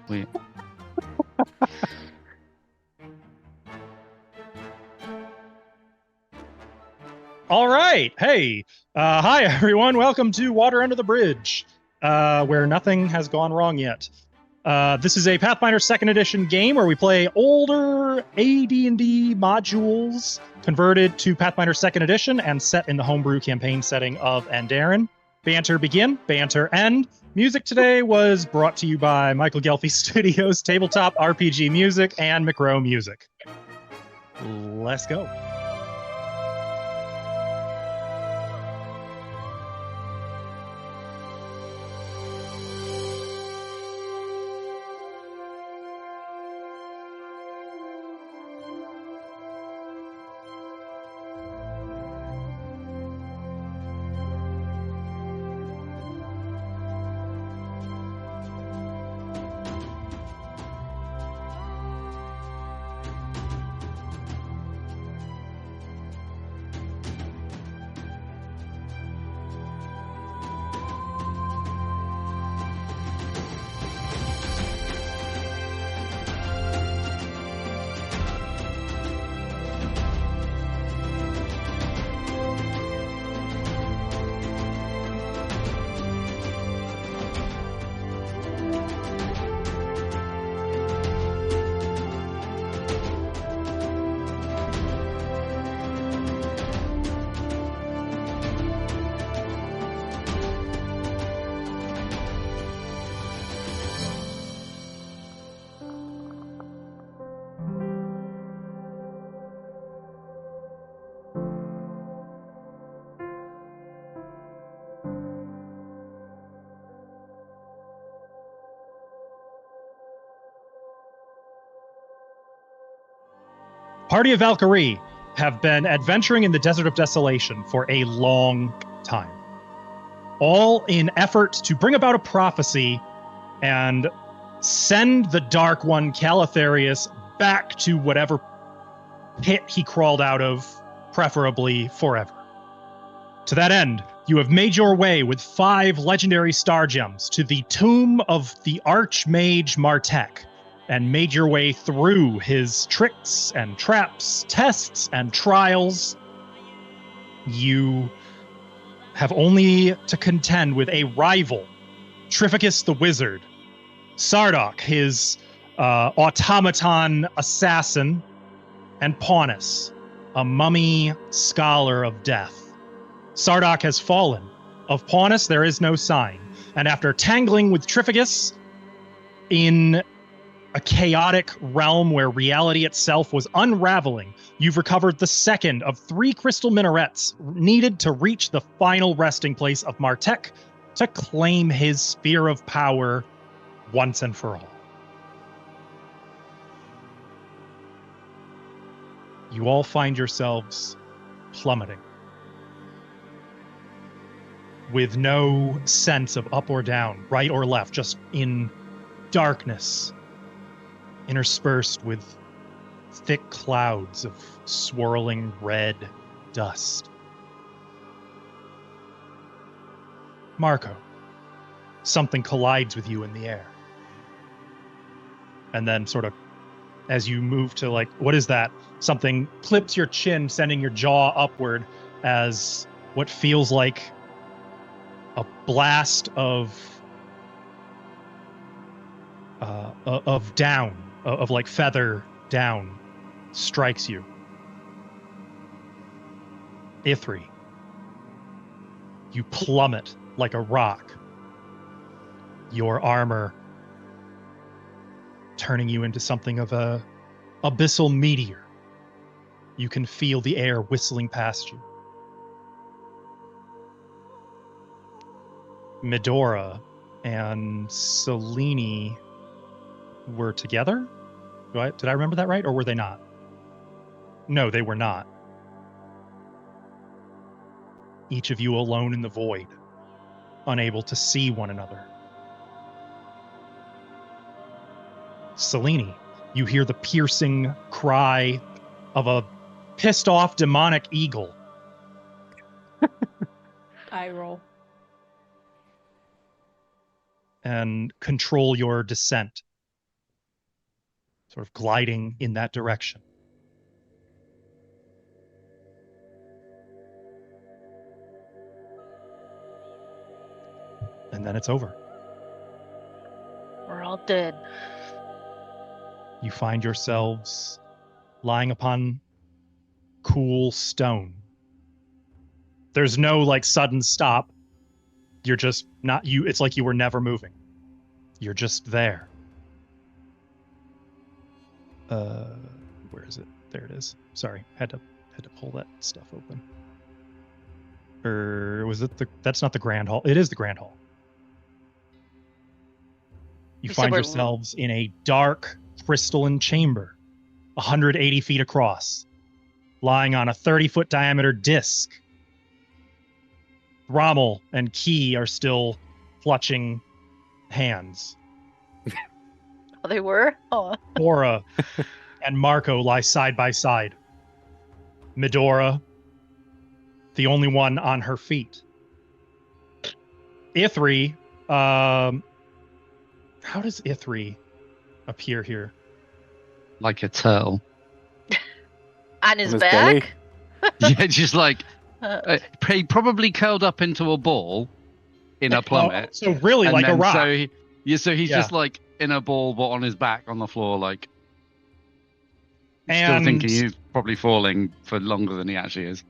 We All right. Hey, hi everyone. Welcome to Water Under the Bridge, where nothing has gone wrong yet. This is a Pathfinder Second Edition game where we play older AD&D modules converted to Pathfinder Second Edition and set in the homebrew campaign setting of Andarin. Banter begin, banter end. Music today was brought to you by Michael Gelfi Studios, Tabletop RPG Music, and McRow Music. Let's go. Party of Valkyrie have been adventuring in the Desert of Desolation for a long time, all in effort to bring about a prophecy and send the Dark One, Calatharius, back to whatever pit he crawled out of, preferably forever. To that end, you have made your way with 5 legendary star gems to the tomb of the Archmage Martek, and made your way through his tricks and traps, tests and trials. You have only to contend with a rival, Trificus the Wizard, Sardok, his automaton assassin, and Paunus, a mummy scholar of death. Sardok has fallen. Of Paunus, there is no sign. And after tangling with Trificus in a chaotic realm where reality itself was unraveling, you've recovered the second of 3 crystal minarets needed to reach the final resting place of Martek to claim his sphere of power once and for all. You all find yourselves plummeting, with no sense of up or down, right or left, just in darkness, interspersed with thick clouds of swirling red dust. Marco, something collides with you in the air. And then sort of, as you move to what is that? Something clips your chin, sending your jaw upward as what feels like a blast of down, of feather down, strikes you. Ithri, you plummet like a rock, your armor turning you into something of a abyssal meteor. You can feel the air whistling past you. Medora and Selene were together? Did I remember that right, or were they not? No, they were not. Each of you alone in the void, unable to see one another. Selene, you hear the piercing cry of a pissed off demonic eagle. I roll. And control your descent sort of gliding in that direction. And then it's over. We're all dead. You find yourselves lying upon cool stone. There's no like sudden stop. You're just not you. It's like you were never moving. You're just there. Where is it? There it is. Sorry, had to pull that stuff open. Or was it that's not the Grand Hall. It is the Grand Hall. You find yourselves in a dark crystalline chamber, 180 feet across, lying on a 30-foot diameter disc. Rommel and Key are still clutching hands. Oh, they were? Oh. Cora and Marco lie side by side. Medora, the only one on her feet. Ithri, how does Ithri appear here? Like a turtle. On his back? Yeah, just like he probably curled up into a ball in a plummet. So really like a rock. So he's just like in a ball, but on his back on the floor, like still thinking he's probably falling for longer than he actually is.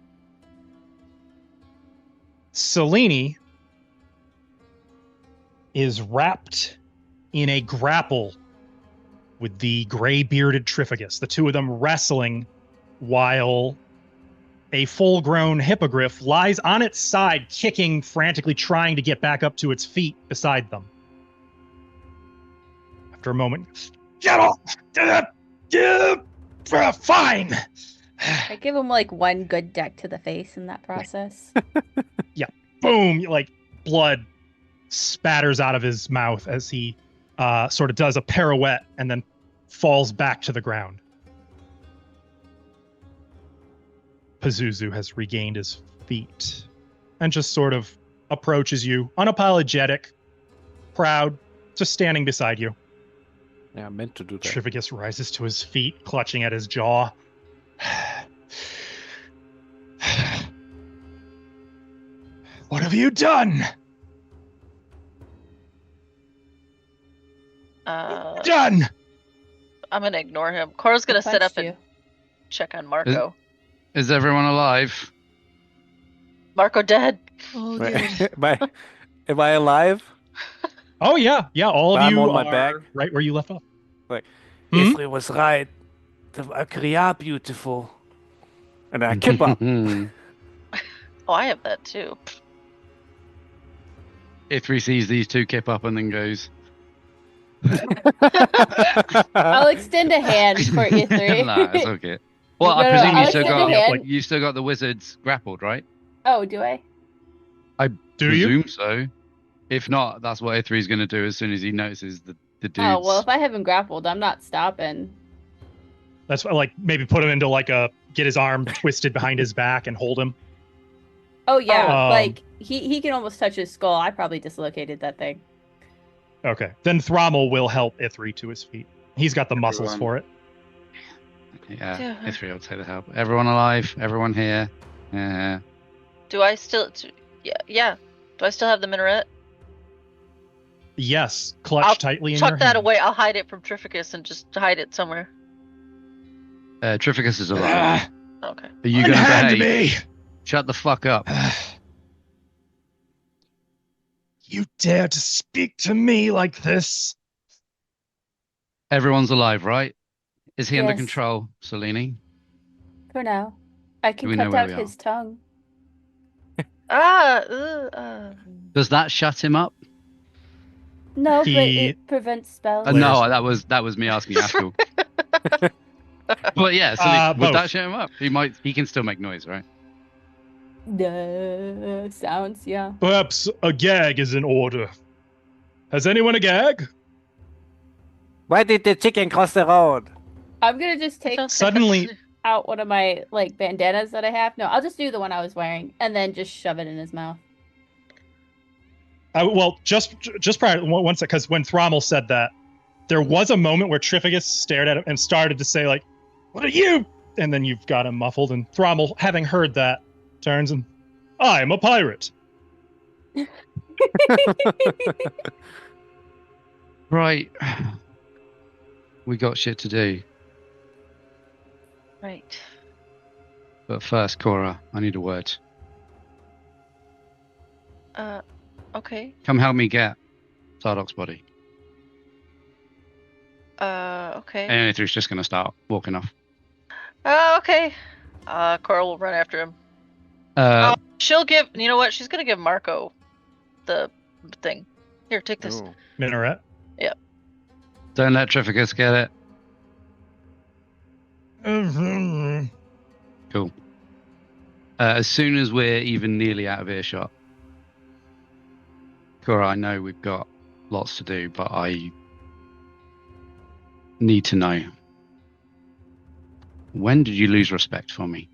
Selene is wrapped in a grapple with the gray-bearded Trifagus, the two of them wrestling while a full-grown hippogriff lies on its side, kicking, frantically trying to get back up to its feet beside them. After a moment, get off! Fine! I give him like one good deck to the face in that process. Yeah, boom! Like blood spatters out of his mouth as he sort of does a pirouette and then falls back to the ground. Pazuzu has regained his feet and just sort of approaches you, unapologetic, proud, just standing beside you. Yeah, I meant to do that. Trifagus rises to his feet, clutching at his jaw. What have you done? Done! I'm gonna ignore him. Cora's gonna sit up and check on Marco. Is everyone alive? Marco dead. Oh, Am I alive? Oh yeah, all of you on are my back. Right where you left off. History was right. The Valkyrie are beautiful. And I keep up. Oh, I have that too. Ithri sees these two kip up and then goes. I'll extend a hand for Ithri. Nah, it's okay. Well, I presume you still got the wizards grappled, right? Oh, do I? I presume so. If not, that's what Ithri's going to do as soon as he notices the dudes. Oh, well, if I have him grappled, I'm not stopping. That's why, like, maybe put him into like get his arm twisted behind his back and hold him. Oh yeah, like he can almost touch his skull. I probably dislocated that thing. Okay, then Thrommel will help Ithri to his feet. He's got the muscles for it. Yeah, Ithri will take the help. Everyone alive? Everyone here? Yeah. Do I still? Yeah. Do I still have the minaret? Yes, clutch tightly in your hand. Tuck that away. I'll hide it from Trifagus and just hide it somewhere. Trifagus is alive. Okay. Are you going to behave? Shut the fuck up. You dare to speak to me like this? Everyone's alive, right? Is he under Yes. control, Selene? For now, I can we know cut where out we his tongue. Does that shut him up? No, but it prevents spells. No, that was me asking Ashkel. But yeah, Selene, would that shut him up? He can still make noise, right? Sounds, yeah. Perhaps a gag is in order. Has anyone a gag? Why did the chicken cross the road? I'm gonna just take out one of my like bandanas that I have. No, I'll just do the one I was wearing and then just shove it in his mouth. Well, just prior, one second, because when Thrommel said that, There was a moment where Trificus stared at him and started to say, like, "What are you?" And then you've got him muffled, and Thrommel, having heard that, turns and, "I'm a pirate." Right. We got shit to do. Right. But first, Cora, I need a word. Okay. Come help me get Sardoc's body. Okay. And Ithri's just going to start walking off. Okay. Cora will run after him. She'll give, you know what? She's going to give Marco the thing. Here, take this. Ooh. Minaret. Yep. Don't let Trificus get it. Cool. As soon as we're even nearly out of earshot, Cora, I know we've got lots to do, but I need to know. When did you lose respect for me?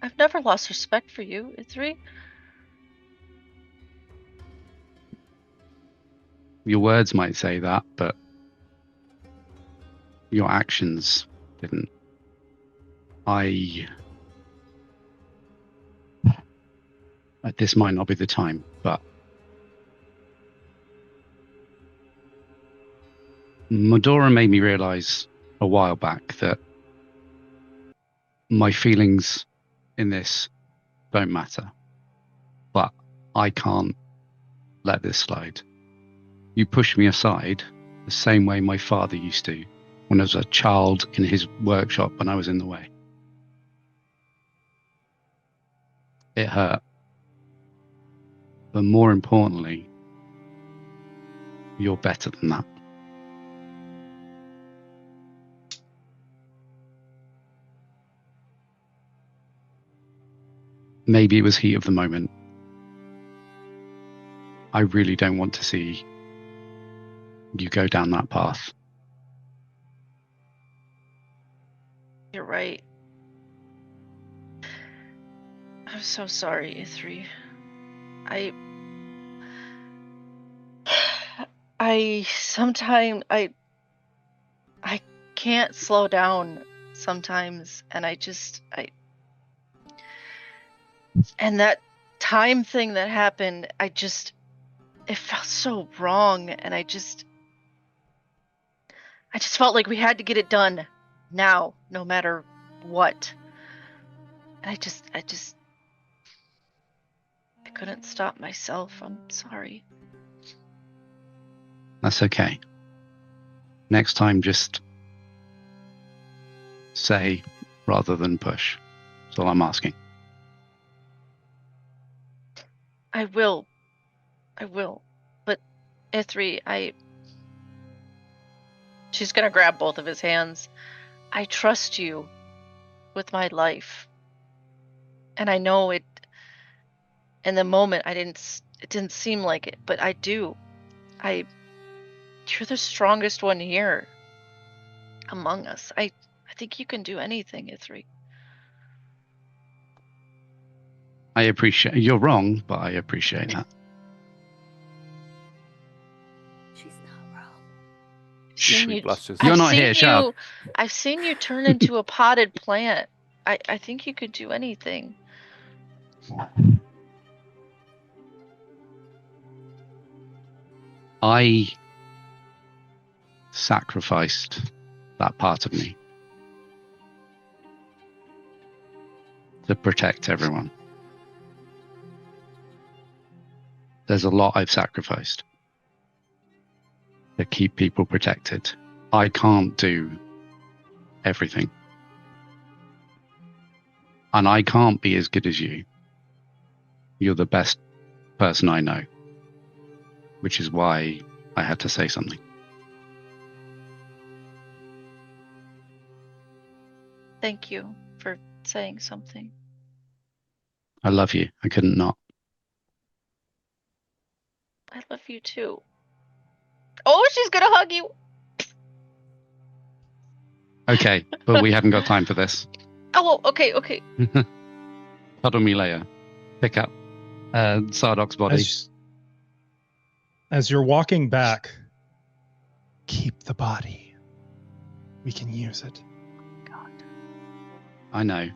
I've never lost respect for you, Ithri. Your words might say that, but your actions didn't. This might not be the time, but Medora made me realize a while back that my feelings in this don't matter, but I can't let this slide. You pushed me aside the same way my father used to when I was a child in his workshop when I was in the way. It hurt. But more importantly, you're better than that. Maybe it was heat of the moment. I really don't want to see you go down that path. You're right. I'm so sorry, Ithri. Sometimes I can't slow down sometimes, and and that time thing that happened, it felt so wrong, and I just felt like we had to get it done now, no matter what. And I couldn't stop myself. I'm sorry. That's okay. Next time, just say rather than push. That's all I'm asking. I will. But Ithri, she's gonna grab both of his hands. I trust you with my life. And I know it, in the moment, it didn't seem like it, but I do. You're the strongest one here among us. I think you can do anything, Ithri. I appreciate. You're wrong, but I appreciate that. She's not wrong. She blushes. You're not here, shut up. I've seen you turn into a potted plant. I think you could do anything. I sacrificed that part of me to protect everyone. There's a lot I've sacrificed to keep people protected. I can't do everything. And I can't be as good as you. You're the best person I know, which is why I had to say something. Thank you for saying something. I love you. I couldn't not. I love you too. Oh, she's gonna hug you. Okay, but we haven't got time for this. Oh, okay. Cuddle me later. Pick up Sardoc's body. As you're walking back, keep the body. We can use it. God. I know.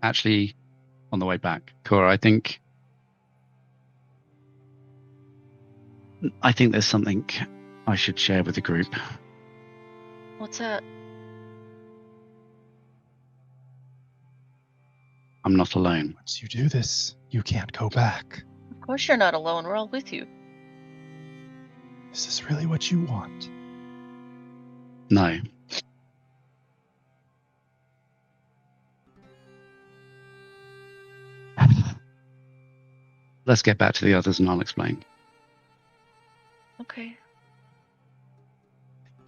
Actually, on the way back, Cora, I think there's something I should share with the group. What's that? I'm not alone. Once you do this, you can't go back. Of course you're not alone. We're all with you. Is this really what you want? No. Let's get back to the others and I'll explain. Okay.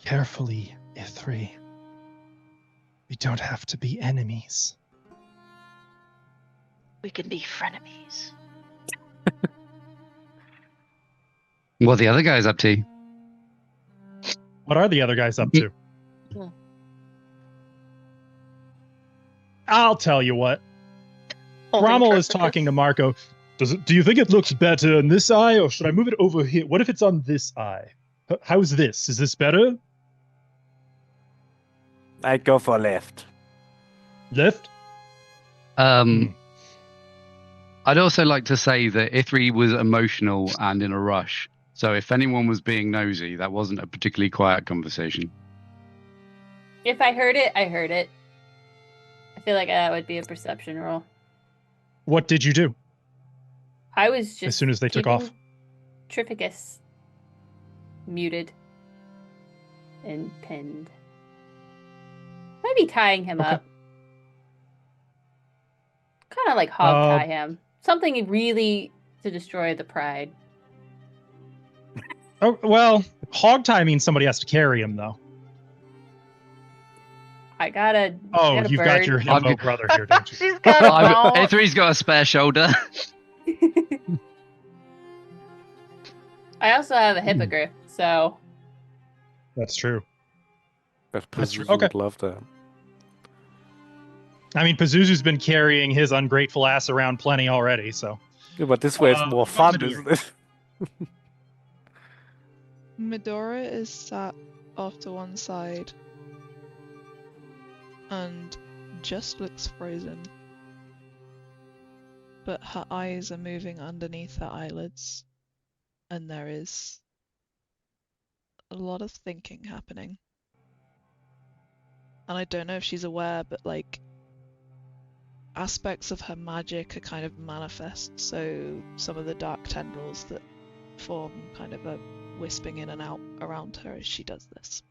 Carefully, Ithri. We don't have to be enemies. We can be frenemies. What are the other guys up to? What are the other guys up to? I'll tell you what. Rommel is talking to Marco. Do you think it looks better in this eye, or should I move it over here? What if it's on this eye? How's this? Is this better? I go for left. Left? I'd also like to say that Ithri was emotional and in a rush. So if anyone was being nosy, that wasn't a particularly quiet conversation. If I heard it, I heard it. I feel like that would be a perception roll. What did you do? I was just as soon as they took off. Trificus muted and pinned. Maybe tying him up. Kind of like hog tie him. Something really to destroy the pride. Oh, well, hog tie means somebody has to carry him, though. I got a. Oh, you've got your himbo brother here, don't you? She's got a Ithri's got a spare shoulder. I also have a hippogriff, so. That's true. That's true. Pazuzu Okay. would love that. I mean, Pazuzu's been carrying his ungrateful ass around plenty already, so. Yeah, but this way it's more fun, isn't it? Medora is sat off to one side and just looks frozen. But her eyes are moving underneath her eyelids, and there is a lot of thinking happening. And I don't know if she's aware, but like aspects of her magic are kind of manifest, so some of the dark tendrils that form kind of a wisping in and out around her as she does this.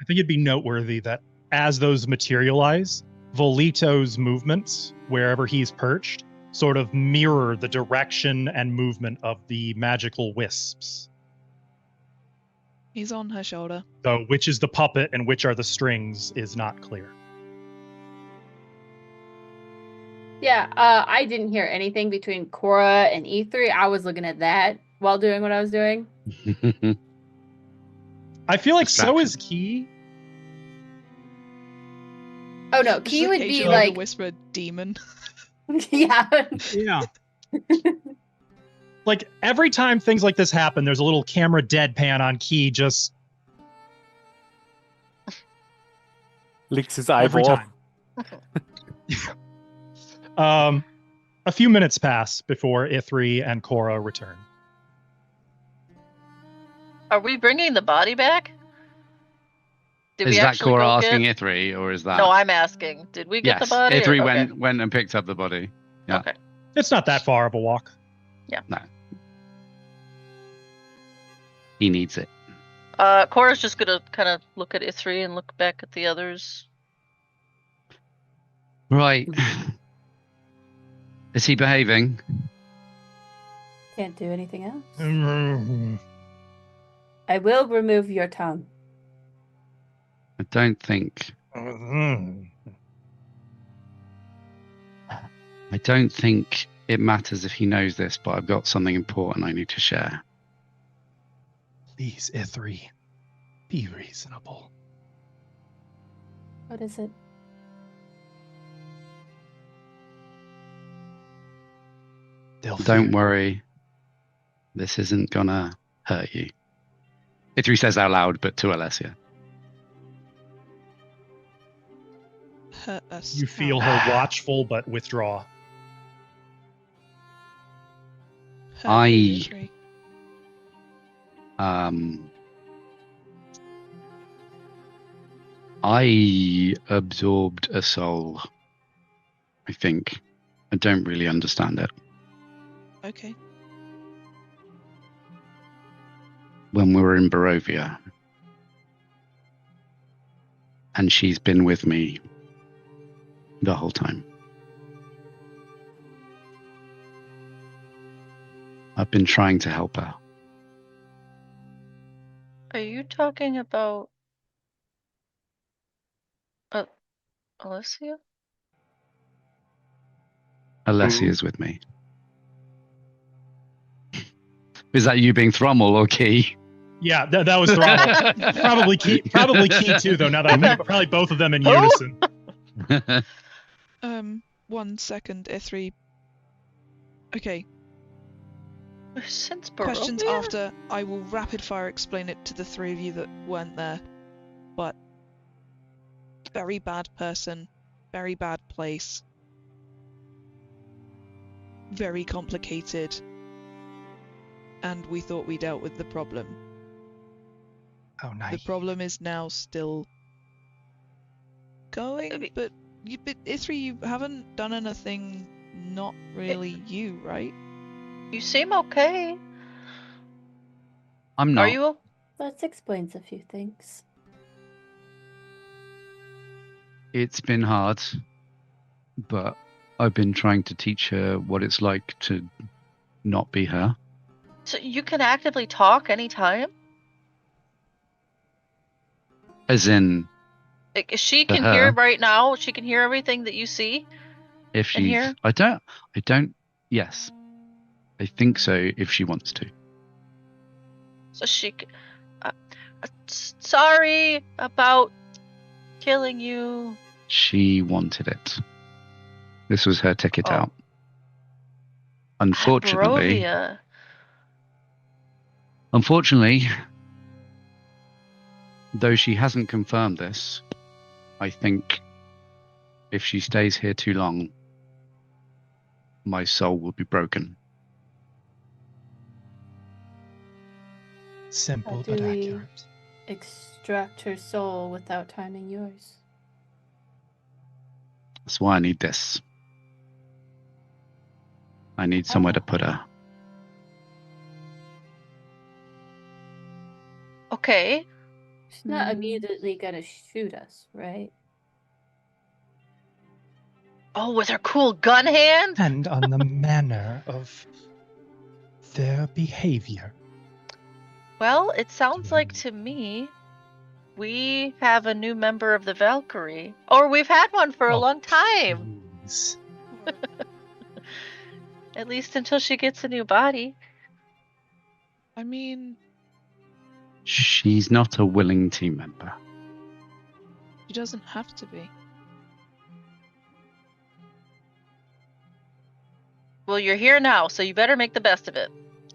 I think it'd be noteworthy that as those materialize, Volito's movements, wherever he's perched, sort of mirror the direction and movement of the magical wisps. He's on her shoulder. So which is the puppet and which are the strings is not clear. Yeah, I didn't hear anything between Cora and E3. I was looking at that while doing what I was doing. I feel like so is Key. Oh no, Key would be like whisper demon. Yeah. Yeah. Like every time things like this happen, there's a little camera deadpan on Key just Licks his every eyeball. time. A few minutes pass before Ithri and Cora return. Are we bringing the body back? Did Is we that actually Cora go asking get... Ithri, or is that? No, I'm asking. Did we get the body? Ithri Okay. went and picked up the body. Yeah. Okay. It's not that far of a walk. No. He needs it. Cora's just gonna kind of look at Ithri and look back at the others. Right. Is he behaving? Can't do anything else. Mm-hmm. I will remove your tongue. I don't think. Mm-hmm. I don't think it matters if he knows this, but I've got something important I need to share. Please, Ithri, be reasonable. What is it? . Don't worry. This isn't gonna hurt you. Ithri says out loud, but to Alessia. Hurt us. You feel her watchful but withdraw. Hurt who, Ithri? I absorbed a soul, I think. I don't really understand it. Okay. When we were in Barovia. And she's been with me the whole time. I've been trying to help her. Are you talking about Alessia? Alessia's with me. Is that you being Thrummel or Key? Yeah, that was Thrummel. probably key too, though. Now that I think about probably both of them in unison. 1 second, Ithri. Okay. Since Barovia? Questions after. I will rapid fire explain it to the three of you that weren't there. But very bad person, very bad place, very complicated, and we thought we dealt with the problem. Oh, nice. The problem is now still going, but Ithri, you haven't done anything not really you, right? You seem okay. I'm not. Are you? That explains a few things. It's been hard, but I've been trying to teach her what it's like to not be her. So you can actively talk anytime? As in, Like, she to can hear her, right now. She can hear everything that you see. if she, hear? I don't. Yes, I think so. If she wants to. So she. Sorry about killing you. She wanted it. This was her ticket out. Barovia. Unfortunately, though she hasn't confirmed this, I think if she stays here too long, my soul will be broken. Simple How but do we accurate. extract her soul without timing yours? That's why I need this. I need somewhere to put her. Okay. She's not immediately gonna shoot us, right? Oh, with her cool gun hand? And on the manner of their behavior. Well, it sounds like to me we have a new member of the Valkyrie. Or we've had one for a long time. Please. At least until she gets a new body. I mean, She's not a willing team member. she doesn't have to be. Well, you're here now, so you better make the best of it.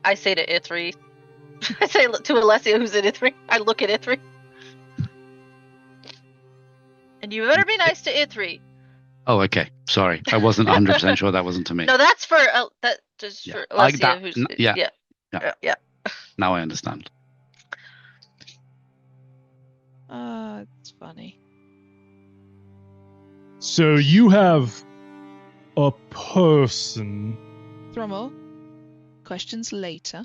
I say to Ithri. I say to Alessia, who's at Ithri. I look at Ithri. And you better be nice to Ithri. Oh, okay. Sorry. I wasn't 100% sure that wasn't to me. No, that's for for Alessia, who's yeah. Yeah. Now I understand. It's funny. So you have a person. Thrummel, questions later.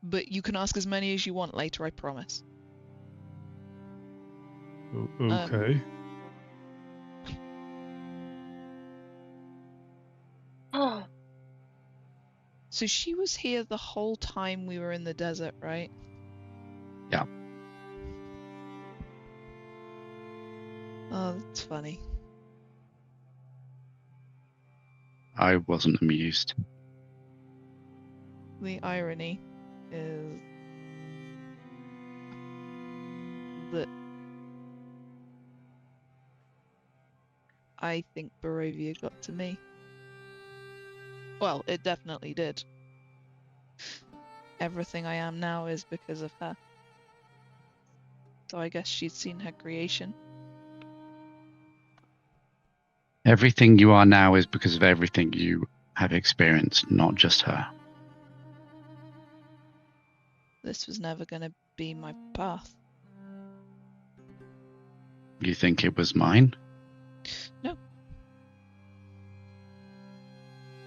But you can ask as many as you want later, I promise. Okay. Oh. So she was here the whole time we were in the desert, right? Yeah. Oh, that's funny. I wasn't amused. The irony is that I think Barovia got to me. Well, it definitely did. Everything I am now is because of her. So I guess she's seen her creation. Everything you are now is because of everything you have experienced, not just her. This was never going to be my path. You think it was mine? No.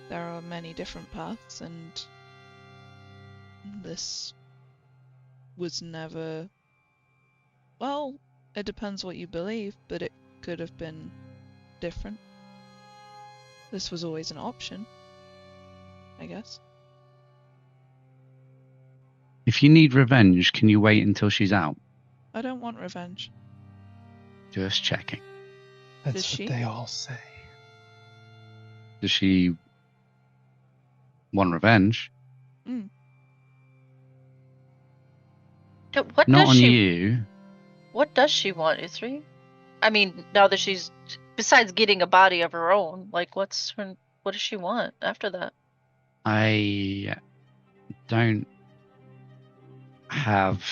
There are many different paths, and this was never... Well, it depends what you believe, but it could have been different. This was always an option, I guess. If you need revenge, can you wait until she's out? I don't want revenge. Just checking. That's Does what she? they all say. Does she want revenge? Mm. What Not does on she? you. What does she want, Ithri? I mean, now that she's besides getting a body of her own, like what does she want after that? I don't have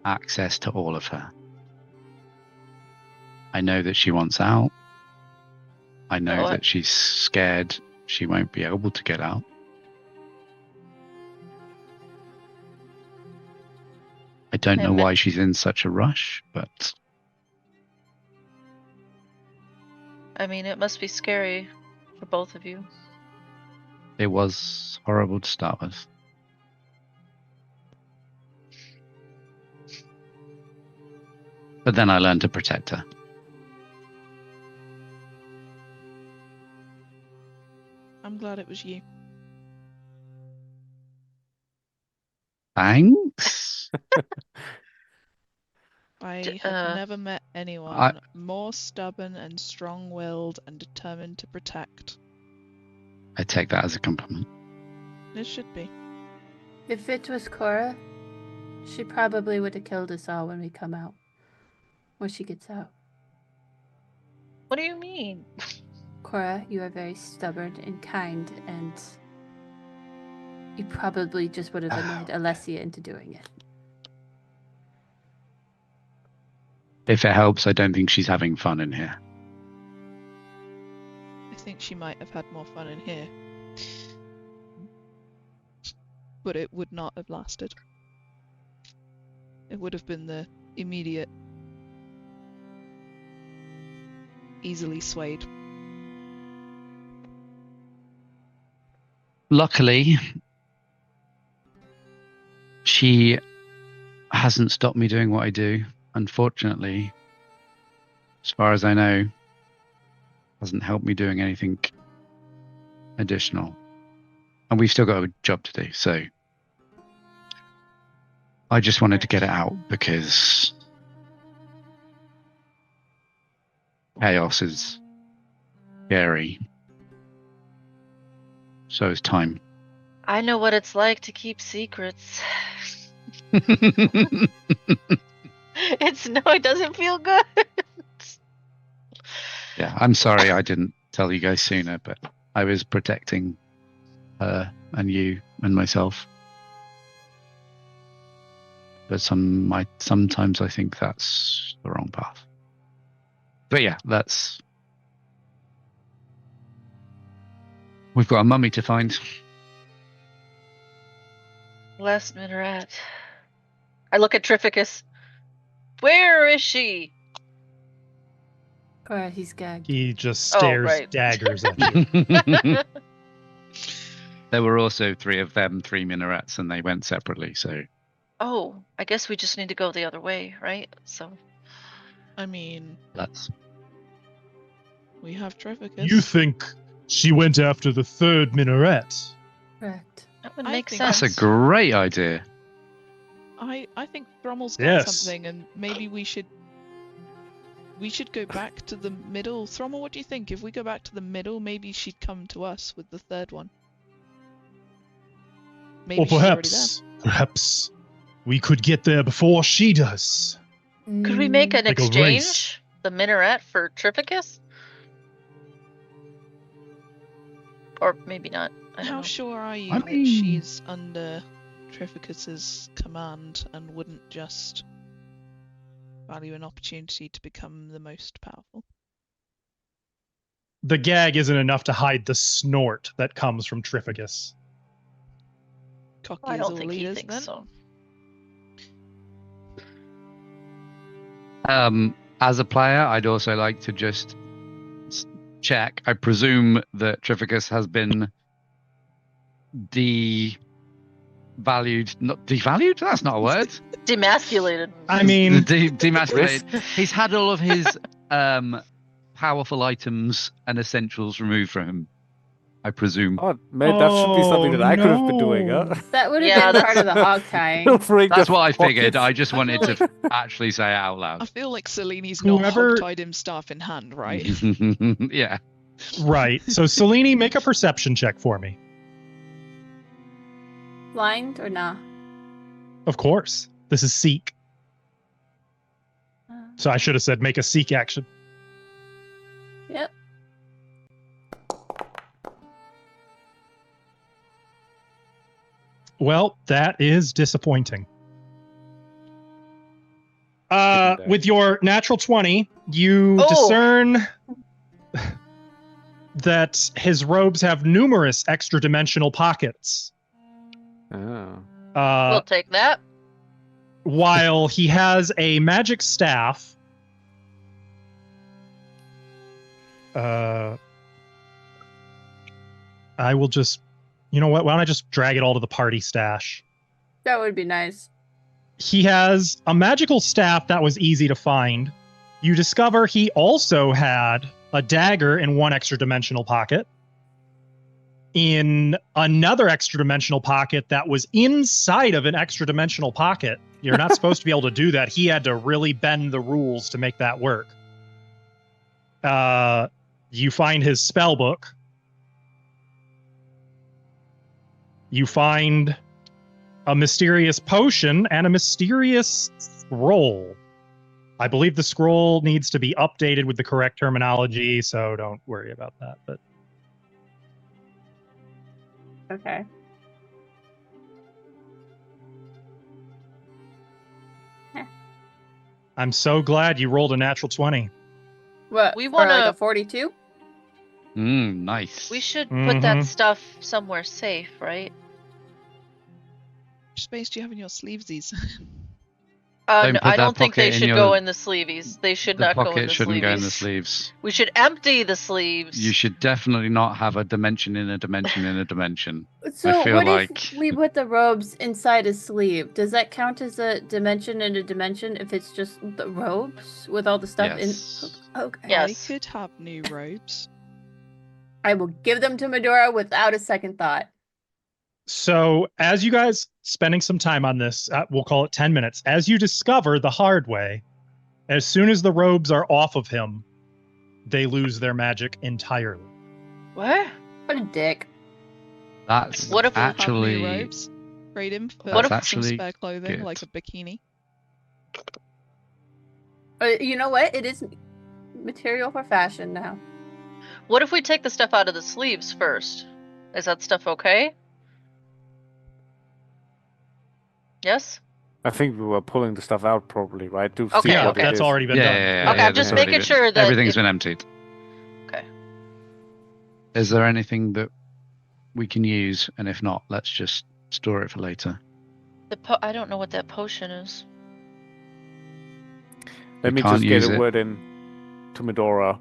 access to all of her. I know that she wants out. I know that she's scared she won't be able to get out. I don't know why she's in such a rush, but... I mean, it must be scary for both of you. It was horrible to start with. But then I learned to protect her. I'm glad it was you. Thanks. I have never met anyone more stubborn and strong-willed and determined to protect. I take that as a compliment. It should be. If it was Cora, she probably would have killed us all when we come out. When she gets out. What do you mean? Cora, you are very stubborn and kind, and you probably just would have annoyed Alessia into doing it. If it helps, I don't think she's having fun in here. I think she might have had more fun in here. But it would not have lasted. It would have been the immediate, easily swayed. Luckily, she hasn't stopped me doing what I do. Unfortunately, as far as I know, hasn't helped me doing anything additional. And we've still got a job to do, so I just wanted to get it out because chaos is scary. So is time. I know what it's like to keep secrets. It doesn't feel good. Yeah, I'm sorry I didn't tell you guys sooner, but I was protecting her and you and myself. But sometimes I think that's the wrong path. But yeah, we've got a mummy to find. Last minaret. I look at Trificus. Where is she? Cora, he's gagged. He just stares daggers at you. There were also 3 of them, 3 minarets, and they went separately, so... Oh, I guess we just need to go the other way, right? So... I mean... We have Trificus. You think she went after the 3rd minaret? Correct. That would make sense. That's a great idea. I think Thrommel's got something, and maybe we should go back to the middle. Thrommel, what do you think? If we go back to the middle, maybe she'd come to us with the 3rd one. Maybe or perhaps we could get there before she does. Could we make an Like exchange? The minaret for Trificus? Or maybe not. I don't How know. sure are you I that mean- she's under Trificus's command and wouldn't just value an opportunity to become the most powerful? The gag isn't enough to hide the snort that comes from Trificus. Cocky I as don't all think he leaders, thinks then. so. As a player, I'd also like to just check. I presume that Trificus has been devalued. Not devalued? That's not a word. Demasculated. I mean, Demasculated. He's had all of his powerful items and essentials removed from him, I presume. Oh, man, that should be something that I could have been doing, huh? That would have Yeah, been part that's- of the hog tying. Freak That's the what I figured. pockets. I just I wanted feel to actually say it out I loud. feel like Seleni's not Whoever- hog-tied him staff in hand, right? Yeah. right. So, Selene, make a perception check for me. Blind or nah? Of course. This is Seek. So I should have said make a Seek action. Yep. Well, that is disappointing. With your natural 20, you Oh. discern that his robes have numerous extra dimensional pockets. Oh. We'll take that. While he has a magic staff. I will just, you know what? Why don't I just drag it all to the party stash? That would be nice. He has a magical staff that was easy to find. You discover he also had a dagger in one extra dimensional pocket. In another extra dimensional pocket that was inside of an extra dimensional pocket. You're not supposed to be able to do that. He had to really bend the rules to make that work. You find his spell book. You find a mysterious potion and a mysterious scroll. I believe the scroll needs to be updated with the correct terminology, so don't worry about that. But Okay. I'm so glad you rolled a natural 20. What? We for wanna- like a 42? Nice. We should put that Mhm. stuff somewhere safe, right? How much space do you have in your sleevesies? Don't No, put I that don't think they pocket in should your- go in the sleeveys. They should The not go in pocket the shouldn't go in the sleeveys. sleeves. We should empty the sleeves. You should definitely not have a dimension in a dimension in a dimension. So feel what like- if we put the robes inside a sleeve? Does that count as a dimension in a dimension if it's just the robes with all the stuff Yes. in? Okay. Yes. I could have new robes. I will give them to Medora without a second thought. So, as you guys spending some time on this, we'll call it 10 minutes, as you discover the hard way, as soon as the robes are off of him, they lose their magic entirely. What? What a dick. That's What if we have Have new actually robes. Trade him for What if- some actually spare clothing, good. like a bikini. You know what? It is material for fashion now. What if we take the stuff out of the sleeves first? Is that stuff okay? Yes? I think we were pulling the stuff out probably, right? To Okay, see Yeah, what it that's is. already been yeah, done. yeah, yeah, Okay, yeah, I'm that's just already making been- sure that everything's if- been emptied. Okay. Is there anything that we can use? And if not, let's just store it for later. I don't know what that potion is. Let We me can't just get use a it. word in to Medora.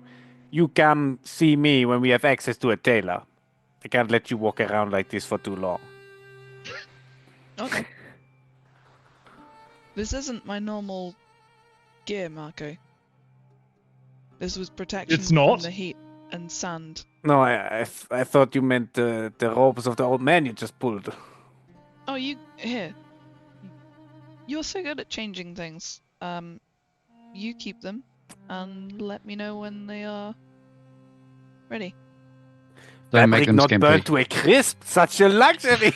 You can see me when we have access to a tailor. I can't let you walk around like this for too long. Okay. This isn't my normal gear, Marco. This was protection It's not? from the heat and sand. No, I thought you meant the robes of the old man you just pulled. Oh, here. You're so good at changing things. You keep them and let me know when they are ready. Don't make Fabric them not skimpy. burnt to a crisp. Such a luxury.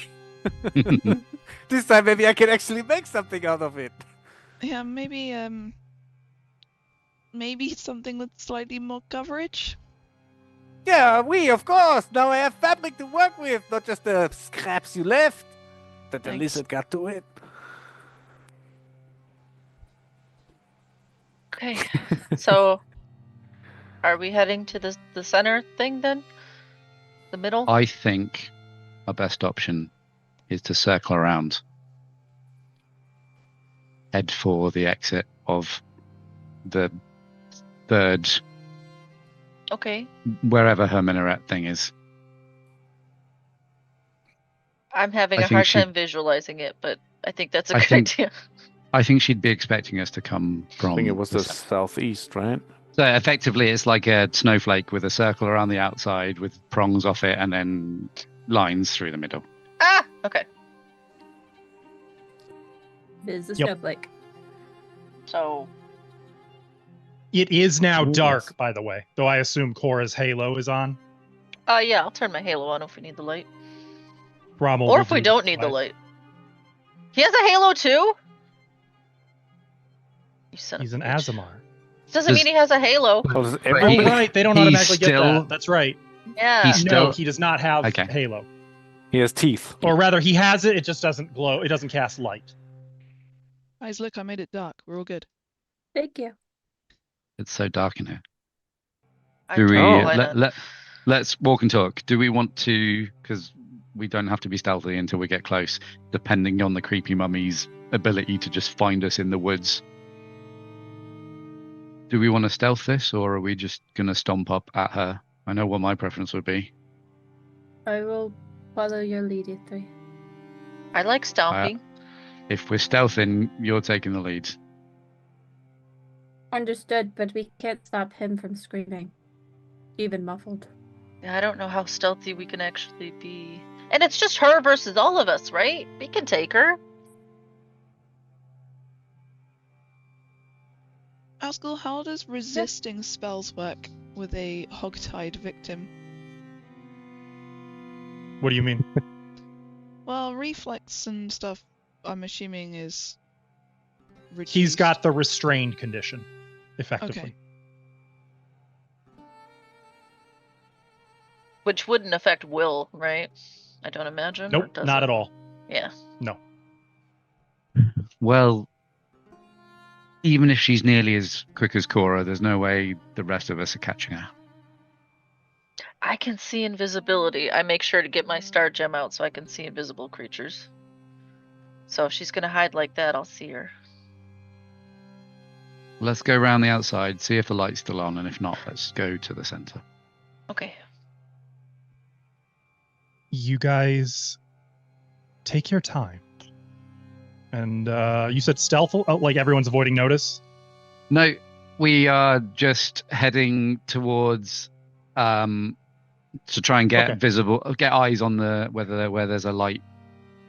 This time maybe I can actually make something out of it. Yeah, maybe something with slightly more coverage. Yeah, of course. Now I have fabric to work with, not just the scraps you left that the Thanks. lizard got to it. Okay. So, are we heading to the center thing then? The middle? I think our best option is to circle around, head for the exit of the third, Okay. wherever her minaret thing is. I'm having I a think hard she- time visualizing it, but I think that's a I good think- idea. I think she'd be expecting us to come from. I think it was the center. southeast, right? So effectively, it's like a snowflake with a circle around the outside, with prongs off it, and then lines through the middle. Ah! Okay. Is a Yep. snowflake. So, It is now Ooh, dark, yes. by the way, though I assume Cora's halo is on. yeah, I'll turn my halo on if we need the light. Rommel Or will if we do don't need the light. He has a halo too? You son He's of an a bitch. Azamar. Doesn't mean he has a halo. Well, does But Oh, everybody- right. They don't he's automatically get still- that. That's right. Yeah. He's No, still- he does not have Okay. halo. He has teeth. Or rather, he has it. It just doesn't glow. It doesn't cast light. Guys, look, I made it dark. We're all good. Thank you. It's so dark in here. I Do we don't know why let, not. let's walk and talk? Do we want to? Because we don't have to be stealthy until we get close, depending on the creepy mummy's ability to just find us in the woods. Do we want to stealth this, or are we just gonna stomp up at her? I know what my preference would be. I will follow your lead, you three. I like stomping. If we're stealthing, you're taking the lead. Understood, but we can't stop him from screaming. Even muffled. Yeah, I don't know how stealthy we can actually be. And it's just her versus all of us, right? We can take her. Askel, how does resisting spells work with a hogtied victim? What do you mean? Well, reflex and stuff, I'm assuming, is reduced. He's got the restrained condition, effectively. Okay. Which wouldn't affect will, right? I don't imagine. or Nope, does not it? at all. Yeah. No. Well, even if she's nearly as quick as Cora, there's no way the rest of us are catching her. I can see invisibility. I make sure to get my star gem out so I can see invisible creatures. So if she's gonna hide like that, I'll see her. Let's go around the outside, see if the light's still on, and if not, let's go to the center. Okay. You guys take your time. And you said stealth, like everyone's avoiding notice? No, we are just heading towards to try and get Okay. get eyes on the where there's a light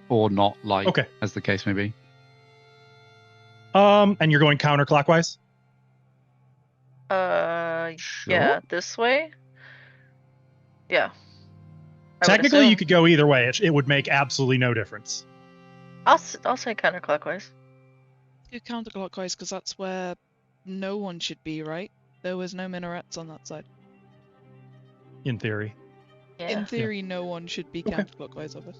or not light, Okay. as the case may be. And you're going counterclockwise? Sure. Yeah, this way. Yeah. I would Technically, you assume. could go either way. It would make absolutely no difference. I'll say counterclockwise. Go counterclockwise because that's where no one should be, right? There was no minarets on that side. In theory. Yeah. In theory, no one should be Okay. counterclockwise of us.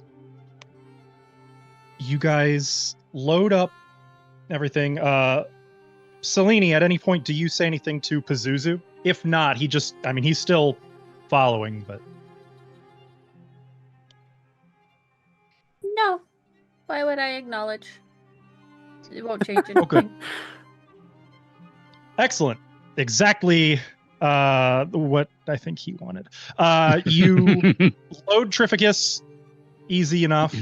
You guys load up everything. Selene, at any point, do you say anything to Pazuzu? If not, he's still following, but No. Why would I acknowledge? It won't change anything. Oh, good. Excellent. Exactly what I think he wanted. You load Trificus, easy enough.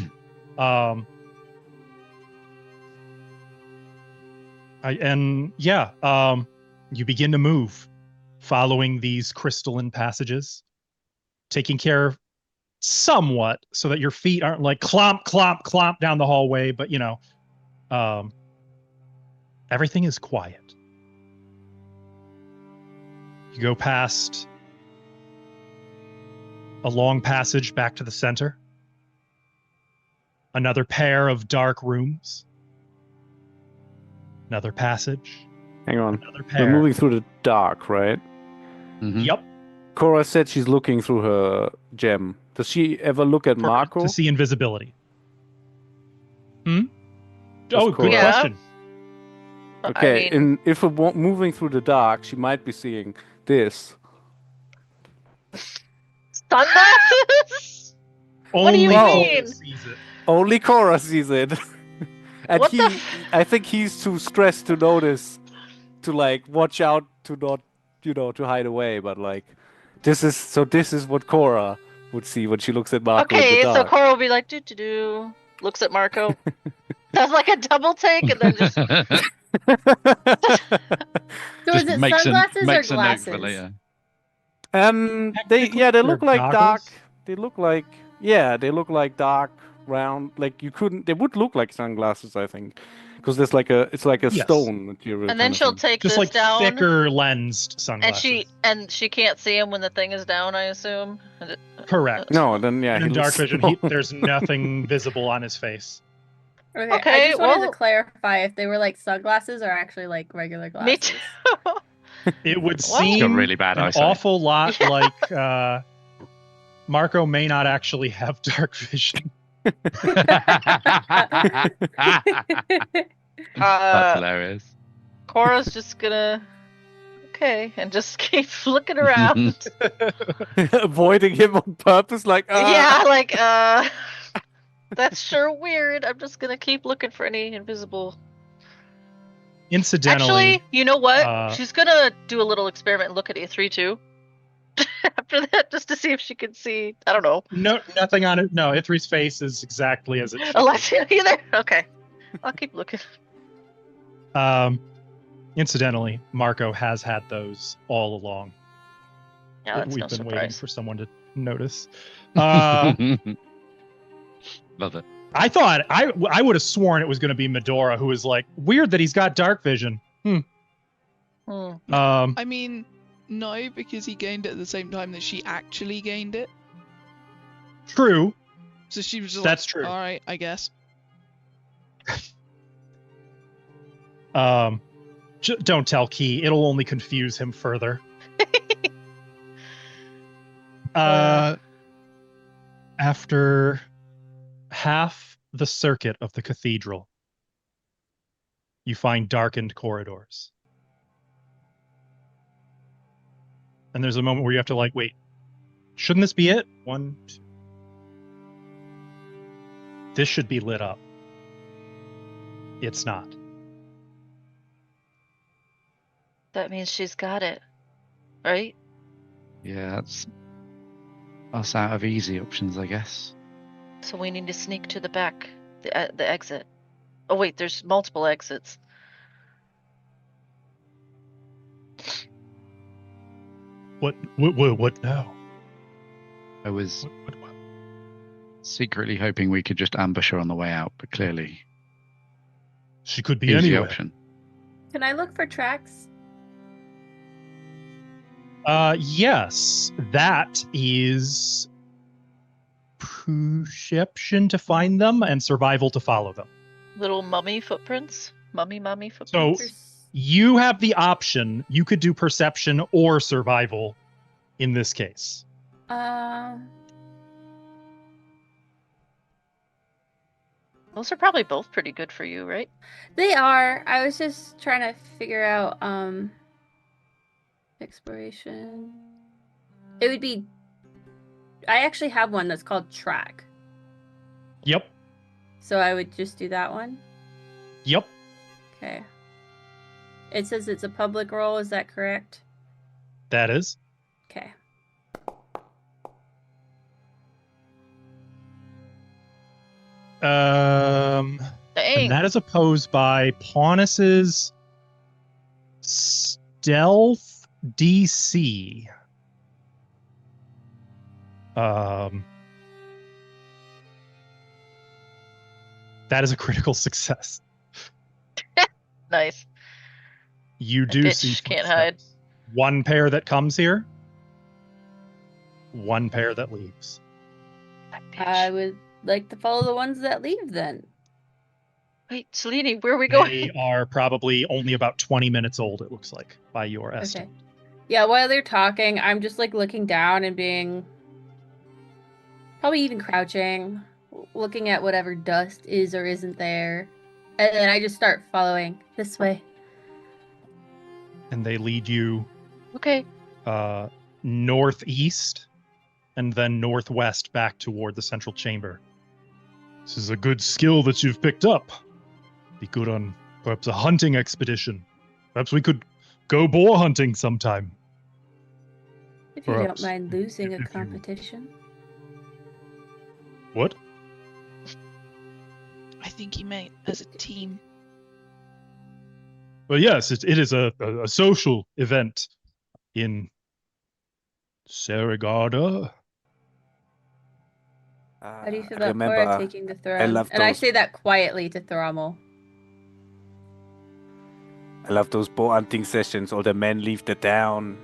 You begin to move, following these crystalline passages, taking care somewhat so that your feet aren't like clomp, clomp, clomp down the hallway, but everything is quiet. You go past a long passage back to the center. Another pair of dark rooms. Another passage. Hang on. Another We're pair. moving through the dark, right? Mhm. Yep. Cora said she's looking through her gem. Does she ever look at Marco? To see invisibility. Oh, Cora- good Yeah. question. Okay, I mean, if we're moving through the dark, she might be seeing this. sunglasses? What do you Only Cora mean? sees it. Only Cora sees it. And What the I think he's too stressed to notice, to like watch out to not, to hide away. But like, this is what Cora would see when she looks at Marco in the Okay, so dark. Cora will be like, doo doo doo, looks at Marco, does like a double take, and then just So Just is it makes sunglasses or makes a note glasses? for later. they Technically, look they're like dark. goggles. They look like dark, round. Like they would look like sunglasses, I think, because there's it's like a Yes. stone material. and then kind of she'll thing. take Just this like down, thicker lensed and sunglasses. she can't see him when the thing is down. I assume. Correct. No, then yeah, And he in dark looks vision, small. there's nothing visible on his face. Okay, I Okay, just wanted well- to clarify if they were like sunglasses or actually like regular glasses. Me too. It would Well- He's got seem really bad an eyesight. awful lot Yeah. like Marco may not actually have dark vision. That's hilarious. Cora's just gonna and just keep looking around. Avoiding him on purpose, like Yeah, like that's sure weird. I'm just gonna keep looking for any invisible. Incidentally, Actually, you know what? uh, She's gonna do a little experiment and look at A3 too. After that, just to see if she can see. I don't know. nothing on it. No, Ithri's face is exactly as it should be. Alessia either. Okay, I'll keep looking. Incidentally, Marco has had those all along. Yeah, that's We've no been waiting surprise. for someone to notice. Uh, Love it. I thought I would have sworn it was going to be Medora, who was like, weird that he's got dark vision. Hmm. I mean, no, because he gained it at the same time that she actually gained it. True. So she was just That's like, true. all right, I guess. Don't tell Key. It'll only confuse him further. After half the circuit of the cathedral, you find darkened corridors. And there's a moment where you have to like, wait, shouldn't this be it? 1, 2. This should be lit up. It's not. That means she's got it, right? Yeah, that's us out of easy options, I guess. So we need to sneak to the back, the exit. Oh wait, there's multiple exits. What now? I was What? secretly hoping we could just ambush her on the way out, but clearly She could be easy anywhere. option. Can I look for tracks? Yes, that is perception to find them and survival to follow them. Little mummy footprints. Mummy So footprints. you have the option. You could do perception or survival in this case. Those are probably both pretty good for you, right? They are. I was just trying to figure out exploration. It would be I actually have one that's called track. Yep. So I would just do that one. Yep. Okay. It says it's a public role, is that correct? That is. Okay. And Dang. that is opposed by Paunus's stealth DC. That is a critical success. Nice. You That do bitch see can't footsteps. hide. One pair that comes here, one pair that leaves. That bitch. I would like to follow the ones that leave then. Wait, Selene, where are we going? They are probably only about 20 minutes old, it looks like, by your estimate. Yeah, while they're talking, I'm just like looking down and being probably even crouching, looking at whatever dust is or isn't there. And then I just start following this way. And they lead you Okay. northeast and then northwest back toward the central chamber. This is a good skill that you've picked up. Be good on perhaps a hunting expedition. Perhaps we could go boar hunting sometime. If you don't Perhaps. mind losing a If you- competition. What? I think he meant as a team. Well, yes, it is a social event in Saragada. How do you feel I about Cora remember taking the throne? love And I those- say that quietly to Thrommel. I love those bow hunting sessions. All the men leave the town.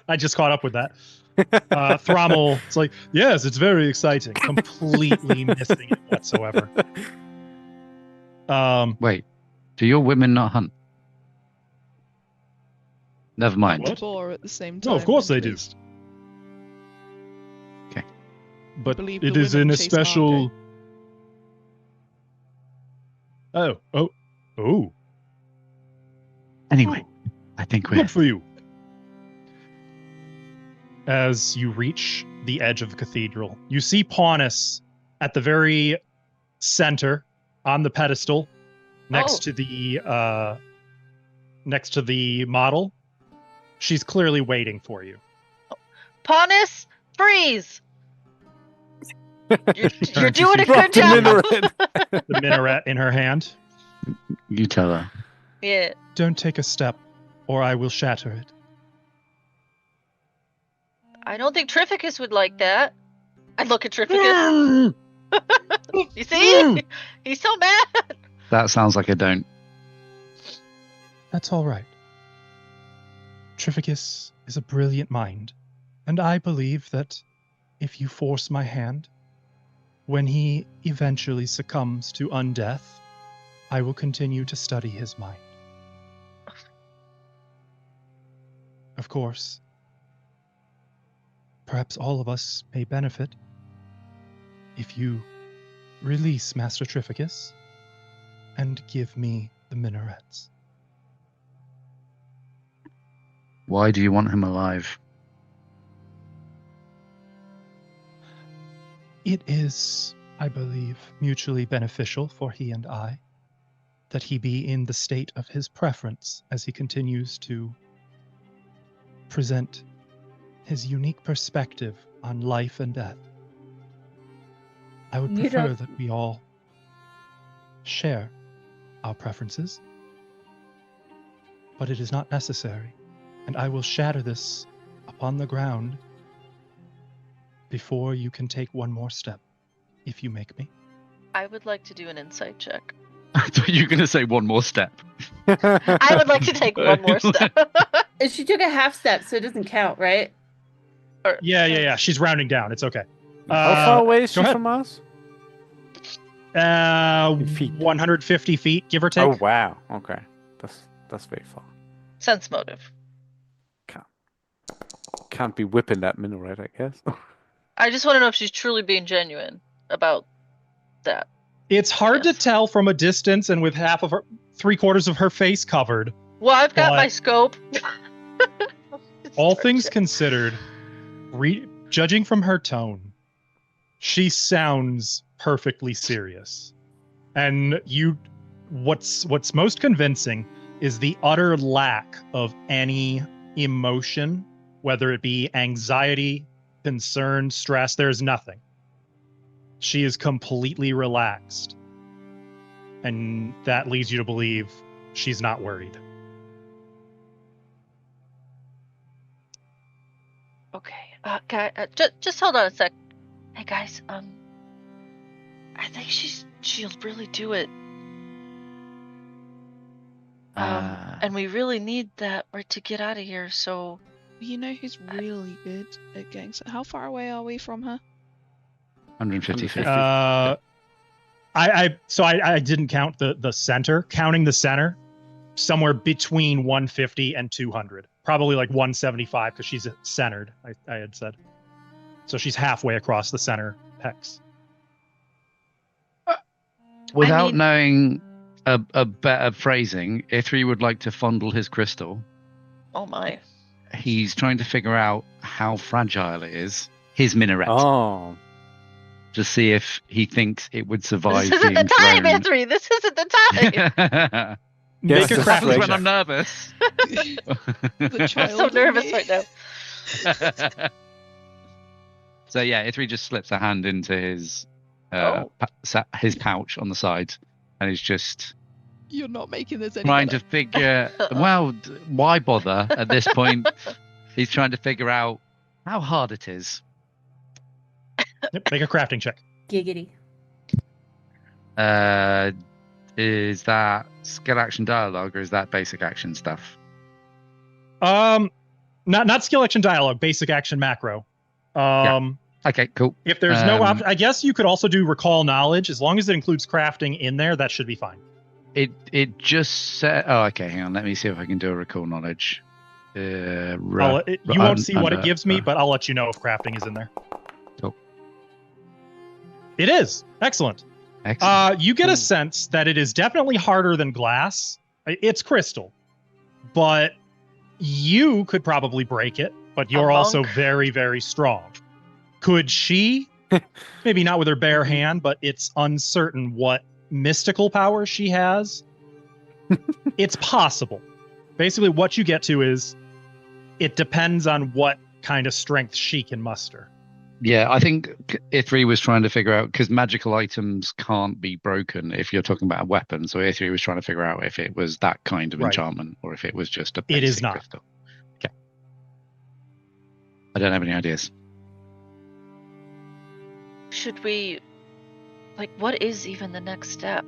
I just caught up with that. Thrommel, it's like, yes, it's very exciting. Completely missing it whatsoever. Wait, do your women not hunt? Never mind. What? Boar at the same time. No, of course at they do. least. But believe it the is in women a chase special. Oh! Anyway, I think we're Good for you. As you reach the edge of the cathedral, you see Paunus at the very center on the pedestal, next to the model. She's clearly waiting for you. Panis, freeze! You're Turn to doing see a good the job. minaret. the minaret in her hand. You tell her. Yeah. Don't take a step, or I will shatter it. I don't think Trificus would like that. I look at Trificus. You see? He's so mad. That sounds like a don't. That's all right. Trificus is a brilliant mind, and I believe that if you force my hand, when he eventually succumbs to undeath, I will continue to study his mind. Of course, perhaps all of us may benefit if you release Master Trificus and give me the minarets. Why do you want him alive? It is, I believe, mutually beneficial for he and I that he be in the state of his preference as he continues to present his unique perspective on life and death. I would You prefer don't- that we all share our preferences, but it is not necessary, and I will shatter this upon the ground before you can take one more step, if you make me. I would like to do an insight check. I thought you were going to say one more step. I would like to take one more step. And she took a half step, so it doesn't count, right? Yeah. She's rounding down. It's okay. How far away is go she ahead. from us? In feet. 150 feet, give or take. Oh wow. Okay, that's very far. Sense motive. Can't be whipping that minaret, I guess. I just want to know if she's truly being genuine about that. It's hard Yes. to tell from a distance and with half of her, 3/4 of her face covered. Well, I've got my But- scope. All Start things check. considered, judging from her tone, she sounds perfectly serious. And what's most convincing is the utter lack of any emotion, whether it be anxiety, concern, stress. There's nothing. She is completely relaxed. And that leads you to believe she's not worried. Okay. Guy, just hold on a sec. Hey guys, I think she'll really do it. And we really need that right to get out of here. So You know who's really good at getting. How far away are we from her? 150 feet. 150. I didn't count the center. Counting the center, somewhere between 150 and 200. Probably like 175 because she's centered. I had said. So she's halfway across the center hex. Without mean- knowing a better phrasing, Ithri would like to fondle his crystal. Oh my. He's trying to figure out how fragile it is, his minaret, Oh. to see if he thinks it would survive This isn't being the time, thrown. Anthony. This isn't the time. Make a this crafting is when check. I'm nervous. The I'm child so in nervous me. right now. So yeah, Ithri just slips a hand into his his pouch on the side, and he's just You're not making this any trying better. to figure. Well, why bother at this point? He's trying to figure out how hard it is. Yep, make a crafting check. Giggity. Is that skill action dialogue or is that basic action stuff? Not skill action dialogue, basic action macro. Okay, cool. If there's no option, I guess you could also do recall knowledge as long as it includes crafting in there. That should be fine. It just said. Oh, okay. Hang on. Let me see if I can do a recall knowledge. You won't see what it gives me, but I'll let you know if crafting is in there. Cool. It is excellent. Excellent. You get Cool. a sense that it is definitely harder than glass. It's crystal, but you could probably break it. But you're also monk. very, very strong. Could she? Maybe not with her bare hand, but it's uncertain what mystical power she has. It's possible. Basically, what you get to is it depends on what kind of strength she can muster. Yeah, I think Ithri was trying to figure out because magical items can't be broken if you're talking about a weapon. So Ithri was trying to figure out if it was that kind of Right. enchantment or if it was just a It is basic not. crystal. Okay. I don't have any ideas. Should we, like, what is even the next step?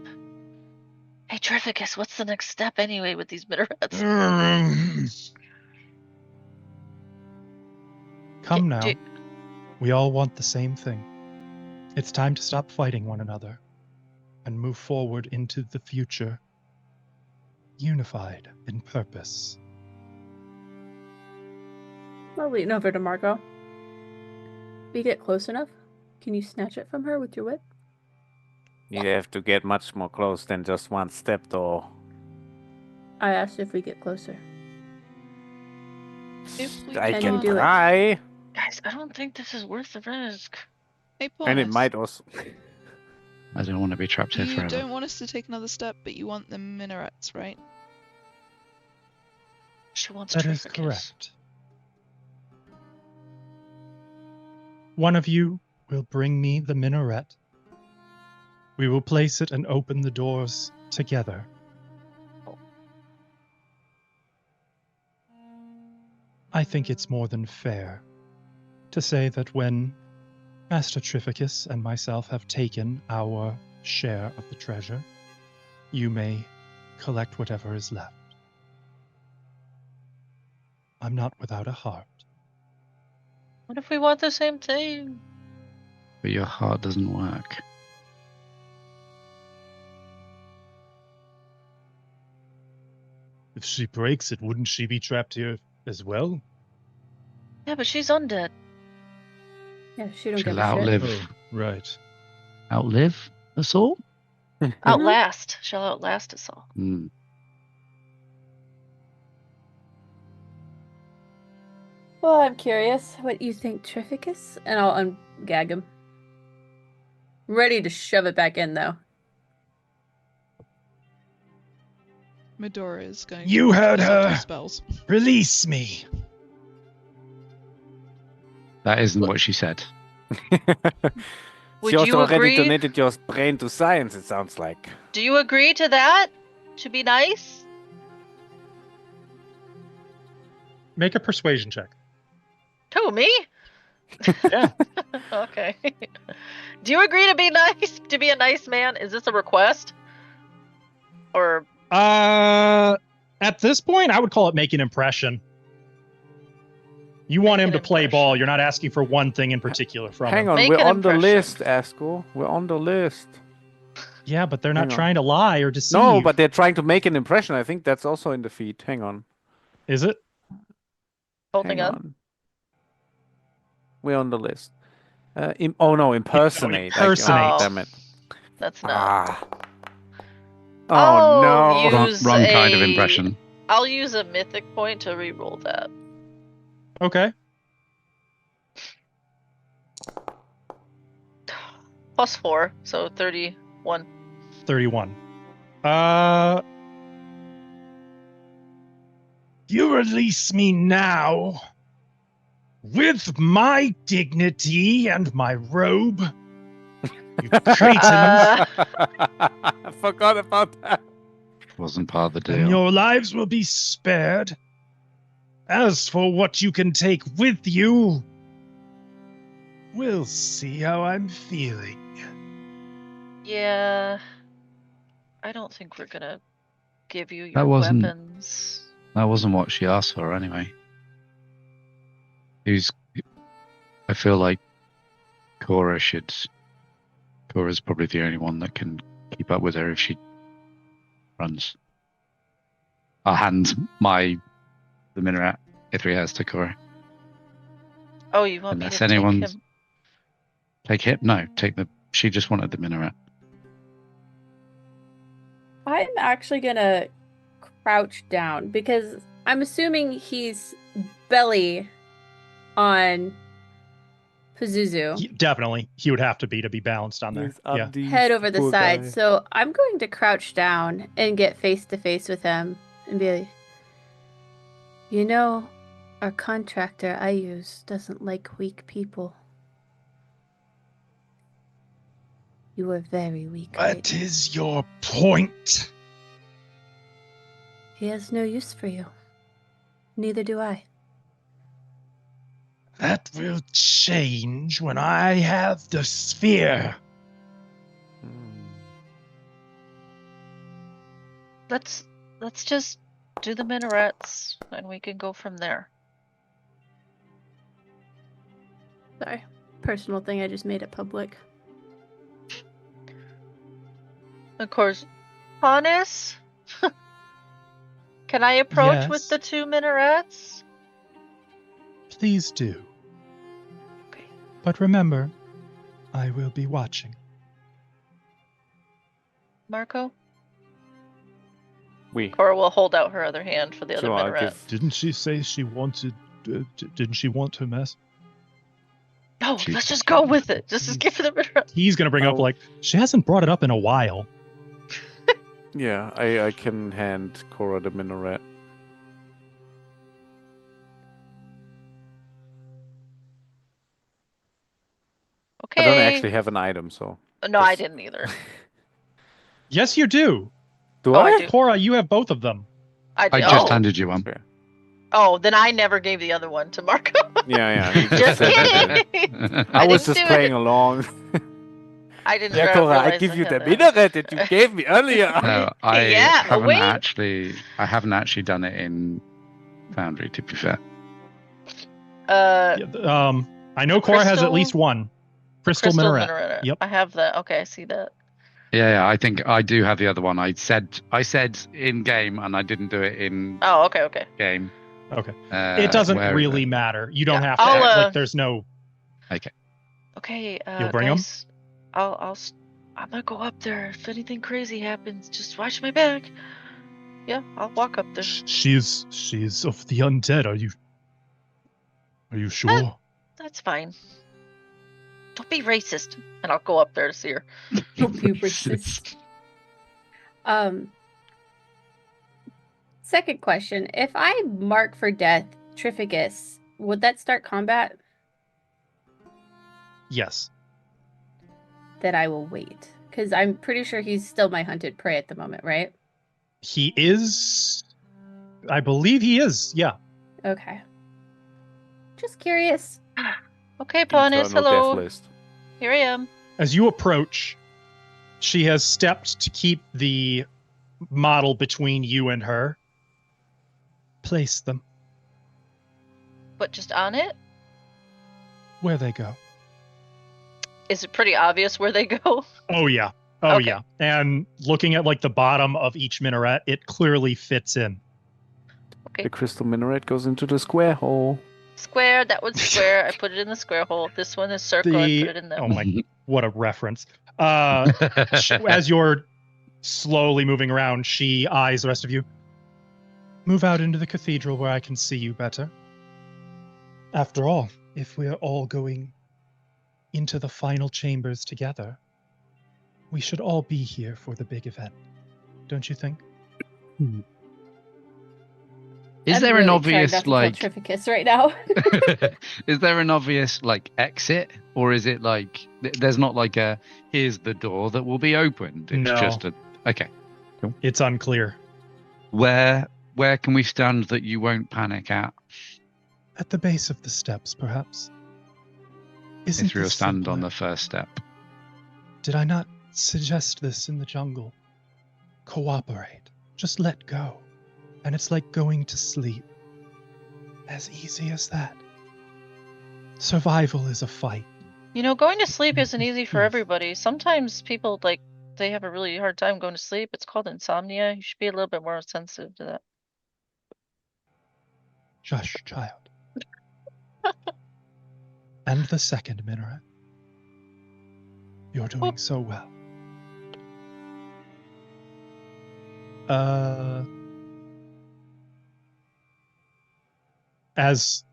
Hey, Trificus, what's the next step anyway with these minarets? Come now. Do- We all want the same thing. It's time to stop fighting one another and move forward into the future, unified in purpose. I'll lean over to Margot. If you get close enough, can you snatch it from her with your whip? You have to get much more close than just one step, though. I asked if we get closer. If we I Can can you do it? try, Guys, I don't think this is worth the risk. Hey, and it Paulus, might also. I don't want to be trapped here You forever. don't want us to take another step, but you want the minarets, right? She wants That is Trificus. correct. One of you will bring me the minaret. We will place it and open the doors together. I think it's more than fair to say that when Master Trificus and myself have taken our share of the treasure, you may collect whatever is left. I'm not without a heart. What if we want the same thing? But your heart doesn't work. If she breaks it, wouldn't she be trapped here as well? Yeah, but she's undead. Yeah, she don't She'll give a shit. outlive. Right. Outlive us all? Outlast. She'll outlast us all. Hmm. Well, I'm curious what you think, Trificus, and I'll ungag him. Ready to shove it back in, though. Medora is going You to heard use up her. her spells. Release me. That isn't what she said. Would She also you already agree? donated your brain to science, it sounds like. Do you agree to that? To be nice? Make a persuasion check. Who, me? Yeah. Okay. Do you agree to be nice? To be a nice man? Is this a request? Or At this point, I would call it make an impression. You want Make him an to play impression. ball. You're not asking for one thing in particular from Hang him. on, Make we're an on the impression. list, Asko. We're on the list. Yeah, but they're Hang not on. trying to lie or deceive. No, but they're trying to make an impression. I think that's also in the feed. Hang on. Is it? Holding Hang on. on. We're on the list. Oh no, impersonate. impersonate. Oh. Damn it. That's not. Oh I'll no. use Wrong kind of impression. I'll use a mythic point to re-roll that. Okay. +4, so 31. 31. You release me now with my dignity and my robe. You cretin, I forgot about that. Wasn't part of the and deal. your lives will be spared. As for what you can take with you, we'll see how I'm feeling. Yeah. I don't think we're gonna give you That your wasn't- weapons. That wasn't what she asked for anyway. I feel like Cora's probably the only one that can keep up with her if she runs. I'll hand the minaret Ithri has to Cora. Oh, you want Unless me to anyone's- take him? Take him? No, she just wanted the minaret. I'm actually gonna crouch down because I'm assuming he's belly on Pazuzu, Definitely, he would have to be balanced on there. He's Yeah. undeed, head over the poor side. guy. So I'm going to crouch down and get face to face with him and be like, you know, our contractor I use doesn't like weak people. You are very weak. What is your point? He has no use for you. Neither do I. That will change when I have the sphere. Let's just do the minarets and we can go from there. Sorry. Personal thing, I just made it public. Of course. Hannes? Can I approach with Yes. the 2 minarets? Please do. Okay. But remember, I will be watching. Marco? We. Cora will hold out her other hand for the other Sure, I'll minaret. give- Didn't she say she wanted? Didn't she want to mess? No, She- let's just go with it. Just give her the minaret. He's gonna bring up Oh. like she hasn't brought it up in a while. Yeah, I can hand Cora the minaret. Okay. I don't actually have an item, so. No, I just- didn't either. Yes, you do. Do Oh, I? I do. Cora, you have both of them. I did. just Oh. handed you one. Oh, then I never gave the other one to Marco. Yeah. he Just said that. kidding. I was didn't just do playing it. along. I didn't Yeah, Cora, I realize give you had the that. minaret that you gave me earlier. No, I Yeah, haven't wait. haven't actually done it in Foundry, to be fair. Uh, Yeah, I know Cora has at Crystal- least one. Crystal minaret. Yep. I have that. Okay, I see that. Yeah, I think I do have the other one. I said in game, and I didn't do it in Oh, okay. game. Okay. It doesn't where- really matter. You don't Yeah, have to. I'll, Act, like there's no. Okay, You'll bring 'em? guys, I'm gonna go up there. If anything crazy happens, just watch my back. Yeah, I'll walk up there. She's of the undead. Are you sure? That's fine. Don't be racist. And I'll go up there to see her. Don't be racist. Second question. If I mark for death Trificus, would that start combat? Yes. That I will wait. Because I'm pretty sure he's still my hunted prey at the moment, right? He is. I believe he is. Yeah. Okay. Just curious. Okay, Panis, Internal hello. death list. Here I am. As you approach, she has stepped to keep the model between you and her. Place them But just on it? where they go. Is it pretty obvious where they go? Oh yeah. Oh, Okay. yeah. And looking at like the bottom of each minaret, it clearly fits in. The crystal minaret goes into the square hole. Square, that one's square. I put it in the square hole. This one is circle. I put it in that Oh one. my, what a reference. As you're slowly moving around, she eyes the rest of you. Move out into the cathedral where I can see you better. After all, if we're all going into the final chambers together, we should all be here for the big event. Don't you think? Is I'm there really an trying obvious not to like? kill Trificus right now. Is there an obvious like exit, or is it like there's not like a here's the door that will be opened? It's No. just a okay. It's unclear. Where can we stand that you won't panic at? At the base of the steps, perhaps. Isn't Israel this stand on simpler? the first step. Did I not suggest this in the jungle? Cooperate. Just let go. And it's like going to sleep. As easy as that. Survival is a fight. You know, going to sleep isn't easy for everybody. Sometimes people they have a really hard time going to sleep. It's called insomnia. You should be a little bit more sensitive to that. Shush, child. And the second minaret. You're doing so well.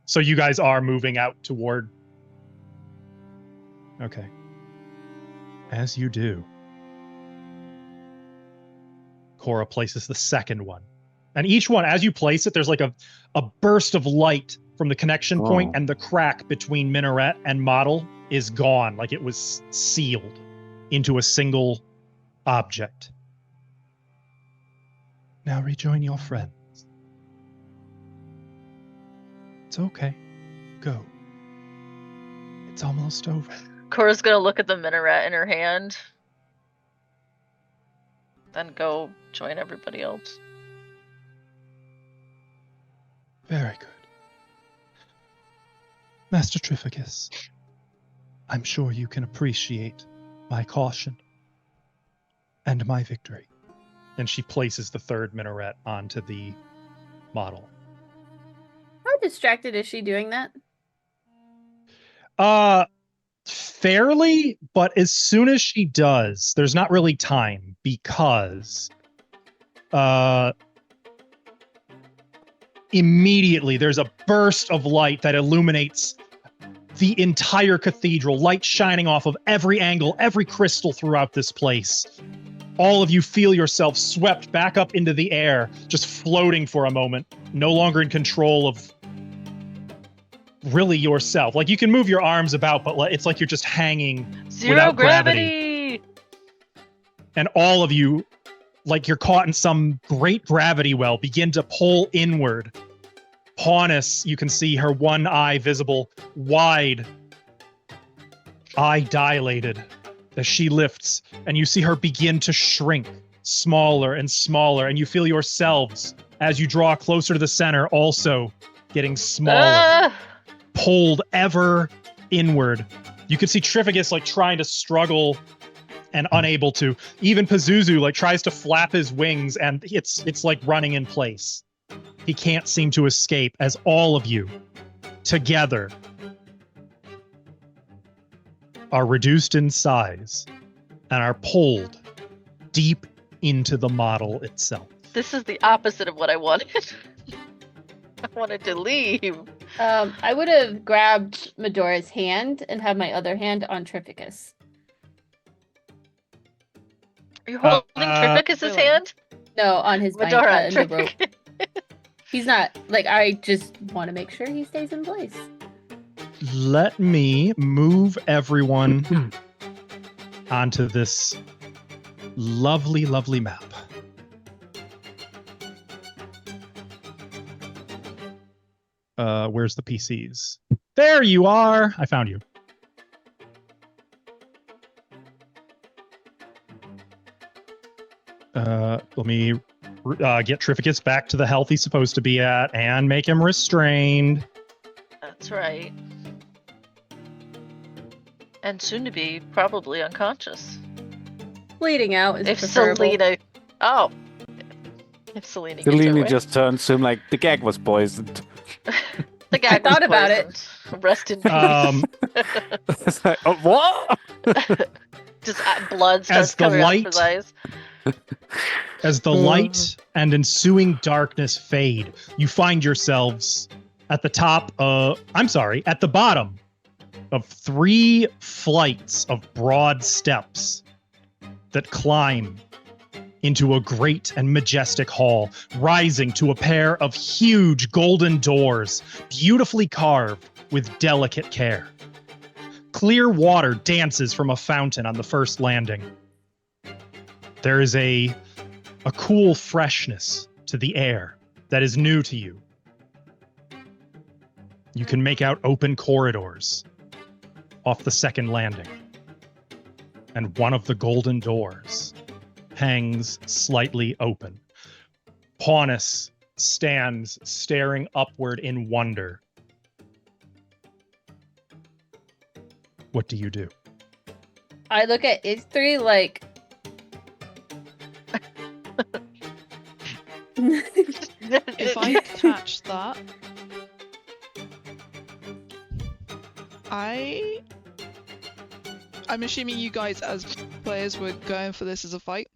So you guys are moving out toward. Okay. As you do, Cora places the second one. And each one, as you place it, there's like a burst of light from the connection point, and the crack between minaret and model is gone, like it was sealed into a single object. Now rejoin your friends. It's okay. Go. It's almost over. Cora's gonna look at the minaret in her hand. Then go join everybody else. Very good. Master Trificus, I'm sure you can appreciate my caution and my victory. And she places the third minaret onto the model. How distracted is she doing that? Fairly, but as soon as she does, there's not really time because immediately there's a burst of light that illuminates the entire cathedral, light shining off of every angle, every crystal throughout this place. All of you feel yourself swept back up into the air, just floating for a moment, no longer in control of really yourself. Like you can move your arms about, but it's like you're just hanging Zero without gravity. And all of you, like you're caught in some great gravity well, begin to pull inward. Paunus, you can see her one eye visible, wide, eye dilated, as she lifts, and you see her begin to shrink, smaller and smaller, and you feel yourselves, as you draw closer to the center, also getting smaller, pulled ever inward. You can see Trificus like trying to struggle and unable to. Even Pazuzu like tries to flap his wings, and it's like running in place. He can't seem to escape as all of you together are reduced in size and are pulled deep into the model itself. This is the opposite of what I wanted. I wanted to leave. I would have grabbed Medora's hand and have my other hand on Trificus. Are you holding Trificus's really? hand? No, on his Medora, in the rope. He's not, like, I just want to make sure he stays in place. Let me move everyone onto this lovely, lovely map. Where's the PCs? There you are! I found you. Let me get Trificus back to the health he's supposed to be at and make him restrained. That's right. And soon to be probably unconscious. bleeding out is If preferable. Selena, oh, if Selena gets her Selene way. just turns to him like the gag was poisoned. The guy thought about it. Rest in peace. It's like, oh, what? Just blood starts As the coming out of his light- eyes. As the light and ensuing darkness fade, you find yourselves at the at the bottom of 3 flights of broad steps that climb into a great and majestic hall, rising to a pair of huge golden doors, beautifully carved with delicate care. Clear water dances from a fountain on the first landing. There is a cool freshness to the air that is new to you. You can make out open corridors off the second landing. And one of the golden doors hangs slightly open. Paunus stands staring upward in wonder. What do you do? I look at Istri like. If I catch that, I'm assuming you guys as players were going for this as a fight.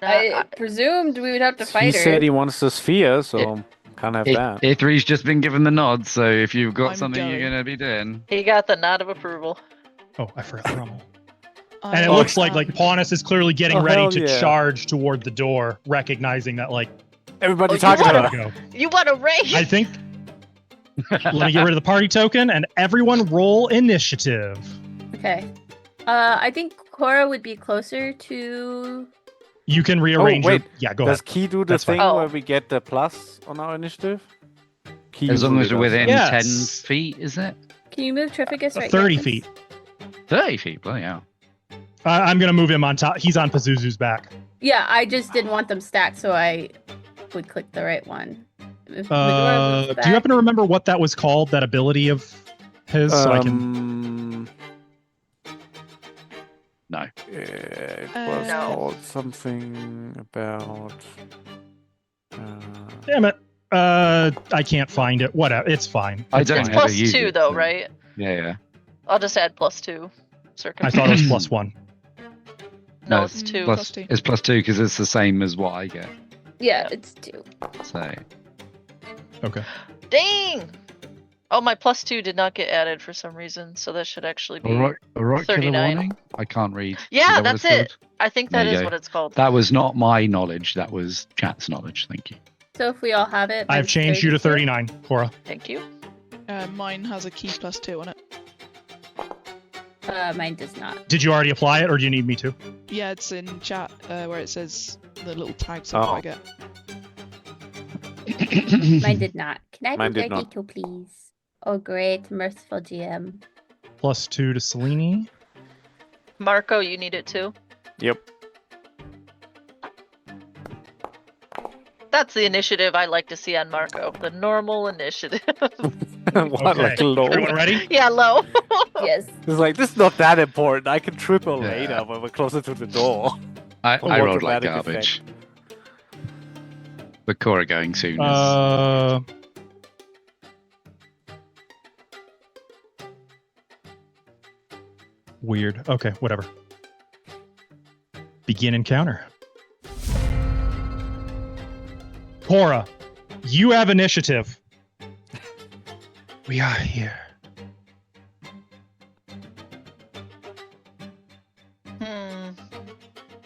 I presumed we would have to He fight her. said he wants the sphere, so can't have that. A3's just been given the nod, so if you've got I'm something you're going. going to be doing. He got the nod of approval. Oh, I forgot the Rommel. I And it looks like understand. Paunus is clearly getting Oh, ready hell to yeah. charge toward the door, recognizing that Everybody Oh, talking you about go. You want to race? I think. Let me get rid of the party token and everyone roll initiative. Okay. I think Cora would be closer to. You can rearrange. wait. Yeah, go Does ahead. Key do the That's fine. thing Oh. where we get the plus on our initiative? Key As long as usually we're does within that. Yes. 10 feet, is it? Can you move Trificus right 30 here, please? feet. 30 feet, bloody hell. I'm gonna move him on top. He's on Pazuzu's back. Yeah, I just didn't want them stacked, so I would click the right one. If Medora moves Do back- you happen to remember what that was called? That ability of his? So I can. No. It was No. called something about. Damn it. I can't find it. Whatever. It's fine. I It's don't It's fine. ever plus use 2 it, though, so- right? Yeah. I'll just add +2. I thought it was plus 1. No, No, it's Mm, 2. plus 2. It's +2 because it's the same as what I get. Yeah, it's 2. So Okay. Dang! Oh, my +2 did not get added for some reason, so that should actually be. oracular 39. warning. I can't read. Is Yeah, that what that's it's it. called? I think There that you is go. what it's called. That was not my knowledge. That was chat's knowledge. Thank you. So if we all have it, I've mine's changed you to 32. 39, Cora. Thank you. Mine has a key +2 on it. Mine does not. Did you already apply it, or do you need me to? Yeah, it's in chat where it says the little tags Oh. of what I get. Mine did not. Can I Mine do did not. 32, please? Oh, great. Merciful GM. +2 to Selene. Marco, you need it too. Yep. That's the initiative I like to see on Marco. The normal initiative. What, like Okay. low? Everyone ready? Yeah, low. Yes. It's like this is not that important. I can triple Yeah. later when we're closer to the door. I What rolled like dramatic garbage. But Cora going soon is. Weird. Okay, whatever. Begin encounter. Cora, you have initiative. We are here.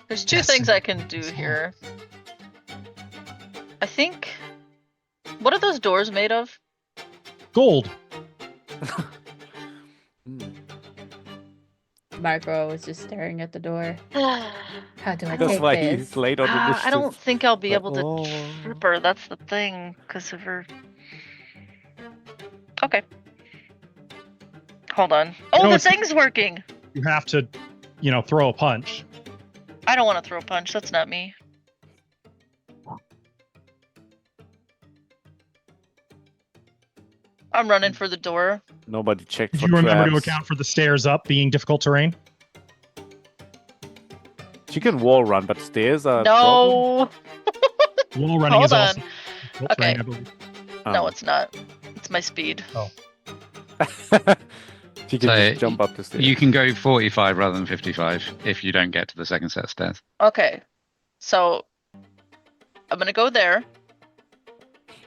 There's 2 Yes, things I can do it's here. I think. What are those doors made of? Gold. Marco was just staring at the door. How do I That's take why this? he's late on the I don't think I'll be Like, able to oh. trip her. That's the thing, because of her. Okay. Hold on. Oh, know, the it's- thing's working. You have to, throw a punch. I don't want to throw a punch. That's not me. I'm running for the door. Nobody checked Did for you remember to traps. account for the stairs up being difficult terrain? She can wall run, but stairs are a problem? No. Wall running is Hold also on. difficult terrain, Okay. I believe. No, it's not. It's my speed. She can So just jump up the stairs. You can go 45 rather than 55 if you don't get to the second set of stairs. Okay. So I'm gonna go there,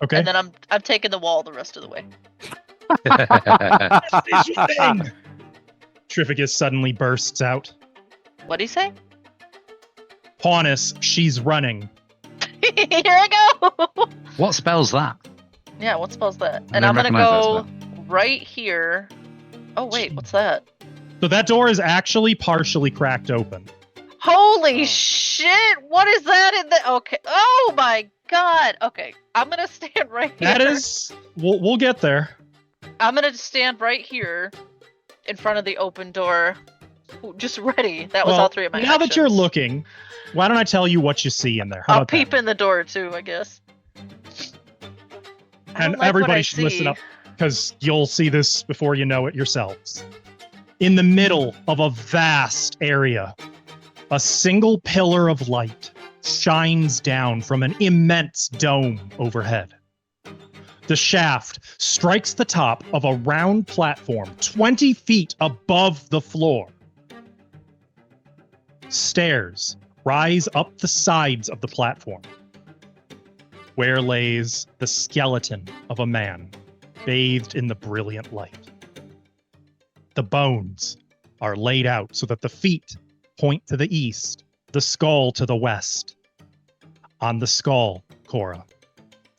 Okay. and then I'm taking the wall the rest of the way. Is your thing! Trificus suddenly bursts out. What'd he say? Pawnus, she's running. Here I go. What spells that? Yeah, what spells that? I And don't I'm gonna recognize go right here. Oh wait, what's that? So that door is actually partially cracked open. Holy shit! What is that in the? Okay. Oh my god. Okay, I'm gonna stand right here. That is, we'll get there. I'm gonna stand right here, in front of the open door, just ready. That was all three of my. Now that you're actions. looking, why don't I tell you what you see in there? How I'll about that? peep in the door too, I guess. I And don't like what everybody I should listen see. up, because you'll see this before you know it yourselves. In the middle of a vast area, a single pillar of light shines down from an immense dome overhead. The shaft strikes the top of a round platform 20 feet above the floor. Stairs rise up the sides of the platform, where lays the skeleton of a man, bathed in the brilliant light. The bones are laid out so that the feet point to the east, the skull to the west. On the skull, Cora,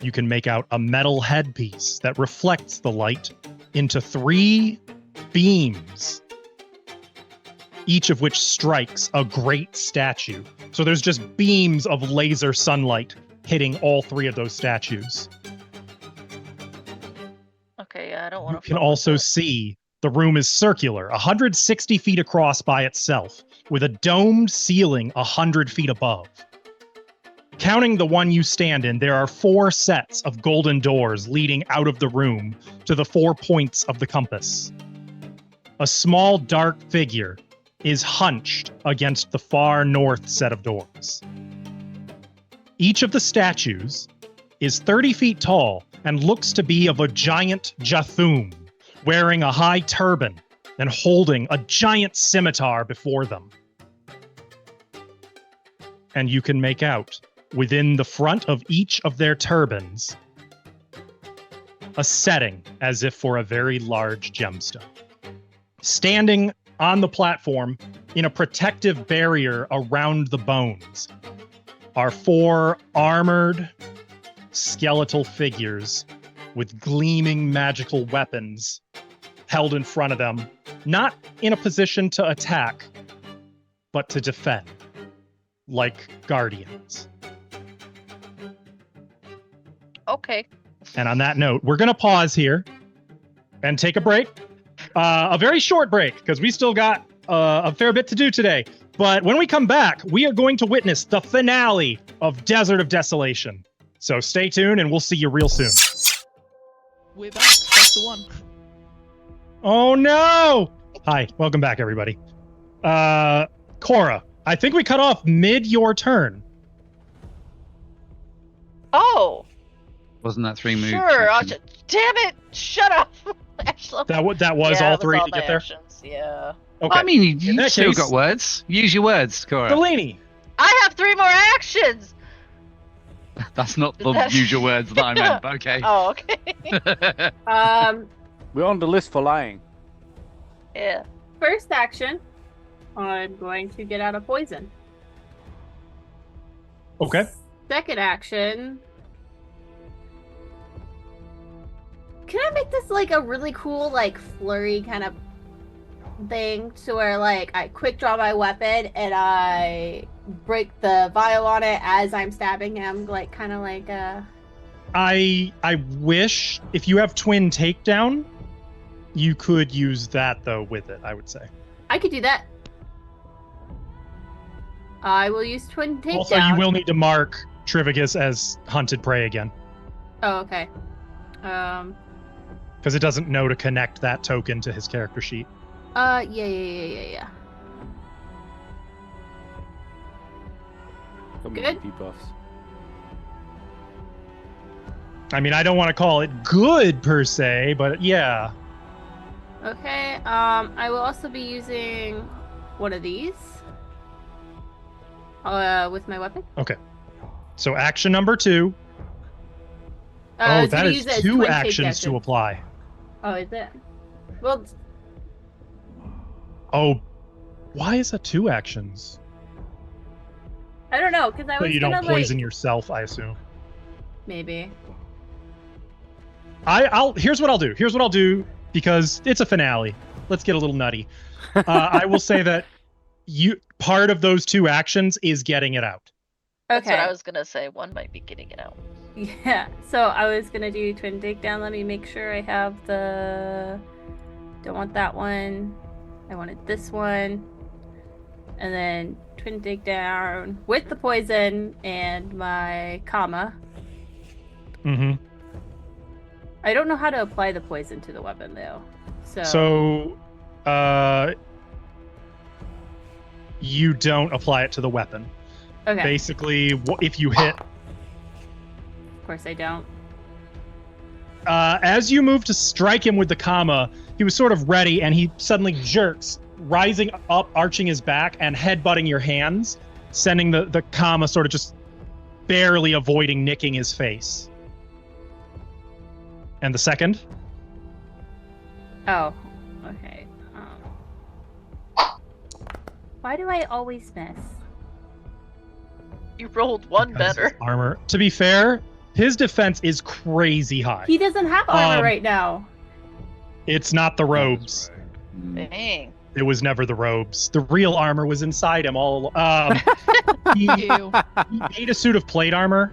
you can make out a metal headpiece that reflects the light into 3 beams, each of which strikes a great statue. So there's just beams of laser sunlight hitting all 3 of those statues. Okay, yeah, I don't You want to. can also see the room is circular, 160 feet across by itself, with a domed ceiling 100 feet above. Counting the one you stand in, there are 4 sets of golden doors leading out of the room to the 4 points of the compass. A small dark figure is hunched against the far north set of doors. Each of the statues is 30 feet tall and looks to be of a giant Jathum, wearing a high turban and holding a giant scimitar before them. And you can make out, within the front of each of their turbans, a setting as if for a very large gemstone. Standing on the platform in a protective barrier around the bones are 4 armored skeletal figures with gleaming magical weapons held in front of them, not in a position to attack, but to defend, like guardians. Okay. And on that note, we're going to pause here and take a break. A very short break, because we still got a fair bit to do today. But when we come back, we are going to witness the finale of Desert of Desolation. So stay tuned, and we'll see you real soon. We're back. That's the one. Oh, no! Hi, welcome back, everybody. Cora, I think we cut off mid your turn. Oh, Wasn't that 3 moves? sure. Damn it! Shut up. Actually, That was yeah, all it 3 all to my get there? actions, yeah. Okay. I mean, In you that still case- got words. Use your words, Cora. Delaney! I have 3 more actions. That's not the That's- usual words that I meant, but okay. Oh, okay. We're on the list for lying. Yeah. First action, I'm going to get out of poison. Okay. Second action. Can I make this like a really cool, like flurry kind of thing to where like I quick draw my weapon and I break the vial on it as I'm stabbing him, like kind of like I wish if you have twin takedown, you could use that though with it, I would say. I could do that. I will use twin takedown. Also, you will need to mark Trivicus as hunted prey again. Oh, okay. Because it doesn't know to connect that token to his character sheet. Yeah. So Good. many debuffs. I mean, I don't want to call it good per se, but yeah. Okay, I will also be using one of these. With my weapon. Okay. So action number 2. I Oh, was that gonna is use it as 2 twin take actions to action. apply. Oh, is it? Well, Oh, why is that 2 actions? I don't know, because I So was you gonna don't poison like yourself, I assume. maybe. Here's what I'll do because it's a finale. Let's get a little nutty. I will say that part of those 2 actions is getting it out. That's what I Okay. was gonna say. One might be getting it out. Yeah. So I was gonna do twin takedown. Let me make sure I have the. Don't want that one. I wanted this one. And then twin takedown with the poison and my comma. Mm-hmm. I don't know how to apply the poison to the weapon though. So, you don't apply it to the weapon. Okay. Basically, if you hit, Of course I don't. as you move to strike him with the comma, he was sort of ready, and he suddenly jerks, rising up, arching his back, and headbutting your hands, sending the comma sort of just barely avoiding nicking his face. And the second? Oh. Okay. Why do I always miss? You rolled one Because better. his armor. To be fair, his defense is crazy high. He doesn't have armor right now. It's not the robes. Dang. It was never the robes. The real armor was inside him all he Ew. ate a suit of plate armor,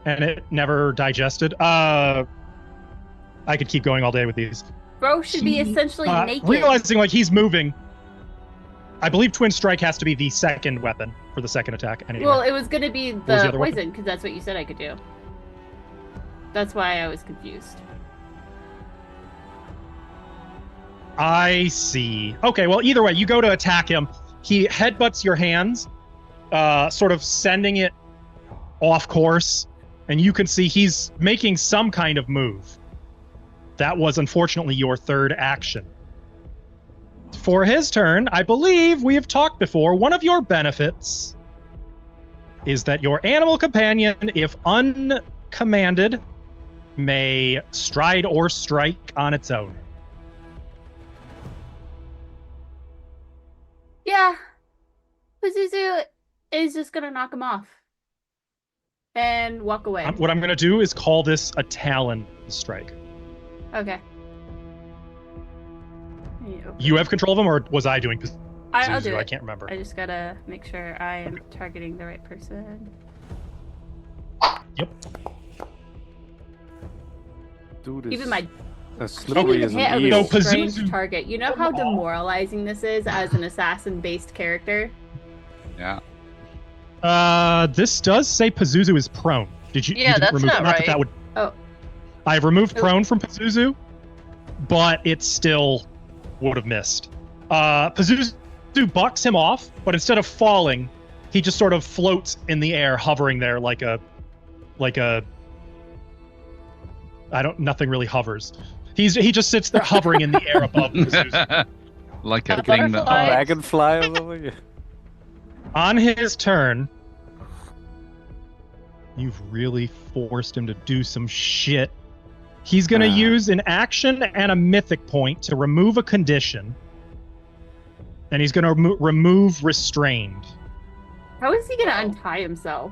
and it never digested. I could keep going all day with these. Bro should be essentially naked. Realizing like he's moving. I believe Twin Strike has to be the second weapon for the second attack. Anyway. Well, it was going to be was the the other weapon? poison, because that's what you said I could do. That's why I was confused. I see. Okay, well, either way, you go to attack him. He headbutts your hands, sort of sending it off course, and you can see he's making some kind of move. That was unfortunately your third action. For his turn, I believe we have talked before, one of your benefits is that your animal companion, if uncommanded, may stride or strike on its own. Yeah. Pazuzu is just going to knock him off. And walk away. What I'm going to do is call this a Talon strike. Okay. You have control of him, or was I doing Pazuzu? I'll do it. I can't remember. I just gotta make sure I am targeting the right person. Yep. Dude, Even my as can't slippery even as an hit a eel. No, strange Pazuzu- target. You know how demoralizing this is as an assassin-based character? Yeah. This does say Pazuzu is prone. Did you? Yeah, you didn't that's remove not it. Not that right. that would. Oh. I've removed Oh. prone from Pazuzu, but it still would have missed. Pazuzu bucks him off, but instead of falling, he just sort of floats in the air, hovering there like a. Nothing really hovers. He just sits there hovering in the air above Pazuzu. Like a A thing that butterfly. Dragonfly or something? On his turn, you've really forced him to do some shit. He's going to use an action and a mythic point to remove a condition. And he's going to remove restrained. How is he gonna untie himself?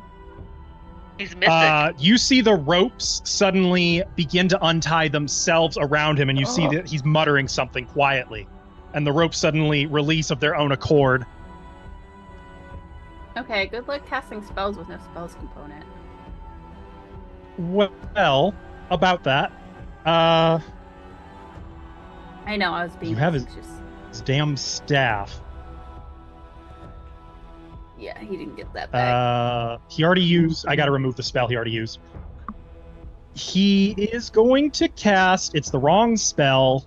He's mythic. You see the ropes suddenly begin to untie themselves around him, and you see that he's muttering something quietly. And the ropes suddenly release of their own accord. Okay, good luck casting spells with no spells component. Well, about that, I know, I was being You have his- anxious. his damn staff. Yeah, he didn't get that back. He already used. I got to remove the spell he already used. He is going to cast. It's the wrong spell,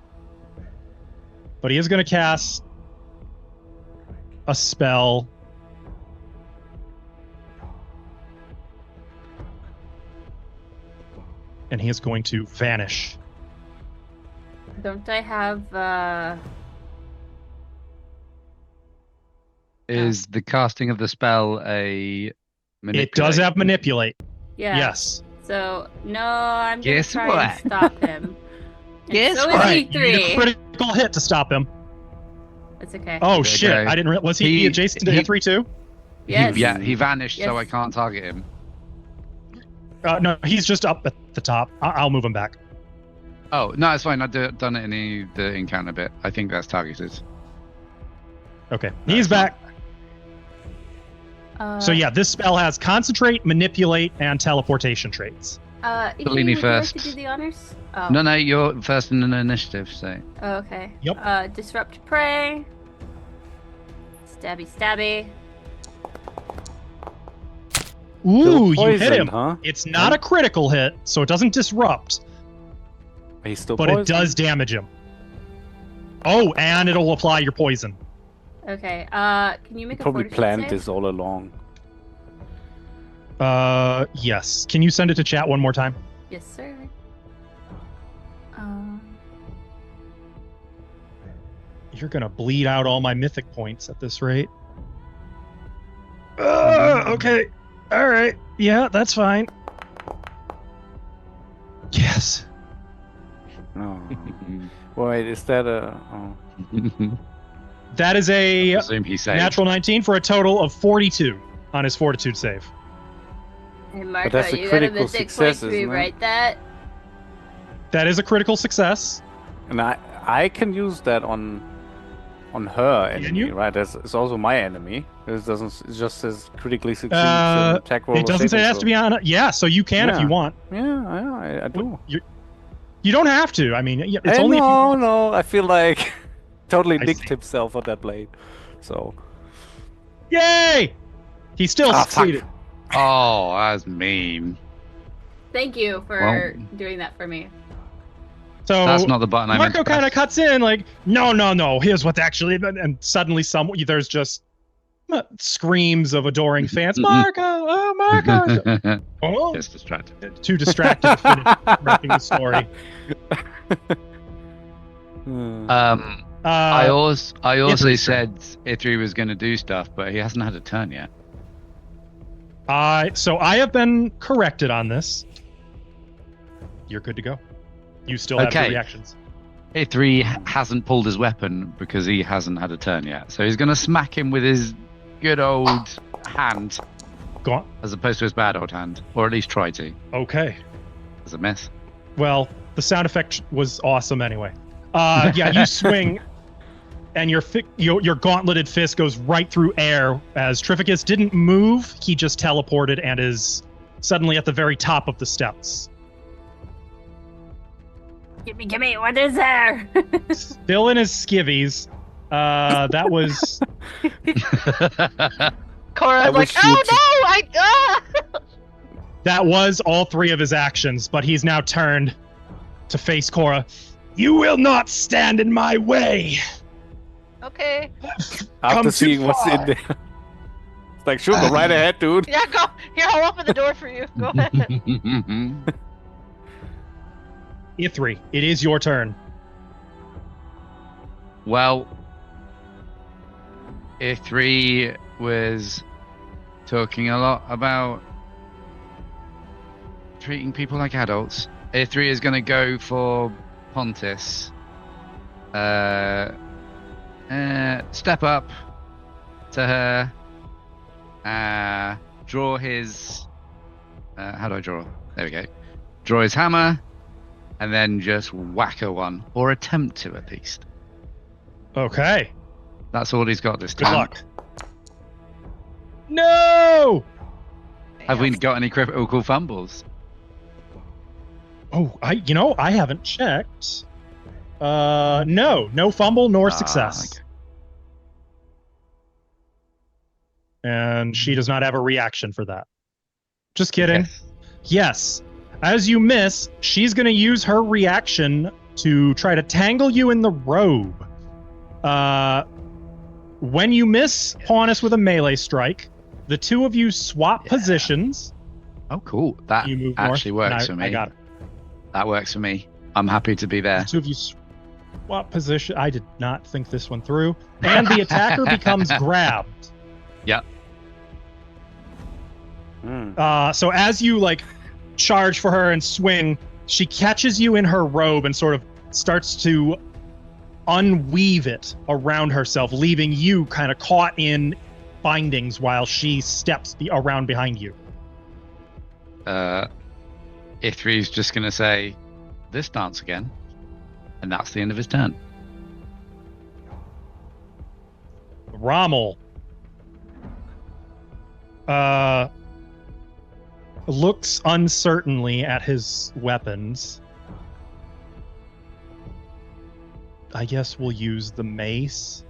but he is going to cast a spell. And he is going to vanish. Don't I have Is the casting of the spell a manipulate? It does have manipulate. yeah. Yes. So no, I'm gonna Guess try what? and stop him. And Guess so what? is Right. You need a E3. critical hit to stop him. That's okay. Oh Okay. shit! I didn't. Was he adjacent to he- E3 too? Yes. He vanished, so Yes. I can't target him. No, he's just up at the top. I'll move him back. Oh no, it's fine. I've done it in the encounter bit. I think that's targeted. Okay, No, he's it's not. back. So yeah, this spell has concentrate, manipulate, and teleportation traits. E3, Bellini would you like first. to do the honors? Oh. No, you're first in an initiative, so. Oh, okay. Yep. Disrupt prey. Stabby, stabby. Ooh, Still you hit him. poisoned, huh? It's not a critical hit, so it doesn't disrupt, He's still but poisoned. it does damage him. Oh, and it'll apply your poison. Okay. Can you make a Probably fortitude planned save? this all along. Yes. Can you send it to chat one more time? Yes, sir. You're gonna bleed out all my mythic points at this rate. Okay. All right. Yeah, that's fine. Yes. Oh. Wait, is that a? Oh. That is a Assume he saved. natural 19 for a total of 42 on his fortitude save. Hey, Marco, that's a you got a critical mythic success, point to isn't it? rewrite that? That is a critical success. And I can use that on her Can enemy, you? right? It's also my enemy. It doesn't. It just says critically succeeds Uh, in attack roll. It doesn't say it has to be on. Yeah, so you can if Yeah. you want. Yeah, I do. You don't have to. I mean, it's only if you want. No. I feel like totally I nicked see. himself on that blade. So. Yay! He still Ah, fuck. succeeded. Oh, that's mean. Thank you for doing that for me. So That's not the button I meant Marco to kind of press. cuts in like, no. Here's what's actually, and suddenly there's just screams of adoring fans. Marco, oh Marco! Oh, It's distracted. too distracted to finish writing the story. I also it's said Ithri was going to do stuff, but he hasn't had a turn yet. So I have been corrected on this. You're good to go. You still have your Okay. reactions. Ithri hasn't pulled his weapon because he hasn't had a turn yet. So he's going to smack him with his good old hand Go on. as opposed to his bad old hand. Or at least try to. Okay. As a miss. Well, the sound effect was awesome anyway. Yeah, you swing, and your gauntleted fist goes right through air as Trificus didn't move. He just teleported and is suddenly at the very top of the steps. Gimme, what is there? Still in his skivvies. That was Cora's like, wish oh you'd- no, that was all three of his actions, but he's now turned to face Cora. You will not stand in my way. Okay. After Come seeing too what's far. in there. It's like, sure, go right ahead, dude. Yeah, go. Here, I'll open the door for you. Go ahead. Ithri, it is your turn. Well, Ithri was talking a lot about treating people like adults. Ithri is going to go for Pontus. Step up to her. Draw his. How do I draw? There we go. Draw his hammer, and then just whack her one, or attempt to at least. Okay. That's all he's got this Good time. luck. No! Have we got any critical fumbles? Oh, I haven't checked. No fumble nor success. Okay. And she does not have a reaction for that. Just kidding. Yes. As you miss, she's going to use her reaction to try to tangle you in the robe. When you miss Pawnus with a melee strike, the two of you swap positions. Oh, cool. That You move actually north, and works for me. I got it. That works for me. I'm happy to be there. The two of you swap position. I did not think this one through. And the attacker becomes grabbed. Yep. So as you like charge for her and swing, she catches you in her robe and sort of starts to unweave it around herself, leaving you kind of caught in bindings while she steps around behind you. Ithri's just going to say, this dance again. And that's the end of his turn. Rommel looks uncertainly at his weapons. I guess we'll use the mace.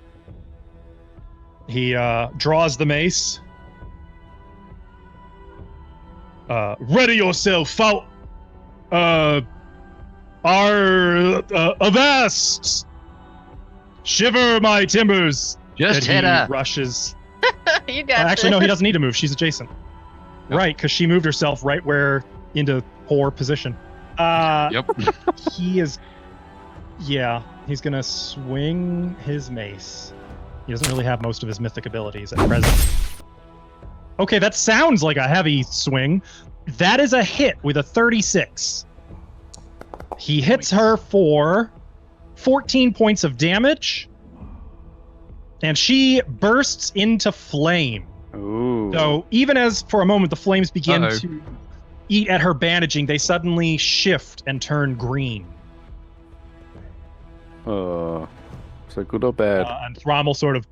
He draws the mace. Ready yourself, foul. Avast! Shiver my timbers! Just And hit he her. rushes. You got Actually, no, this. he doesn't need to move. She's adjacent. Yep. Right, because she moved herself right where into poor position. Yep. He is. Yeah, he's gonna swing his mace. He doesn't really have most of his mythic abilities at present. Okay, that sounds like a heavy swing. That is a hit with a 36. He hits her for 14 points of damage, and she bursts into flame. Ooh. So even as for a moment the flames begin Uh-oh. to eat at her bandaging, they suddenly shift and turn green. Is that good or bad? And Thrommel sort of,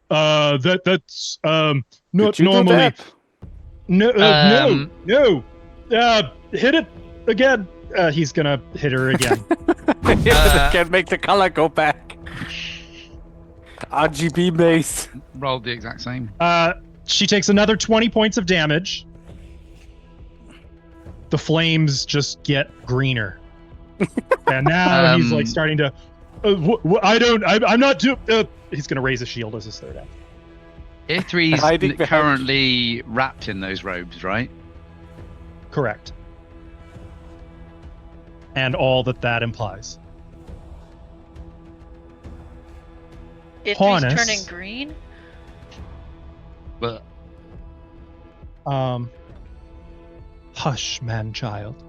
that's not Did you do normally. that? No. Hit it again. He's gonna hit her again. Yeah, can't make the color go back. RGB mace. Rolled the exact same. She takes another 20 points of damage. The flames just get greener. And now he's like starting to. I'm not too. He's gonna raise a shield as his third act. Ithri's Hiding behind- currently wrapped in those robes, right? Correct. And all that implies. If he's Pawnus. turning green, But Hush, man-child.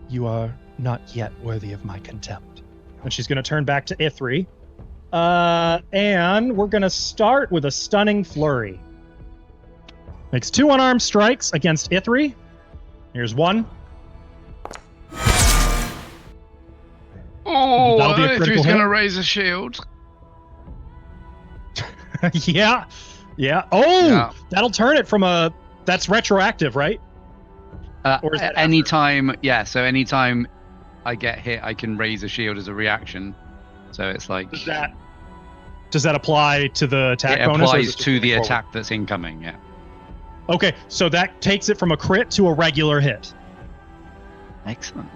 You are not yet worthy of my contempt. And she's going to turn back to Ithri. And we're going to start with a stunning flurry. Makes 2 unarmed strikes against Ithri. Here's one. oh, That'll be a critical Ithri's hit. going to raise a shield. Yeah. Oh, Yeah. that'll turn it from a... That's retroactive, right? Or is that after? Anytime I get hit, I can raise a shield as a reaction. So it's like Does that apply to the attack it bonus? or is applies it just to the going forward? attack that's incoming. Yeah. Okay, so that takes it from a crit to a regular hit. Excellent.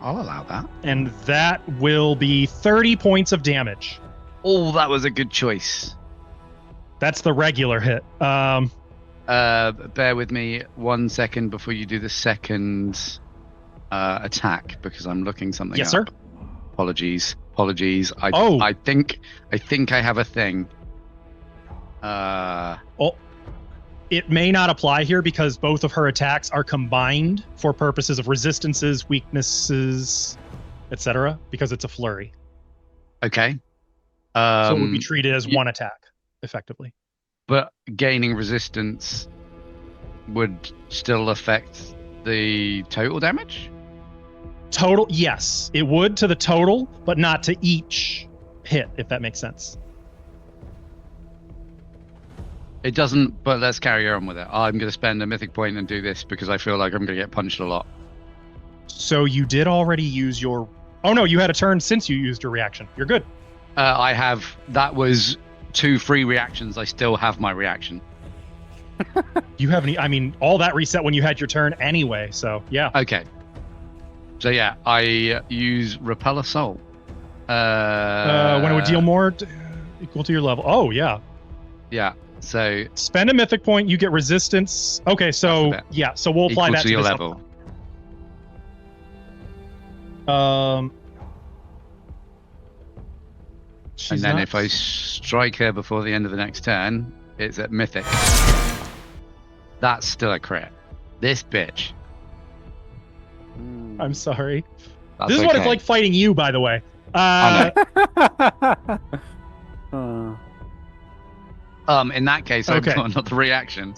I'll allow that. And that will be 30 points of damage. Oh, that was a good choice. That's the regular hit. Bear with me 1 second before you do the second attack because I'm looking something Yes, up. sir. Apologies. Oh. I think I have a thing. It may not apply here because both of her attacks are combined for purposes of resistances, weaknesses, etc. because it's a flurry. Okay. So it would be treated as one attack, effectively. But gaining resistance would still affect the total damage? Total, yes. It would to the total, but not to each hit, if that makes sense. It doesn't, but let's carry on with it. I'm going to spend a mythic point and do this because I feel like I'm going to get punched a lot. So you did already use your... Oh no, you had a turn since you used your reaction. You're good. I have... That was 2 free reactions. I still have my reaction. You haven't. I mean, all that reset when you had your turn anyway. So yeah. Okay. So yeah, I use Repel Assault. When it would deal more, equal to your level. Oh yeah. Yeah. So Spend a mythic point. You get resistance. Okay, so That's yeah. So we'll apply equal that to your this level. Um. And she's then not- if I strike her before the end of the next turn, it's at Mythic. That's still a crit. This bitch. I'm sorry. That's This is what it's okay. like fighting you, by the way. I Uh, In that case, I've Okay. got another reaction.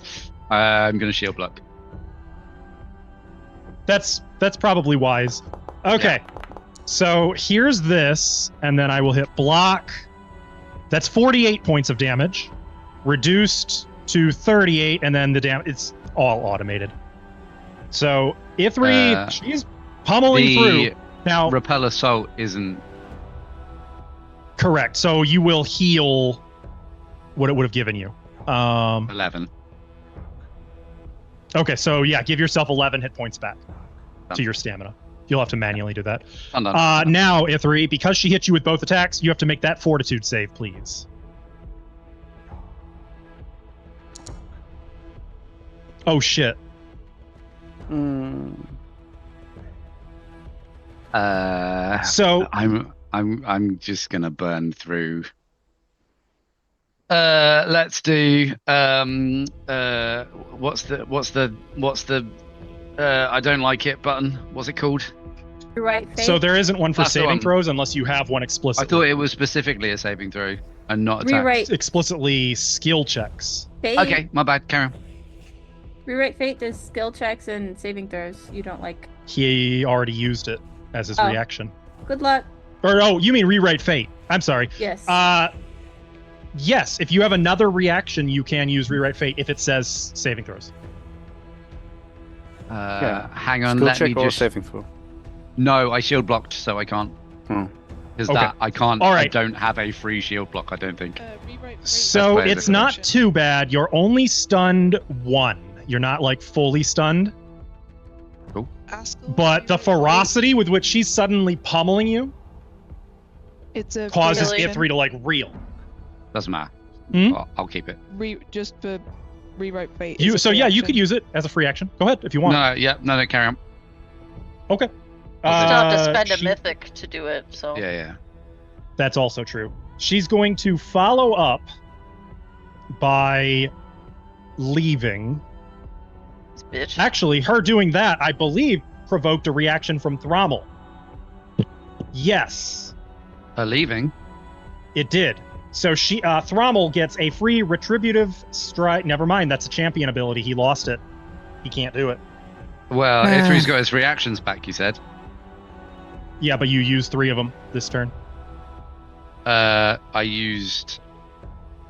I'm going to shield block. That's probably wise. Okay. So here's this, and then I will hit block. That's 48 points of damage, reduced to 38, and then the damage. It's all automated. So Ithri, she's pummeling through. Now, Repel Assault isn't. correct. So you will heal what it would have given you. 11. Okay, so yeah, give yourself 11 hit points back Done. to your stamina. You'll have to manually do that. I'm done. Now, Ithri, because she hit you with both attacks, you have to make that fortitude save, please. Oh shit. So I'm just gonna burn through. Let's do what's the I don't like it button. What's it called? Right. so there isn't one for That's the saving one. throws unless you have one I explicitly. thought it was specifically a saving throw and not attack. Rewrite Explicitly skill checks. fate. Okay, my bad. Carry on. Rewrite fate does skill checks and saving throws. You don't like. He already used it as his Oh. reaction. Good luck. Or oh, you mean rewrite fate. I'm sorry. Yes. Yes, if you have another reaction, you can use rewrite fate if it says saving throws. Hang on, Skill let me check or just. saving throw. No, I shield blocked, so I can't. Hmm. Because Okay. that I can't. All I right. don't have a free shield block. I don't think. Rewrite fate. So play a it's different not option. too bad. You're only stunned 1. You're not like fully stunned. Askel, But the rewrite fate. ferocity with which she's suddenly pummeling you It's a causes Really? Ithri to like reel. Doesn't matter. Hmm? I'll keep it. just for rewrite fate. You is a so free yeah, you action. could use it as a free action. Go ahead if you want. No, carry on. Okay. You still have to spend a she- mythic to do it, so. Yeah. That's also true. She's going to follow up by leaving. This bitch. Actually, her doing that, I believe, provoked a reaction from Thrommel. Yes, Her leaving. it did. So she Thrommel gets a free retributive strike. Never mind, that's a champion ability. He lost it. He can't do it. Well, Ithri's got his reactions back. You said. Yeah, but you used 3 of them this turn. I used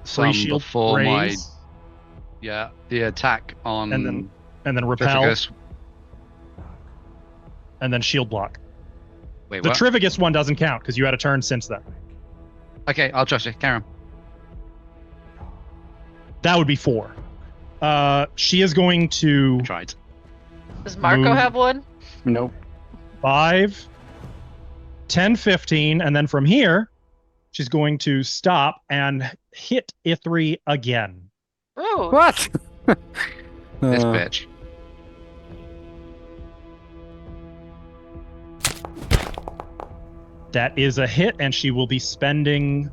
Free some shield before raise, the attack on and then repel, Trificus. and then shield block. Wait, The what? Trificus one doesn't count because you had a turn since then. Okay, I'll trust you. Carry on. That would be 4. She is going to Tried. Does Marco move- have one? Nope. 5, 10, 15, and then from here, she's going to stop and hit Ithri again. Oh, What? This Uh, bitch. That is a hit, and she will be spending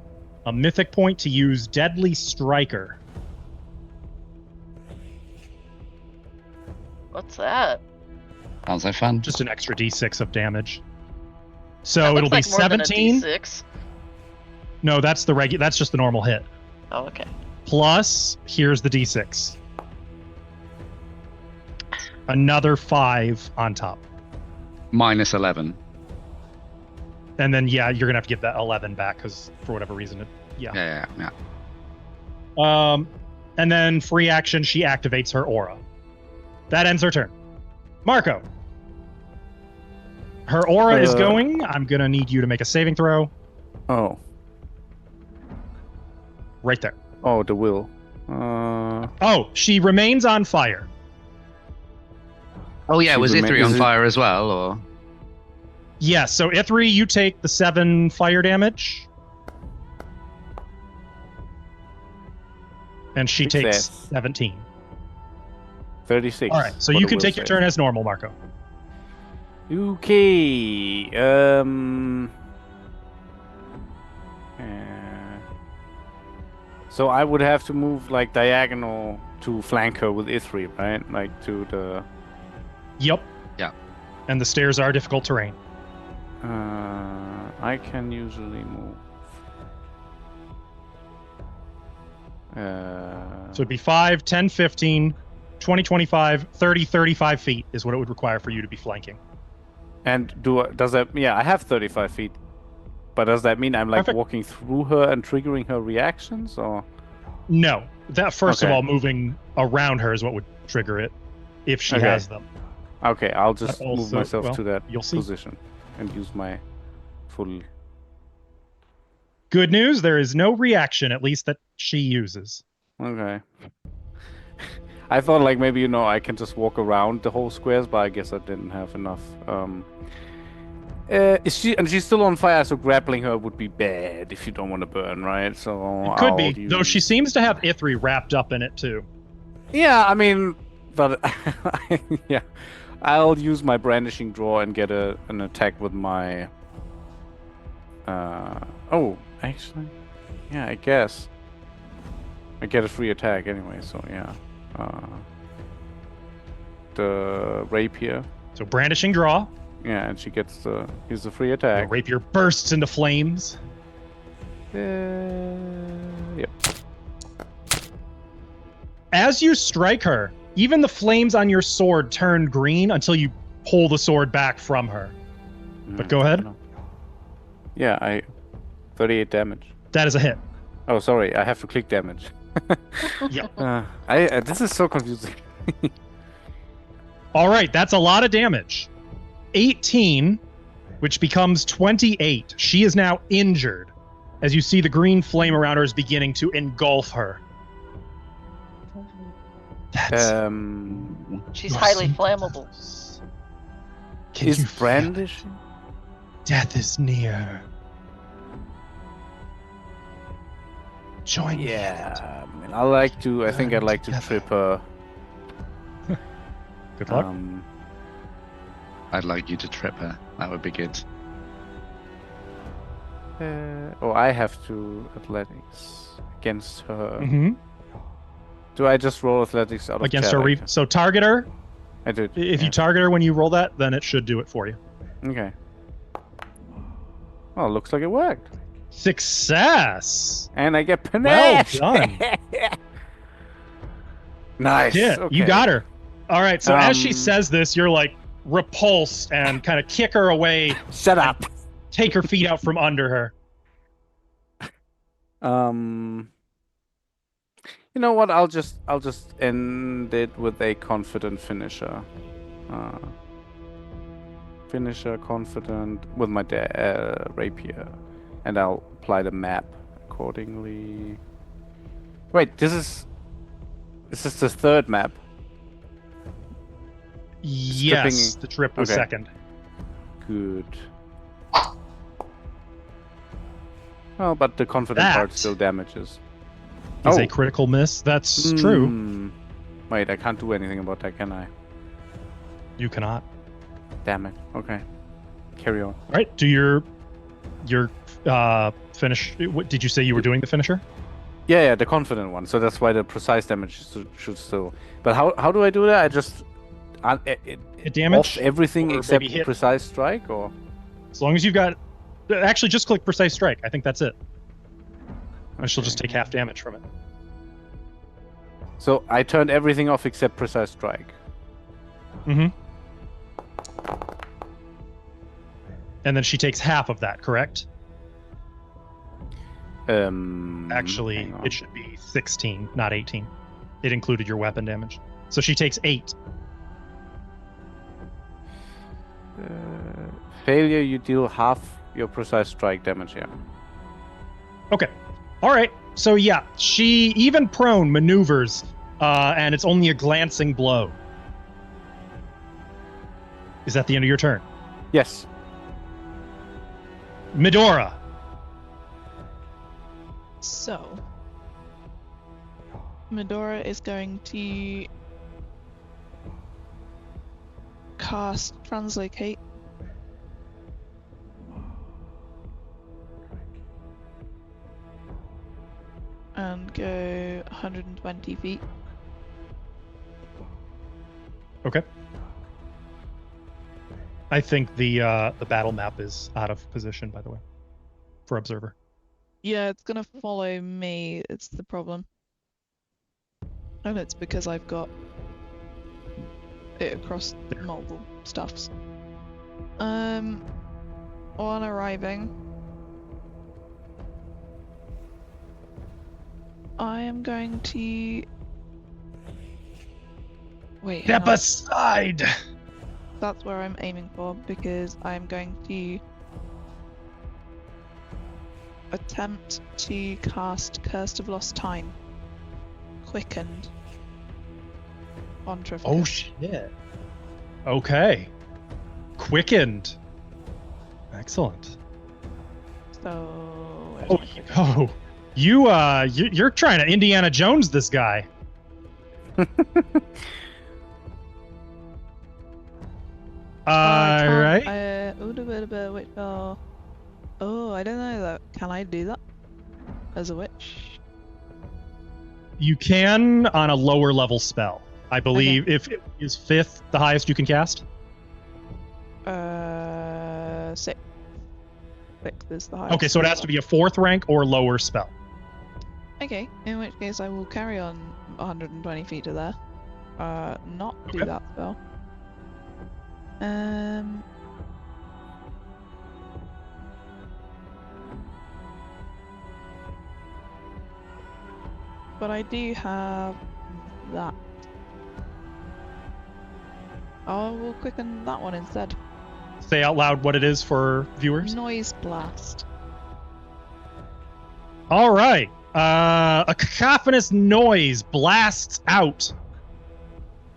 a mythic point to use Deadly Striker. what's that? Sounds like fun. Just an extra d6 of damage. So That it'll looks be like more than a 17. D6. No, that's the regular. That's just the normal hit. Oh, okay. Plus, here's the d6. Another 5 on top. Minus 11. And then, yeah, you're going to have to give that 11 back because for whatever reason, Yeah. And then free action, she activates her aura. That ends her turn. Marco. Her aura is going. I'm going to need you to make a saving throw Oh. right there. Oh, the will. Oh, she remains on fire. Oh yeah, She was rema- Ithri is on it- fire as well, or? Yes, so Ithri, you take the 7 fire damage. And she takes Success. 17. 36. All right, so for you the can will take your save. turn as normal, Marco. Okay. So I would have to move like diagonal to flank her with Ithri, right? Like to the. Yep. Yeah. And the stairs are difficult terrain. I can usually move. So it'd be 5, 10, 15, 20, 25, 30, 35 feet is what it would require for you to be flanking. And does that? Yeah, I have 35 feet. But does that mean I'm like Perfect. walking through her and triggering her reactions, or? No. That first of Okay. all, moving around her is what would trigger it if she Okay. has them. Okay, I'll just But move also- myself well, to that you'll see. position and use my full. Good news, there is no reaction, at least that she uses. Okay. I thought like maybe I can just walk around the whole squares, but I guess I didn't have enough. She's still on fire, so grappling her would be bad if you don't want to burn, right? So It could I'll be, though she seems to have Ithri wrapped up in it too. Yeah, I mean, but yeah, I'll use my brandishing draw and get an attack with my. Oh, actually, yeah, I guess I get a free attack anyway. So yeah, the rapier. So brandishing draw. Yeah, and she gets the use the free The attack. rapier bursts into flames. Yep. As you strike her, even the flames on your sword turn green until you pull the sword back from her. But go ahead. Yeah, 38 damage. That is a hit. Oh, sorry, I have to click damage. Yep. This is so confusing. All right, that's a lot of damage. 18, which becomes 28. She is now injured as you see the green flame around her is beginning to engulf her. That's She's your highly symptoms. flammable. Can Is you feel brandish? it? Death is near. Join me in it. Yeah, I mean, I think I'd like to Together. trip her. Good luck. I'd like you to trip her. That would be good. I have to athletics against her. Mm-hmm. Do I just roll athletics out of Against chat? her. So target her. I did. If you yeah. target her when you roll that, then it should do it for you. Okay. Well, looks like it worked. Success. And I get Well panache. done. Nice. Yeah, Okay. you got her. All right. So as she Um, says this, you're like repulsed and kind of kick her away, Shut up. take her feet out from under her. You know what? I'll just end it with a confident finisher. Finisher confident with my rapier, and I'll apply the map accordingly. Wait, this is the third map. Yes, the trip was Okay. second. Good. Oh, but the confident That part still damages. Is Oh. a critical miss. That's true. Hmm. Wait, I can't do anything about that, can I? You cannot. Damn it. Okay. Carry on. All right. Do your finish. What did you say you were doing the finisher? Yeah, the confident one. So that's why the precise damage should still. But how do I do that? I just Hit damage. off everything Or except maybe hit- precise strike, or As long as you've got. Actually, just click precise strike. I think that's it. And she'll just take half damage from it. so I turned everything off except precise strike. Mm-hmm. And then she takes half of that, correct? Actually, hang on. it should be 16, not 18. It included your weapon damage. So she takes 8. Failure, you deal half your precise strike damage. Yeah. Okay. All right. So yeah, she, even prone, maneuvers, and it's only a glancing blow. Is that the end of your turn? Yes. Midora. So, Medora is going to cast Translocate. And go 120 feet. Okay. I think the battle map is out of position, by the way, for observer. Yeah, it's gonna follow me, it's the problem. And it's because I've got it across multiple stuffs. On arriving, I am going to... Wait, hang Step on. aside! That's where I'm aiming for, because I'm going to attempt to cast Curse of Lost Time. Quickened. On Triffica. Oh shit. Okay. Quickened. Excellent. So... where's Oh, my quickened? oh. You're trying to Indiana Jones this guy. I can't, Right. wait, oh, I don't know that. Can I do that? As a witch? You can on a lower level spell. I believe if it is 5th, the highest you can cast. 6. 6 is the highest. Okay, so it has to be a 4th rank or lower spell. Okay, in which case I will carry on 120 feet to there. Not do Okay. that spell. But I do have that. I will quicken that one instead. Say out loud what it is for viewers. Noise blast. All right. A cacophonous noise blasts out.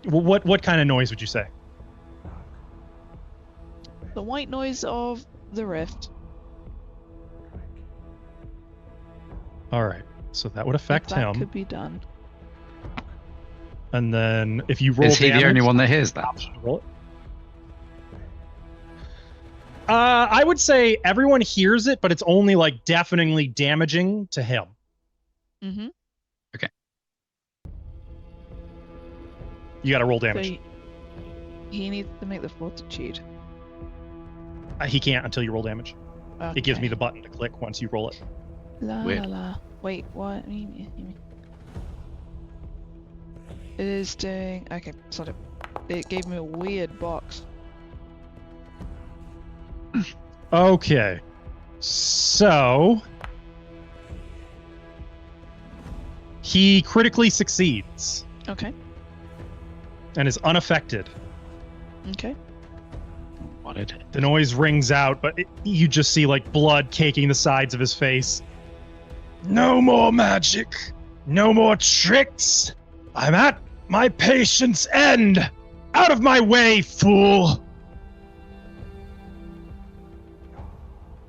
What kind of noise would you say? The white noise of the rift. All right. So that would affect That him. could be done. And then if you roll Is he damage, the only one that hears that? option to roll it. I would say everyone hears it, but it's only like deafeningly damaging to him. Mm-hmm. You got to roll So damage. he needs to make the fortitude. He can't until you roll damage. Okay. It gives me the button to click once you roll it. La Weird. la la. Wait, what? It is doing... Okay, sorry. It gave me a weird box. Okay. So he critically succeeds Okay. and is unaffected. Okay. What did it? The noise rings out, but you just see like blood caking the sides of his face. No more magic. No more tricks. I'm at my patience end. Out of my way, fool.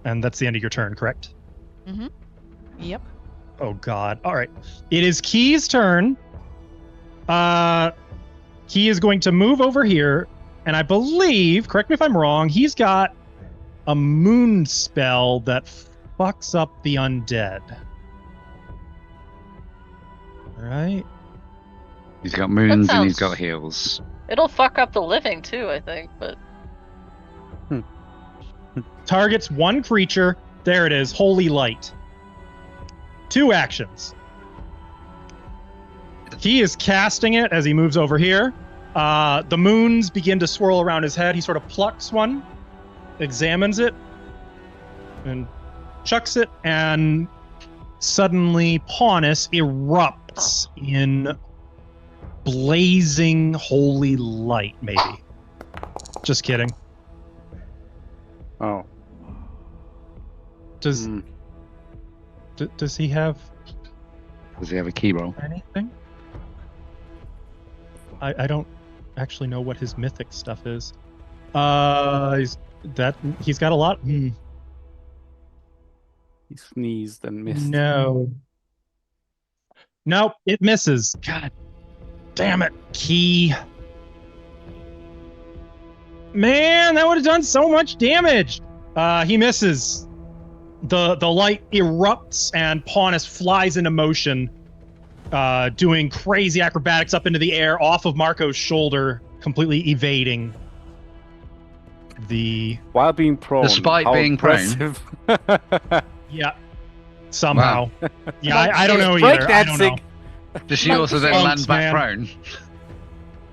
And that's the end of your turn, correct? Mm-hmm. Yep. Oh god. All right. It is Key's turn. Key is going to move over here, and I believe, correct me if I'm wrong, he's got a moon spell that fucks up the undead. Right? He's got moons and he's sounds- got heals. It'll fuck up the living too, I think, but Targets one creature. There it is. Holy light. 2 actions. He is casting it as he moves over here. The moons begin to swirl around his head. He sort of plucks one, examines it, and chucks it, and suddenly Pawnus erupts in blazing holy light, maybe. Just kidding. Oh. Does Hmm. does he have Does he have a key roll? Anything? I don't actually know what his mythic stuff is. He's got a lot. He sneezed and missed. No. Nope, it misses. God damn it. Key. Man, that would have done so much damage. He misses. The light erupts and Paunus flies into motion, doing crazy acrobatics up into the air off of Marco's shoulder, completely evading the... While being prone. Despite how being prone. impressive. Yeah, somehow. Wow. Yeah, I don't know Break either. I don't know. dancing. Does she also then Monks, land back man. prone?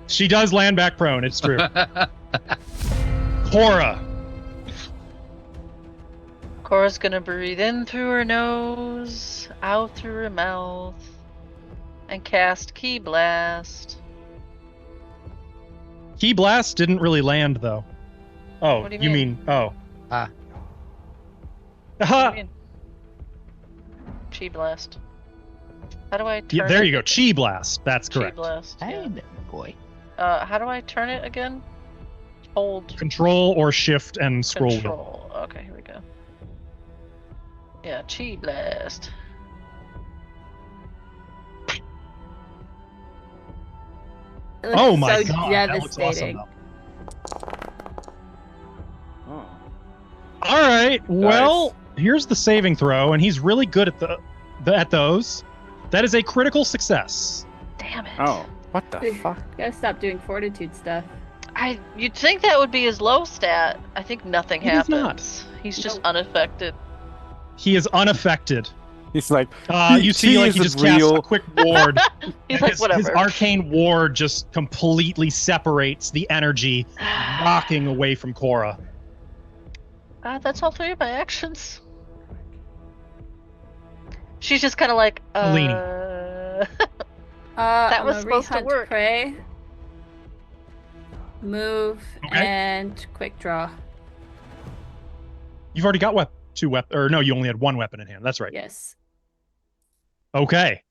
She does land back prone, it's true. Cora. Cora's gonna breathe in through her nose, out through her mouth, and cast Key Blast. Key Blast didn't really land, though. Oh, What do you you mean? mean... Oh. Ah. What do you mean? Chi Blast. How do I turn Yeah, there it? you go. Chi Blast. That's Chi correct. Blast. Yeah. Hey, boy. How do I turn it again? Hold Control or shift and scroll wheel. control. Okay, here we go. Yeah, Chi Blast. It looks Oh my so god, that looks awesome. devastating. Oh. All right, well, here's the saving throw, and he's really good at at those. That is a critical success. Damn it. Oh, what the fuck? Gotta stop doing fortitude stuff. You'd think that would be his low stat. I think nothing It is not. happens. He's just unaffected. He is unaffected. He's like, You see, like he just casts real. a quick ward. He's and like, his whatever. arcane ward just completely separates the energy, knocking away from Cora. That's all three of my actions. She's just kind of like, Leaning. That I'm was gonna supposed to re-hunt work. Prey, move, Okay. and quick draw. You've already got two weapons, or no, you only had one weapon in hand. That's right. Yes. Okay.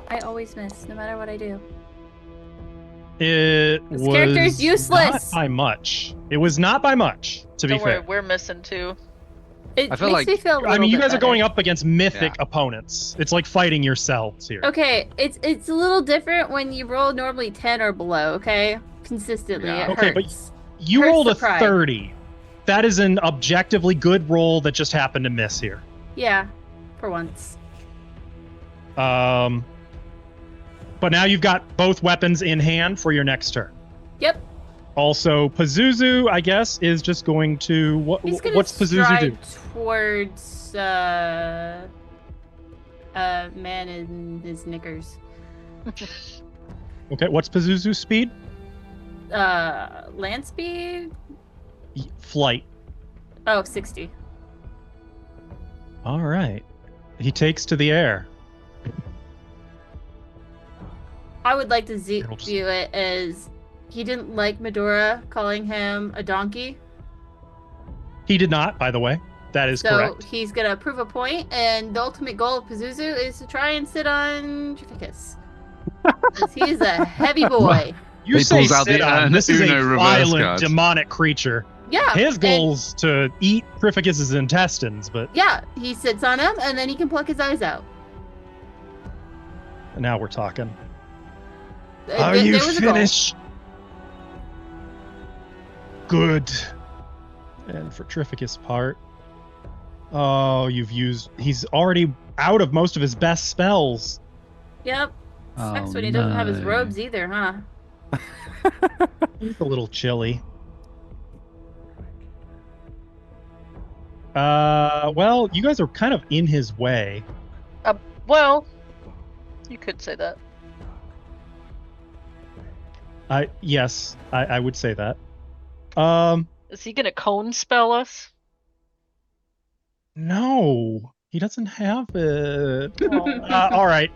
I always miss, no matter what I do. It This was character's useless. not by much. It was not by much, to be Don't worry, fair. we're missing two. It I feel makes like- me feel a little I mean, you bit guys are better. going up against mythic opponents. It's like fighting yourselves here. Okay, it's a little different when you roll normally 10 or below, okay? Consistently, Yeah. it Okay, but hurts. You Hurts rolled the a pride. 30. That is an objectively good roll that just happened to miss here. Yeah, for once. But now you've got both weapons in hand for your next turn. Yep. Also, Pazuzu, I guess, is just going to... He's gonna what's Pazuzu stride do? towards man in his knickers. Okay, what's Pazuzu's speed? Land speed? Flight. Oh, 60. All right. He takes to the air. I would like to It'll just- view it as he didn't like Medora calling him a donkey. He did not, by the way. That is So correct. he's gonna prove a point, and the ultimate goal of Pazuzu is to try and sit on Trificus. 'Cause he is a heavy boy. You He say pulls out sit the on. This is a Uno reverse violent, card. demonic creature. Yeah. His and- goal's to eat Trificus's intestines, but Yeah, he sits on him, and then he can pluck his eyes out. now we're talking. There Are you was a goal. finished? Good. And for Trificus' part, he's already out of most of his best spells. Yep. Oh, Sucks when he doesn't have his no. robes either, huh? It's a little chilly. Well, you guys are kind of in his way. Well, you could say that. Yes, I would say that. Is he gonna cone spell us? No, he doesn't have it. Oh. All right.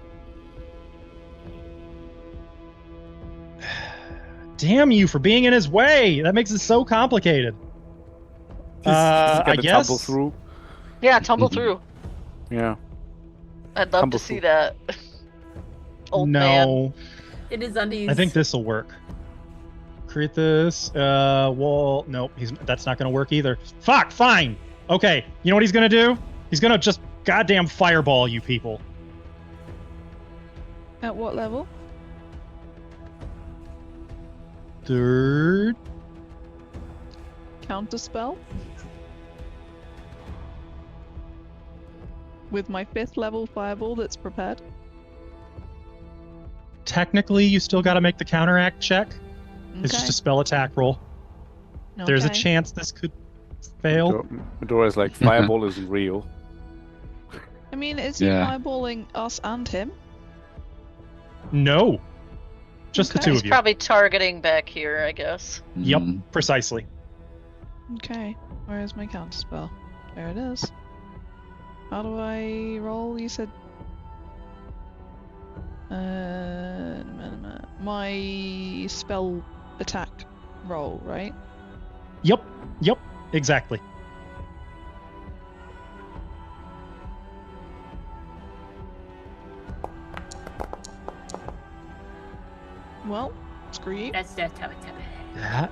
Damn you for being in his way. That makes it so complicated. He's I gonna guess tumble through. Yeah, tumble Mhm. through. Yeah. I'd love Tumble to see through. that. Old man. No, In his undies. I think this will work. Create this. Wall. Nope. That's not going to work either. Fuck. Fine. Okay. You know what he's going to do? He's going to just goddamn fireball you people. At what level? Third. Counterspell. With my 5th level fireball that's prepared. Technically, you still got to make the counteract check. It's just a spell attack roll. There's a Okay. chance this could fail. Medora's like, fireball isn't real. I mean, is he Yeah. fireballing us and him? No. Just the Okay. two He's of you. probably targeting back here, I guess. Yep, Mm. precisely. Okay. Where is my counterspell? There it is. How do I roll? You said. My spell attack roll, right? Yep, exactly. Well, screw you. That's That.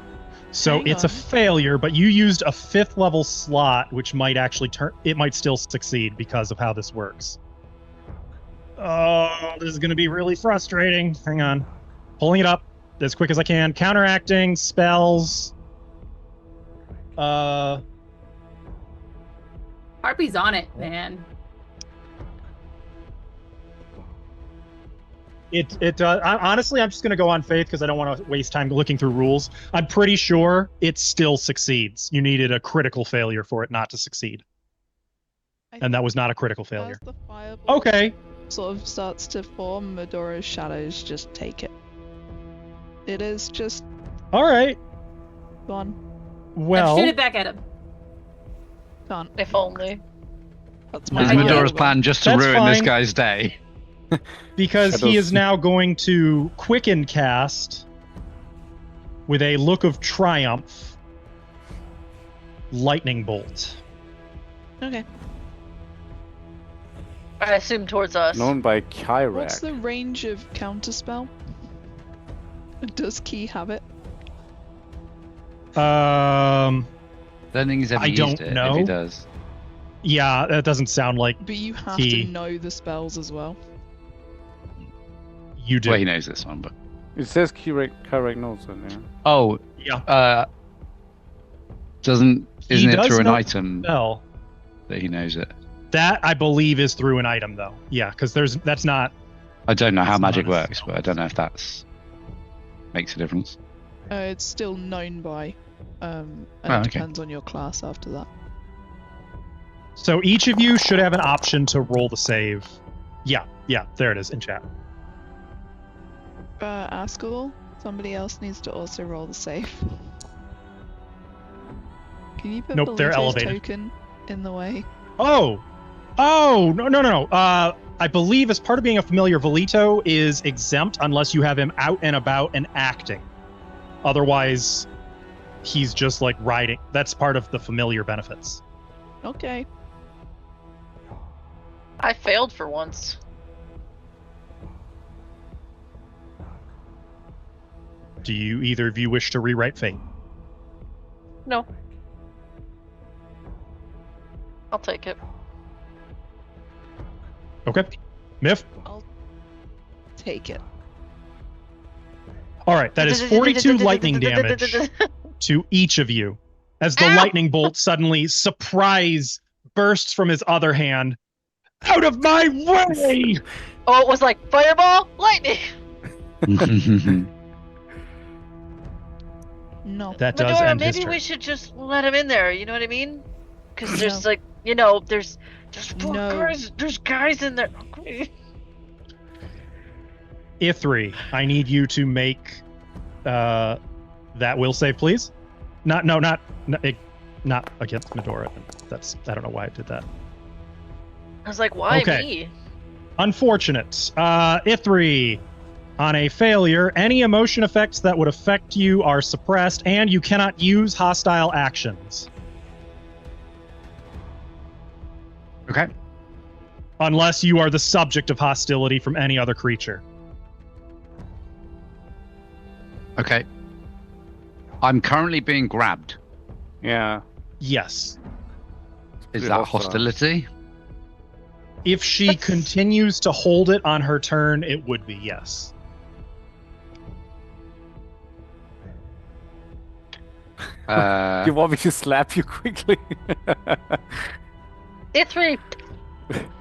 So Hang it's a on. failure, but you used a 5th level slot, which might actually it might still succeed because of how this works. Oh, this is going to be really frustrating. Hang on. Pulling it up as quick as I can. Counteracting spells. Harpy's on it, man. Honestly, I'm just going to go on faith because I don't want to waste time looking through rules. I'm pretty sure it still succeeds. You needed a critical failure for it not to succeed. And that was not a critical failure. As the fireball Okay. sort of starts to form, Medora's shadows just take it. It is just All right. gone. Now Well, shoot it back at him. Can't. If only. That's Is my Yeah. Medora's idea. plan just to That's ruin this fine. guy's day? because he Shadows. is now going to quicken cast with a look of triumph. Lightning bolt. Okay. I assume towards us. Known by What's Kyrak. the range of counterspell? Does Key have it? Don't think he's ever I used don't it. know. If he does, Yeah, that doesn't sound like But you have Key. to know the spells as well. you do. well, he knows this one, but It says Kyrak knows it, yeah. oh, Yeah. isn't it does through an know item Spell. that he knows it? That I believe is through an item though. Yeah, because that's not. I don't know how It's magic not a works, spell. but I don't know if that's makes a difference. It's still known by, and Oh, it okay. depends on your class after that. So each of you should have an option to roll the save. Yeah, there it is in chat. Askell, somebody else needs to also roll the save. Can you put Nope, they're Belito's elevated. token in the way? Oh, no. I believe as part of being a familiar, Velito is exempt unless you have him out and about and acting. Otherwise, he's just like riding. That's part of the familiar benefits. Okay. I failed for once. Do you either of you wish to rewrite fate? No. I'll take it. Okay. Miff? I'll take it. All right, that is 42 lightning damage to each of you as the Ow! lightning bolt suddenly surprise bursts from his other hand. Out of my way! Oh, it was like fireball, lightning. No. That does Medora, end his maybe turn. we should just let him in there. You know what I mean? Because No. there's like, there's No. there's guys in there. Ithri, I need you to make that will save, please. Not against Medora. I don't know why I did that. I was like, why Okay. me? Unfortunate. Ithri, on a failure, any emotion effects that would affect you are suppressed, and you cannot use hostile actions. Okay. Unless you are the subject of hostility from any other creature. Okay. I'm currently being grabbed. Yeah. Yes. Is Pretty that hostile. hostility? If she That's- continues to hold it on her turn, it would be, yes. You want me to slap you quickly? Ithri,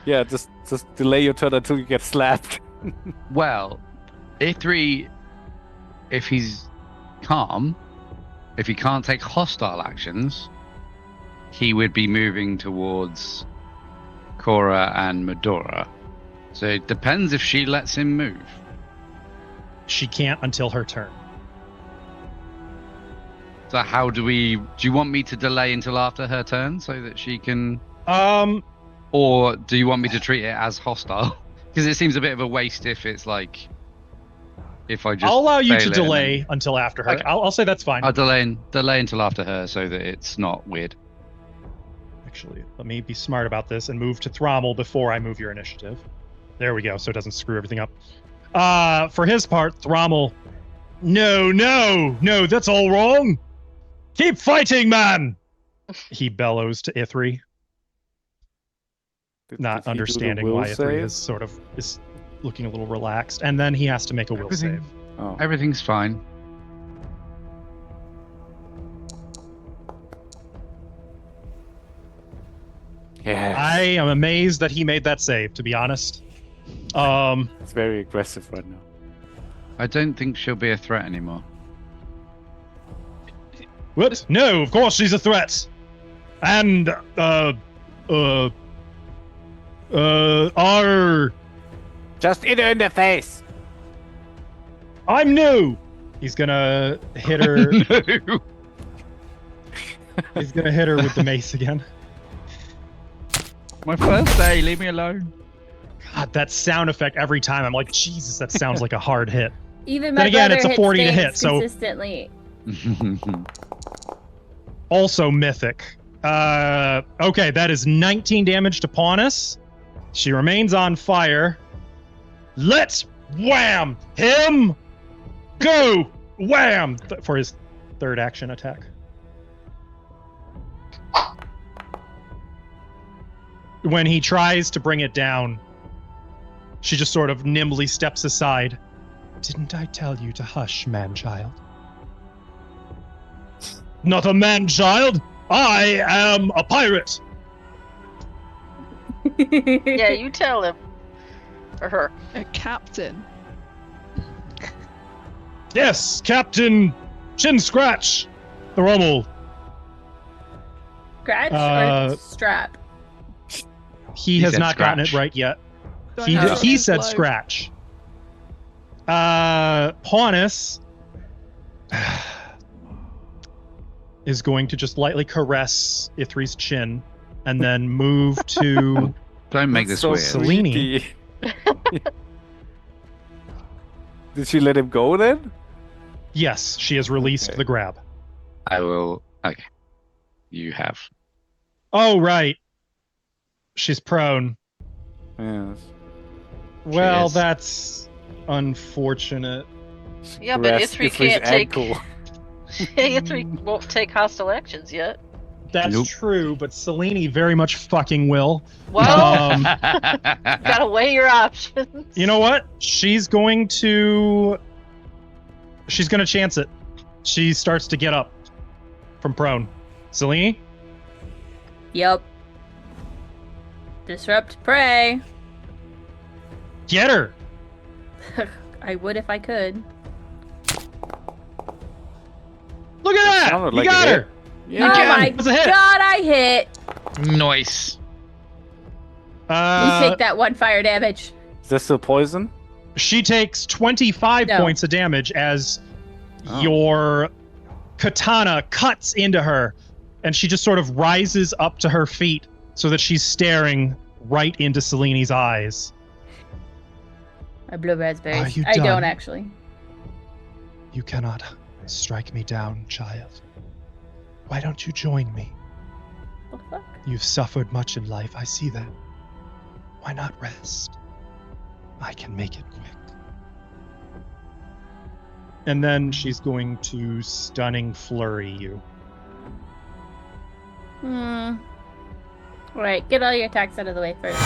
Yeah, just delay your turn until you get slapped. Well, Ithri, if he's calm, if he can't take hostile actions, he would be moving towards Cora and Medora. So it depends if she lets him move. She can't until her turn. So how do you want me to delay until after her turn so that she can, or do you want me to treat it as hostile? Because it seems a bit of a waste if it's like, if I just I'll allow you fail to it and delay then- until after her. Okay. I'll say that's fine. I'll delay until after her so that it's not weird. Actually, let me be smart about this and move to Thrommel before I move your initiative. There we go, so it doesn't screw everything up. For his part, Thrommel, no, that's all wrong. Keep fighting, man! He bellows to Ithri, Did not he do the understanding will why Ithri save? is looking a little relaxed, and then he has to make a will Everything- save. Oh. Everything's fine. Yes. I am amazed that he made that save, to be honest. It's very aggressive right now. I don't think she'll be a threat anymore. What? No, of course she's a threat. And, Just hit her in the face. I'm new! He's gonna hit her. No. He's gonna hit her with the mace again. My first day, leave me alone. God, that sound effect every time. I'm like, Jesus, that sounds like a hard hit. Even Then my again, brother it's a hits 40 to things hit, so- consistently. Also mythic. Okay, that is 19 damage to Pawnus. She remains on fire. Let's wham him! Go! Wham! For his third action attack. When he tries to bring it down, she just sort of nimbly steps aside. Didn't I tell you to hush, man-child? Not a man-child! I am a pirate! yeah, you tell him. Or her. A captain. Yes, Captain Chin Scratch! The Rommel. Scratch Uh, or strap? He He has said not gotten it Scratch. right yet. Don't He, have he his said life. Scratch. Pawnus is going to just lightly caress Ithri's chin and then move to... Don't make That's this so weird. Selene. creepy. Did she let him go then? Yes, she has released Okay. the grab. I will. Okay. You have. Oh, right. She's prone. Yes. Well, is. that's unfortunate. Yeah, but Grasp Ithri Ithri's can't take- ankle. Ithri won't take hostile actions yet. That's Nope. true, but Selene very much fucking will. Well, Um, gotta weigh your options. You know what? She's going to chance it. She starts to get up from prone. Selene? Yup. Disrupt prey. Get her! I would if I could. Look at that! sounded You like a got hit. her! Yeah. Oh can. my It was a hit. god, I hit! Nice. You take that one fire damage. Is this still poison? She takes 25 No. points of damage as Oh. your katana cuts into her, and she just sort of rises up to her feet so that she's staring right into Selene's eyes. I blow Are raspberries. you I done? don't actually. You cannot strike me down, child. Why don't you join me? What the fuck? You've suffered much in life, I see that. Why not rest? I can make it quick. And then she's going to Stunning Flurry you. Alright, get all your attacks out of the way first.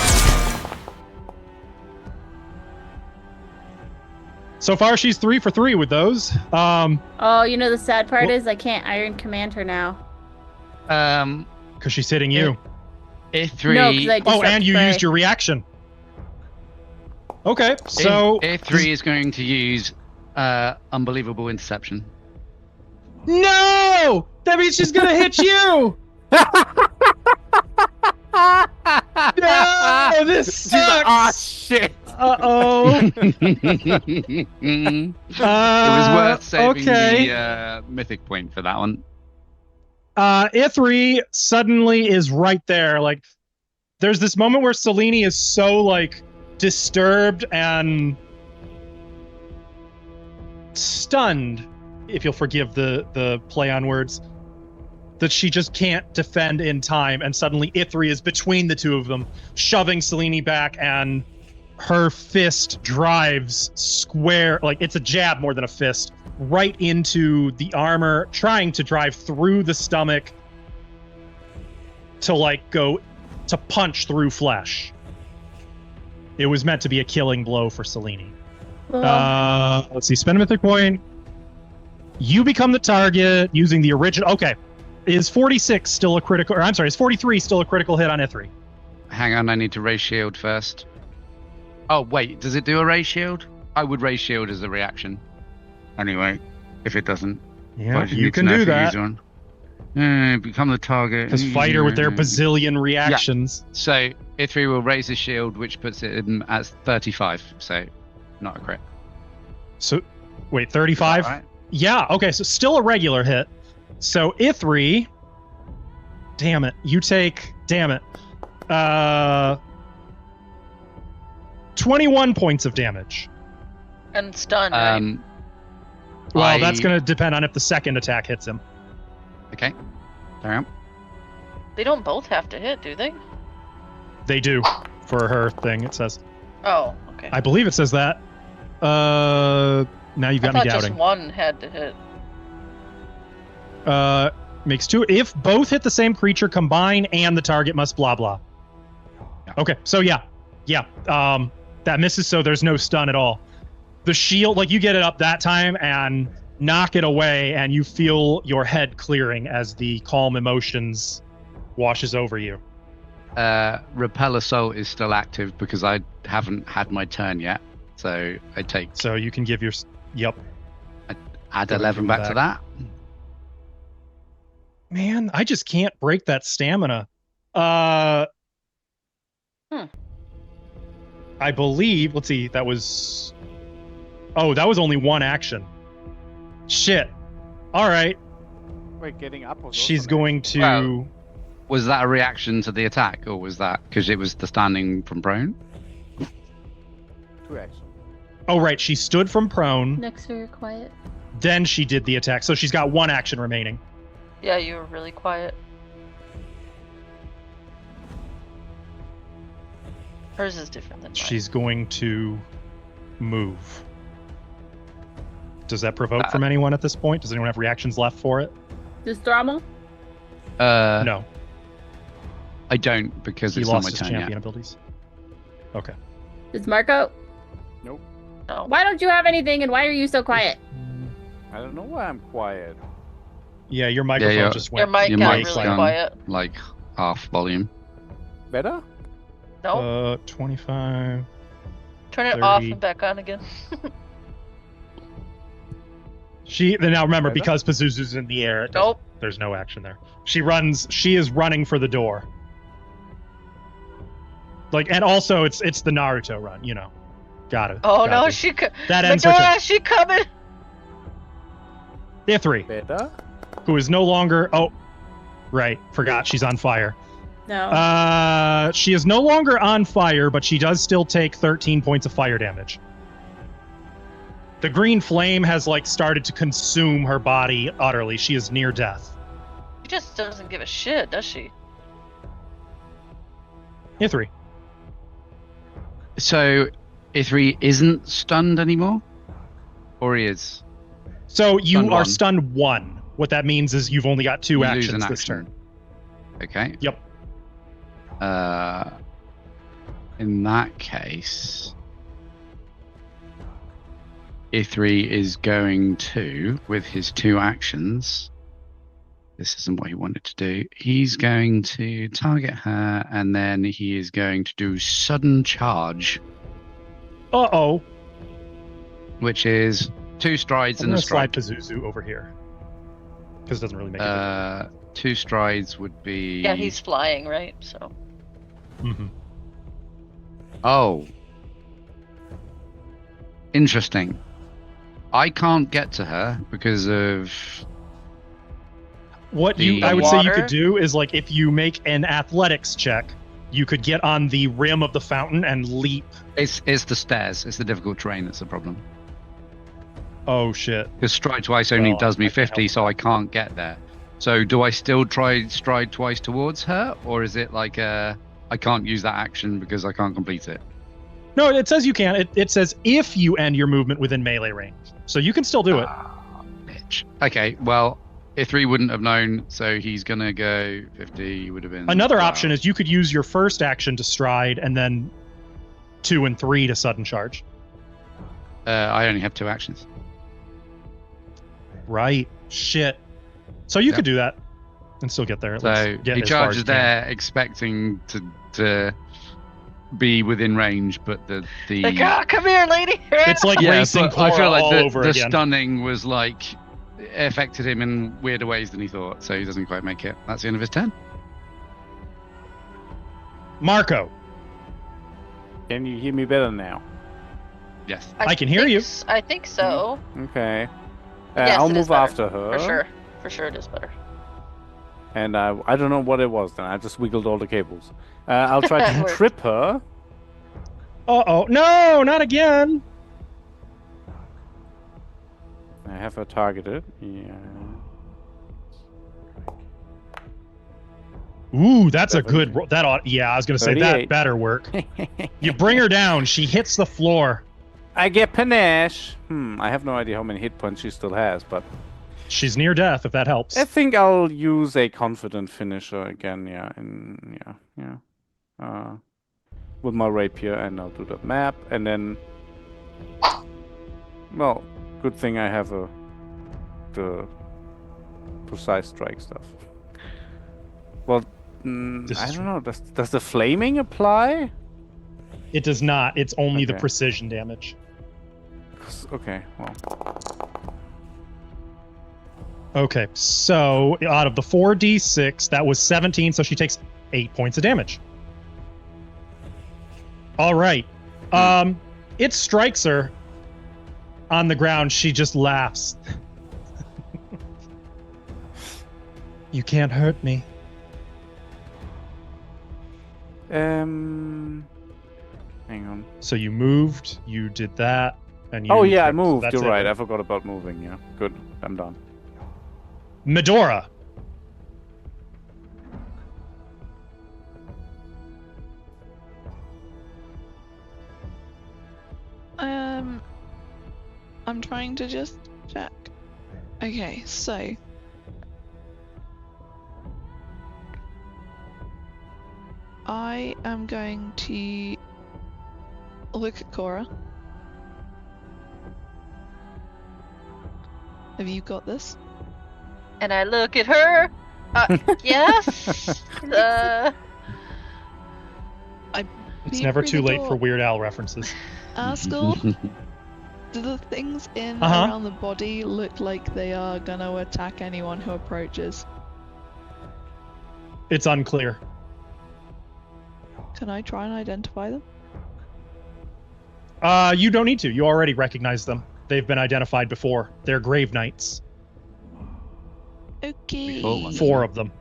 So far, she's 3 for 3 with those. Oh, you know the sad part Well- is I can't Iron Command her now. Because she's hitting you. Ithri. No, because I Oh, and you prey. used your reaction. Okay, so... Ithri is going to use Unbelievable Interception. No! That means she's gonna hit you! No! This She's like, ah, sucks! shit! Uh-oh. It was worth saving okay. the mythic point for that one. Ithri suddenly is right there. Like, there's this moment where Selene is so, like, disturbed and stunned, if you'll forgive the play on words, that she just can't defend in time, and suddenly Ithri is between the two of them, shoving Selene back, and her fist drives square, like it's a jab more than a fist, right into the armor, trying to drive through the stomach to like go to punch through flesh. It was meant to be a killing blow for Selene. Let's see, spend a mythic point. You become the target using the original. Okay. Is 46 still a critical, or I'm sorry, is 43 still a critical hit on Ithri? Hang on, I need to raise shield first. Oh, wait, does it do a raise shield? I would raise shield as a reaction. Anyway, if it doesn't. Yeah, you can do that. Become the target. Because fighter with their bazillion reactions. So, Ithri will raise his shield, which puts it in at 35, so not a crit. So, wait, 35? Right? Yeah, okay, so still a regular hit. So, Ithri, damn it, you take, 21 points of damage. And stunned, right? Well, that's going to depend on if the second attack hits him. Okay. Carry on. They don't both have to hit, do they? They do, for her thing, it says. Oh, okay. I believe it says that. Now you've got me I thought doubting. just one had to hit. Makes 2. If both hit the same creature, combine, and the target must blah blah. Yeah. Okay, so yeah. That misses, so there's no stun at all. The shield, like you get it up that time and knock it away, and you feel your head clearing as the calm emotions washes over you. Repel Assault is still active because I haven't had my turn yet, so I take. So you can give your, yep. Add Give it 11 back to that. Man, I just can't break that stamina. I believe, let's see, that was only one action. Shit. All right. Wait, getting up was She's also going to... Well, was that a reaction to the attack, or was that because it was the standing from prone? 2 actions. Oh, right. She stood from prone. Next to your quiet. Then she did the attack. So she's got 1 action remaining. Yeah, you were really quiet. Hers is different than mine. She's going to move. Does that provoke from anyone at this point? Does anyone have reactions left for it? Does Thrommel? No. I don't, because He it's not lost my his turn champion yet. abilities. Okay. Does Marco? Nope. No. Why don't you have anything and why are you so quiet? I don't know why I'm quiet. Yeah, your microphone your- just Your went. mic Your got mic's really gone. quiet. Like half volume. Better? No? 25. Turn it off 30. and back on again. Now remember, Better? because Pazuzu's in the air, Nope. there's no action there. She is running for the door. Like, and also it's the Naruto run, you know. Got it. Oh no, she That ends her turn. Medora, she coming! Ithri, Better? who is no longer, right, forgot, she's on fire. No. She is no longer on fire, but she does still take 13 points of fire damage. The green flame has started to consume her body utterly. She is near death. She just doesn't give a shit, does she? Ithri. So, Ithri isn't stunned anymore? Or he is? So you Stunned are one. stunned 1. What that means is you've only got 2 You lose actions an this action. turn. Okay. Yep. In that case, Ithri is going to, with his 2 actions, this isn't what he wanted to do. He's going to target her, and then he is going to do sudden charge, Uh-oh. which is 2 strides I'm and going a to slide stride. Pazuzu over here. Because it doesn't really make a difference. 2 strides would be. Yeah, he's flying, right? So Mm-hmm. Oh. Interesting. I can't get to her because of. What The I would say you water? could do is, like, if you make an athletics check, you could get on the rim of the fountain and leap. It's the stairs. It's the difficult terrain that's the problem. Oh, shit. Because stride twice only Well, does me I can't 50, help so that. I can't get there. So do I still try stride twice towards her, or is it like I can't use that action because I can't complete it? No, it says you can. It says if you end your movement within melee range. So you can still do it. Ah, bitch. Okay, well, Ithri wouldn't have known, so he's gonna go 50. He would have been. Another 12. option is you could use your first action to stride and then 2 and 3 to sudden charge. I only have 2 actions. Right. Shit. So you Yep. could do that and still get there. At So least get he as far as charges you can. there, expecting to be within range, but the like, ah, come here, lady. It's like racing but I Cora feel like all over the again. stunning was like affected him in weirder ways than he thought, so he doesn't quite make it. That's the end of his turn. Marco. Can you hear me better now? Yes. I can hear you. I think so. Okay. Yes, I'll it is move better. after her. For sure. For sure, it is better. And I don't know what it was then. I just wiggled all the cables. I'll try to Worked. trip her. Uh-oh. No, not again. I have her targeted. Yeah. Ooh, that's a 7. good roll. Yeah, I was going to say that 38. better work. You bring her down. She hits the floor. I get panache. I have no idea how many hit points she still has, but She's near death, if that helps. I think I'll use a confident finisher again. With my rapier, and I'll do the map, and then. Well, good thing I have the precise strike stuff. Well, I don't know. Does the flaming apply? It does not. It's only the Okay. precision damage. Okay, well. Okay, so out of the 4d6, that was 17, so she takes 8 points of damage. All right. It strikes her on the ground. She just laughs. You can't hurt me. Hang on. So you moved, you did that, and you. Oh yeah, I tripped. moved. That's You're it. right. I forgot about moving. Yeah, good. I'm done. Medora. I'm trying to just check. Okay, so I am going to look at Cora. Have you got this? And I look at her. Yes. It's Peek never through too the late door. for Weird Al references. Askel, do the things in Uh-huh. around the body look like they are gonna attack anyone who approaches? It's unclear. Can I try and identify them? You don't need to. You already recognize them. They've been identified before. They're Grave Knights. Okay. fought one. 4 of them.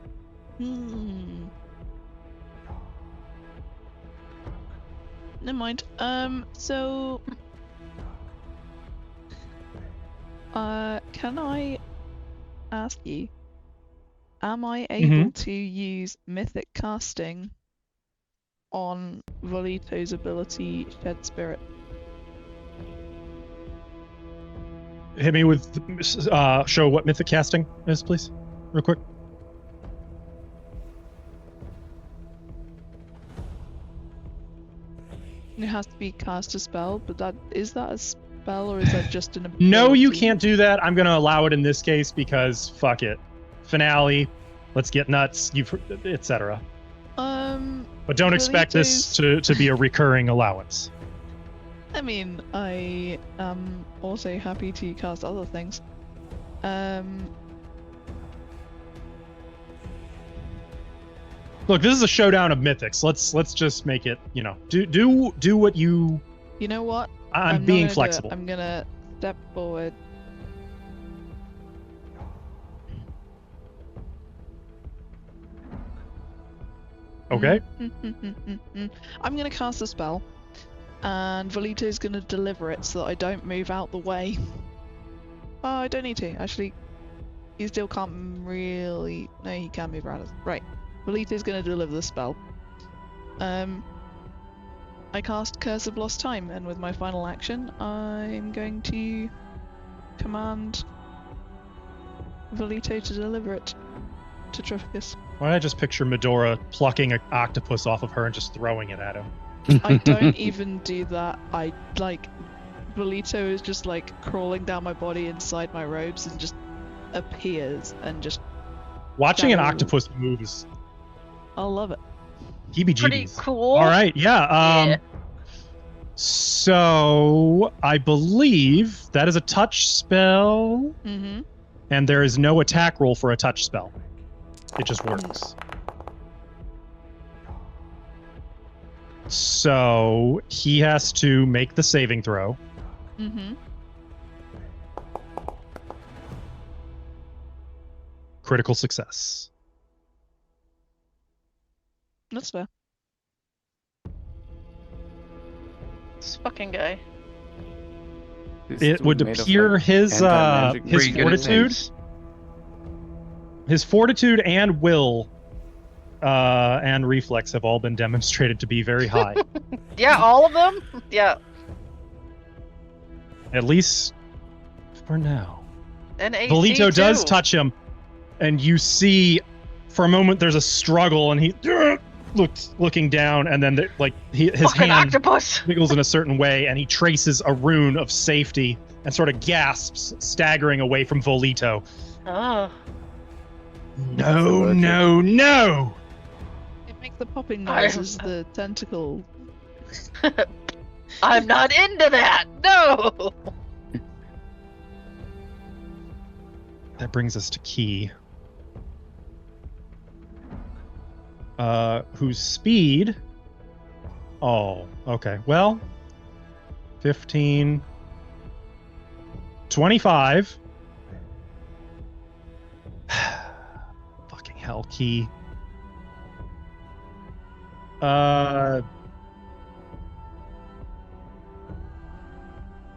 Never mind. So can I ask you, am I able to use mythic casting on Volito's ability Shed Spirit. Hit me with show what mythic casting is, please, real quick. It has to be cast a spell, but is that a spell or is that just an ability? No, you can't do that. I'm gonna allow it in this case because fuck it. Finale, let's get nuts, etc. But don't expect this to be a recurring allowance. I mean, I am also happy to cast other things. Look, this is a showdown of mythics. Let's just make it, do what you. You know what? I'm being flexible. I'm gonna step forward. Okay. I'm gonna cast a spell, and Volito's gonna deliver it so that I don't move out the way. Oh, I don't need to. Actually, he still can't really. No, he can move around. Right. Volito's gonna deliver the spell. I cast Curse of Lost Time, and with my final action, I'm going to command Volito to deliver it to Trificus. Why don't I just picture Medora plucking an octopus off of her and just throwing it at him? I don't even do that. Volito is just crawling down my body inside my robes and just appears and just. Watching an octopus move is. I love it. Heebie-jeebies. Pretty cool. All right, yeah. Yeah. So I believe that is a touch spell, and there is no attack roll for a touch spell. It just works. So he has to make the saving throw. Critical success. That's fair. This fucking guy. It would appear his fortitude and will and reflex have all been demonstrated to be very high. Yeah, all of them? Yeah. At least for now. And AC Volito does too. touch him, and you see for a moment there's a struggle, and he looking down, and then his Fucking hand octopus. wiggles in a certain way, and he traces a rune of safety and sort of gasps, staggering away from Volito. Oh. No, no, no! It makes the popping noise as the tentacle. I'm not into that. No. That brings us to Key. Whose speed... Oh, okay. Well, 15... 25. Fucking hell, Key.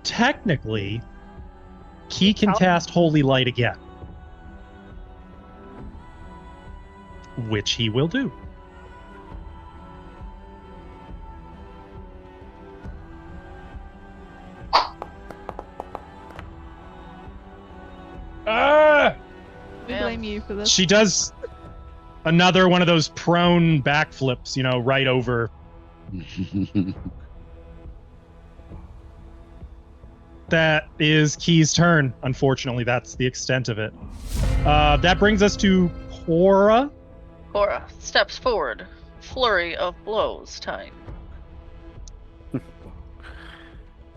Technically, Key can cast Holy Light again. Which he will do. We blame you for this. She does another one of those prone backflips, right over. That is Key's turn. Unfortunately, that's the extent of it. That brings us to Cora. Cora steps forward. Flurry of blows time.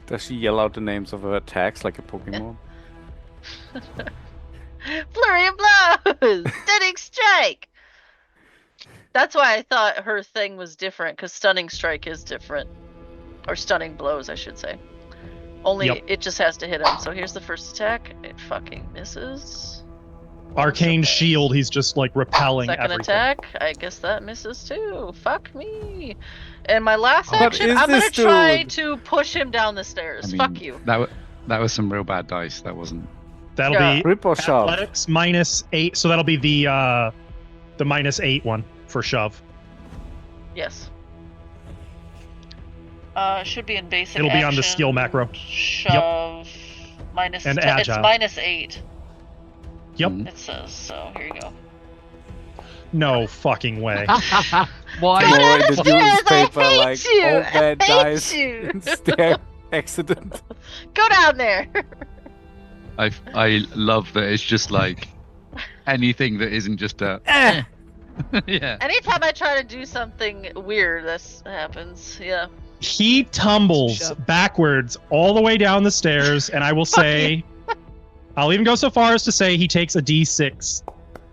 Does she yell out the names of her attacks like a Pokemon? Flurry of blows! Stunning strike! That's why I thought her thing was different, because stunning strike is different. Or stunning blows, I should say. Only it just has to hit him. So here's the first attack. It fucking misses. Arcane Shield, he's just repelling Second everything. attack, I guess that misses too. Fuck me. And my last What action, is I'm gonna this try dude? to push him down the stairs. Fuck you. That was some real bad dice. That wasn't. That'll Yeah. be Rip or shove? athletics -8, so that'll be the -8 one for shove. Yes. Should be in basic. It'll be on the action, skill macro. Shove. Minus And 10, it's agile. -8. Yep. It says so. Here you go. No fucking way. Why? More in the Upstairs, I newspaper, hate like you! old man I hate dies you! in stair accident. Go down there. I love that it's just like anything that isn't just a. Yeah. Anytime I try to do something weird, this happens. Yeah. He tumbles Shove. backwards all the way down the stairs, and I will say, I'll even go so far as to say he takes a d6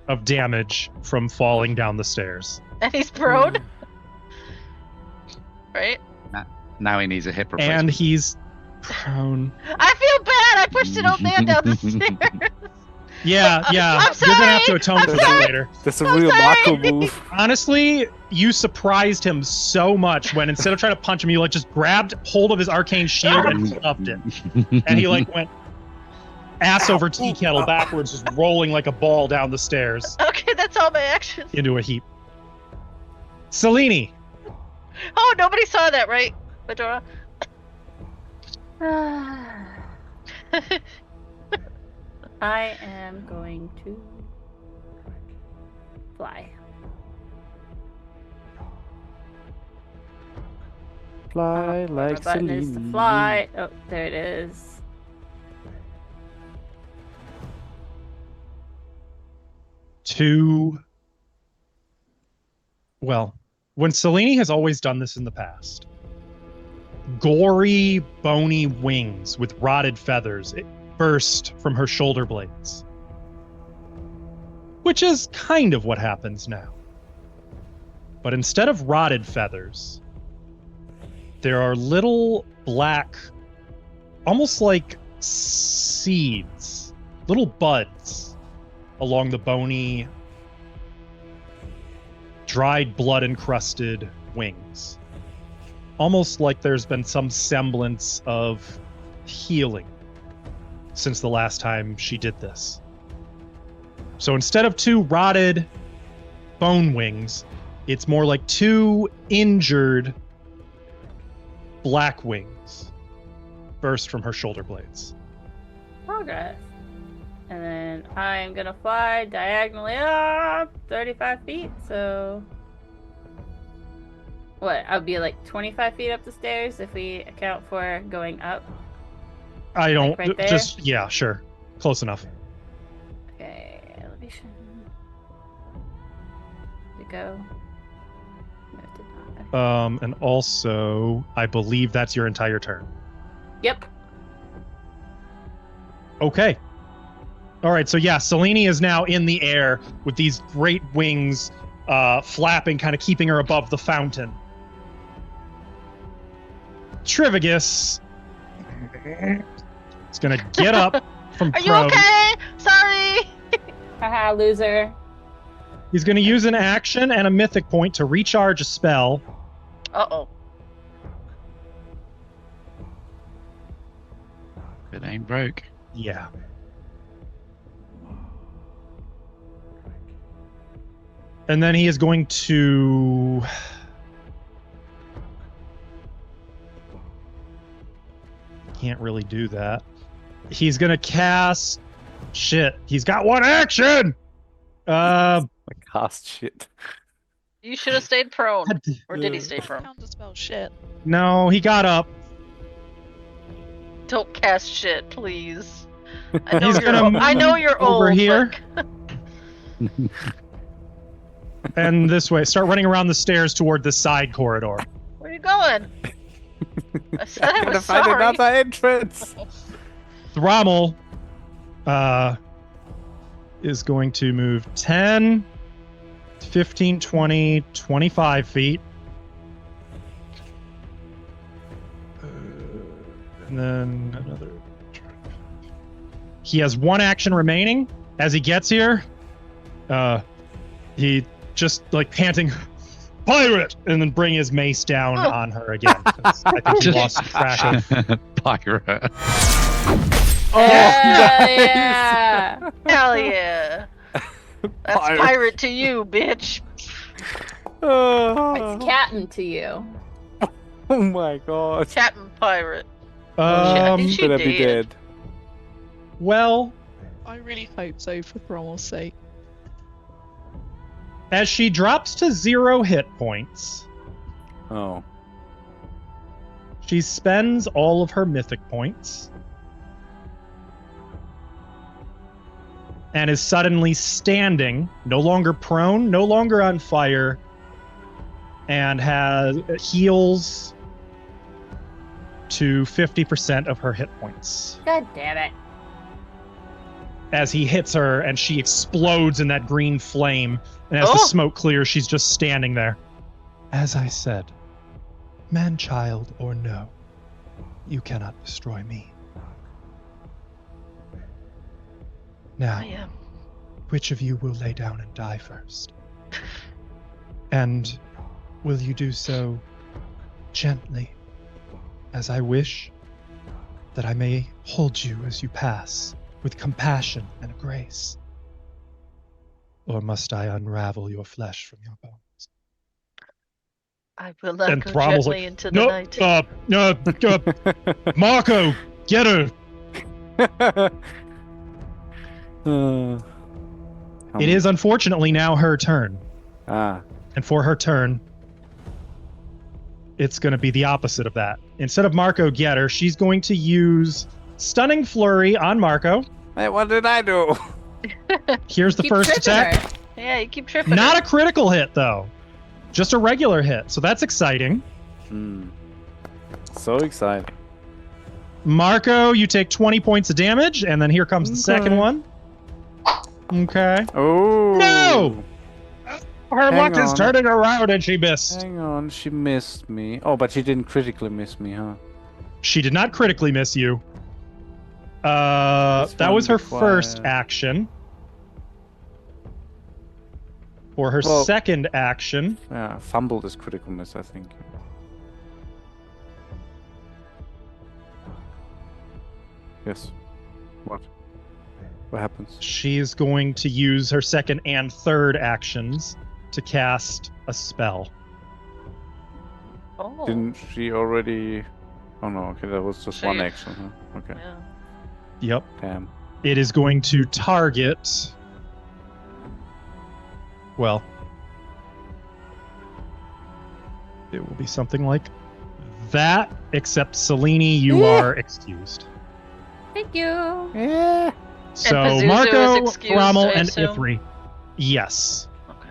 of damage from falling down the stairs. And he's prone. Right? Now he needs a hip replacement. And he's prone. I feel bad. I pushed an old man down the stairs. Yeah, yeah. I'm You're gonna have to sorry! atone I'm for that sorry! later. That's a I'm real sorry. Marco move. Honestly, you surprised him so much when instead of trying to punch him, you like just grabbed hold of his arcane shield and shoved it. And he like went ass over tea kettle backwards, just rolling like a ball down the stairs Okay, that's all my actions. into a heap. Selene, Oh, nobody saw that, right, Fedora? I am going to fly. Fly My like button is to Celine. fly. Oh, there it is. well, when Selene has always done this in the past, gory, bony wings with rotted feathers burst from her shoulder blades. Which is kind of what happens now. But instead of rotted feathers, there are little black, almost like seeds, little buds along the bony, dried blood encrusted wings. Almost like there's been some semblance of healing since the last time she did this. So instead of two rotted bone wings, it's more like two injured black wings burst from her shoulder blades. Progress. And then I'm gonna fly diagonally up 35 feet, so what? I'll be like 25 feet up the stairs if we account for going up. I don't right there? just yeah, sure. Close enough. Okay, elevation. Did it go? No, it did not. Okay. And also, I believe that's your entire turn. Yep. Okay. All right, so yeah, Selene is now in the air with these great wings flapping, kind of keeping her above the fountain. Trivagus is going to get up from Are you prone. okay? Sorry. Haha, loser. He's going to use an action and a mythic point to recharge a spell. Uh-oh. It ain't broke. Yeah. And then he is going to... Can't really do that. He's going to cast... Shit. He's got one action! Cast shit. You should have stayed prone. Or did he stay prone? Counterspell shit. No, he got up. Don't cast shit, please. I know He's you're gonna I know you're over old. here. but- And this way. Start running around the stairs toward the side corridor. Where are you going? I said I I'm gonna was find sorry. another entrance. Thrommel is going to move 10, 15, 20, 25 feet. And then another. He has one action remaining. As he gets here, he just like panting, pirate, and then bring his mace down on her again. 'Cause I think he lost track of. Pirate. Oh, Hell nice. yeah! Hell yeah. That's Pirate. pirate to you, bitch. Oh. It's catting to you. Oh my god. Captain Pirate. Um, think she Should I be did. dead? well, I really hope so for Thrommel's sake. as she drops to 0 hit points, Oh. she spends all of her mythic points and is suddenly standing, no longer prone, no longer on fire, and has heals to 50% of her hit points. God damn it. As he hits her and she explodes in that green flame, and as the Oh! smoke clears, she's just standing there. As I said, man-child or no, you cannot destroy me. Now, I am. which of you will lay down and die first? And will you do so gently, as I wish, that I may hold you as you pass, with compassion and grace? Or must I unravel your flesh from your bones? I will not And go Thrommel's gently like, into the night. Marco, get her! It is unfortunately now her turn. And for her turn, it's going to be the opposite of that. Instead of Marco get her, she's going to use Stunning Flurry on Marco. Hey, what did I do? Here's the Keep first tripping attack. her. Yeah, you keep tripping. Not a critical hit, though. Just a regular hit. So that's exciting. So exciting. Marco, you take 20 points of damage, and then here comes the second one. Okay. Oh. No! Her Hang luck is on. turning around, and she missed. Hang on, she missed me. Oh, but she didn't critically miss me, huh? She did not critically miss you. That was her first action. For her second action, Yeah, fumbled is critical miss, I think. Yes. What? What happens? she is going to use her second and third actions to cast a spell. Oh. Didn't she already... Oh no, okay, that was just one She- action, huh? Okay, Yeah. Yep. damn. It is going to target... Well... It will be something like that, except Selene, you are excused. Thank you. Yeah. So Pazuzu Marco, is excused, Thrommel, I and assume? Ithri. Yes. Okay.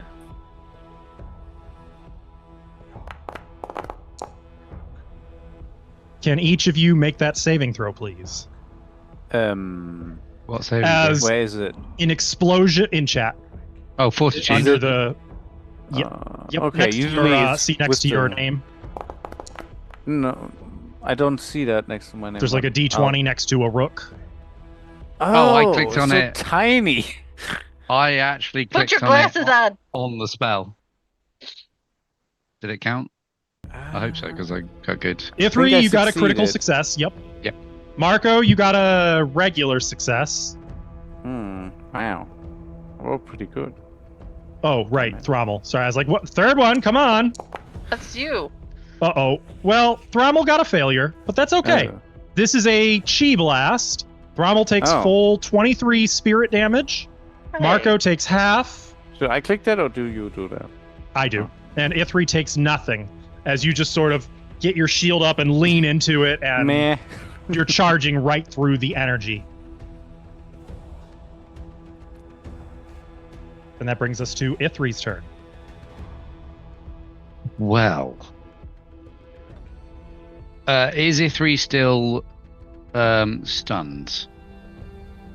Can each of you make that saving throw, please? What saving As- throw? Where is it? In explosion in chat Oh, fortitude. under the Yep. Yep. Okay, next to usually your, it's see next to your wisdom. name. No, I don't see that next to my name. There's like a D20 next to a rook. Oh, I clicked on so it. tiny. I actually Put clicked your on glasses it on. on the spell. Did it count? I hope so, because I got good. Ithri, I you got a critical succeeded. success. Yep. Yep. Marco, you got a regular success. Wow. Oh, pretty good. Oh, right, Thrommel. Sorry, I was like, what? Third one, come on. That's you. Uh-oh. Well, Thrommel got a failure, but that's okay. This is a Chi Blast. Thrommel takes Oh. full 23 spirit damage. Hey. Marco takes half. Should I click that or do you do that? I do. And Ithri takes nothing as you just sort of get your shield up and lean into it, and Meh. you're charging right through the energy. And that brings us to Ithri's turn. Well, is Ithri still stunned?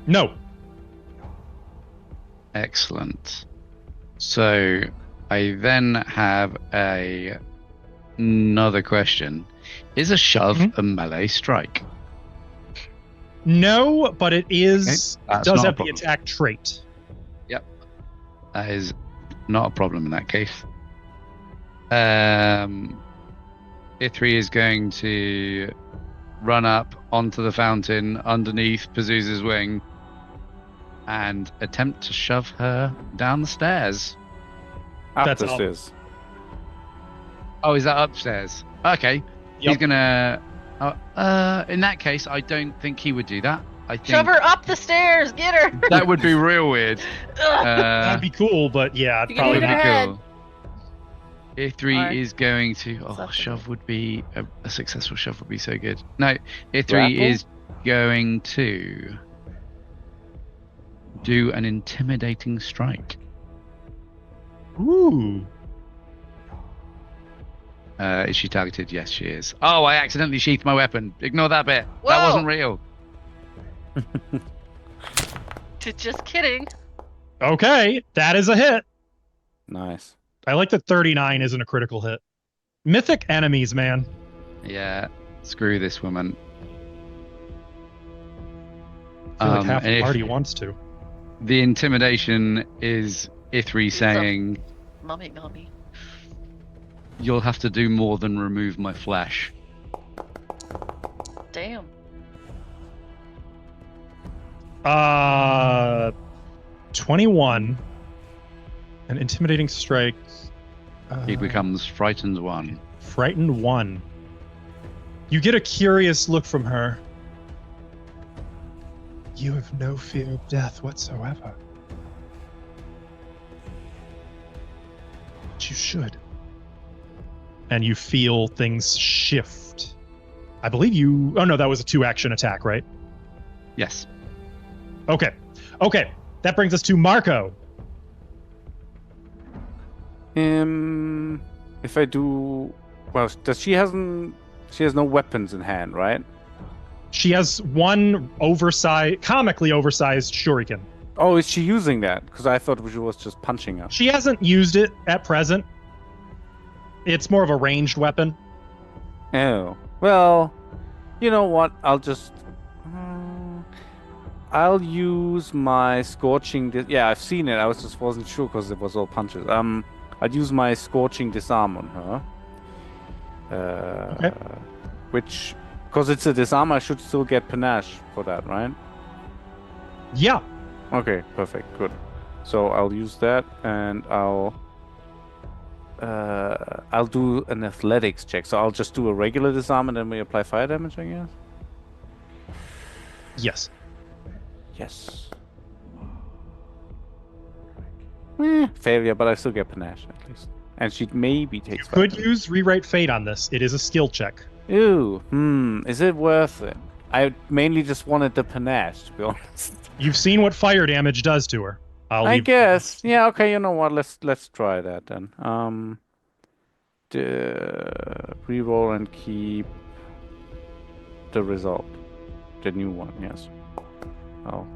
No. Excellent. So I then have another question. Is a shove a melee strike? No, but it is Okay, that's does not a have the problem. attack trait. That is not a problem in that case. Ithri is going to run up onto the fountain underneath Pazuzu's wing and attempt to shove her down the stairs. Up That's the all. stairs. Oh, is that upstairs? Okay. He's Yep. gonna. In that case, I don't think he would do that. I think Shove her up the stairs. Get her. that would be real weird. Ugh. That'd be cool, but yeah, it'd You can probably hit would her be not. head. cool. A3 Or- is going to. What's Oh, left of shove it? would be a successful shove would be so good. No, A3 Grapple? is going to do an intimidating strike. Ooh. Is she targeted? Yes, she is. Oh, I accidentally sheathed my weapon. Ignore that bit. Whoa. That wasn't real. Just kidding. Okay, that is a hit. Nice. I like that 39 isn't a critical hit. Mythic enemies, man. Yeah. Screw this woman. I feel like half and the if party wants to. the intimidation is Ithri saying, Mummy. "You'll have to do more than remove my flesh." Damn. 21. An intimidating strike. He becomes frightened one. Frightened 1. You get a curious look from her. You have no fear of death whatsoever. But you should. And you feel things shift. I believe you... Oh, no, that was a 2-action attack, right? Yes. Okay. That brings us to Marco. If I do, well, she has no weapons in hand, right? She has one comically oversized shuriken. Oh, is she using that? Because I thought she was just punching us. She hasn't used it at present. It's more of a ranged weapon. Oh, well, you know what? I'll use my scorching. Yeah, I've seen it. I wasn't sure because it was all punches. I'd use my scorching disarm on her. Okay. Which, because it's a disarm, I should still get panache for that, right? Yeah. Okay, perfect, good. So I'll use that, and I'll do an athletics check. So I'll just do a regular disarm, and then we apply fire damage, I guess. Yes. Yes. Failure, but I still get panache at least. And she maybe You takes. could use Rewrite Fate on this. It is a skill check. Ew. Is it worth it? I mainly just wanted the panache, to be honest. You've seen what fire damage does to her. I guess. Yeah. Okay. You know what? Let's try that then. Reroll and keep the result. The new one. Yes. Oh.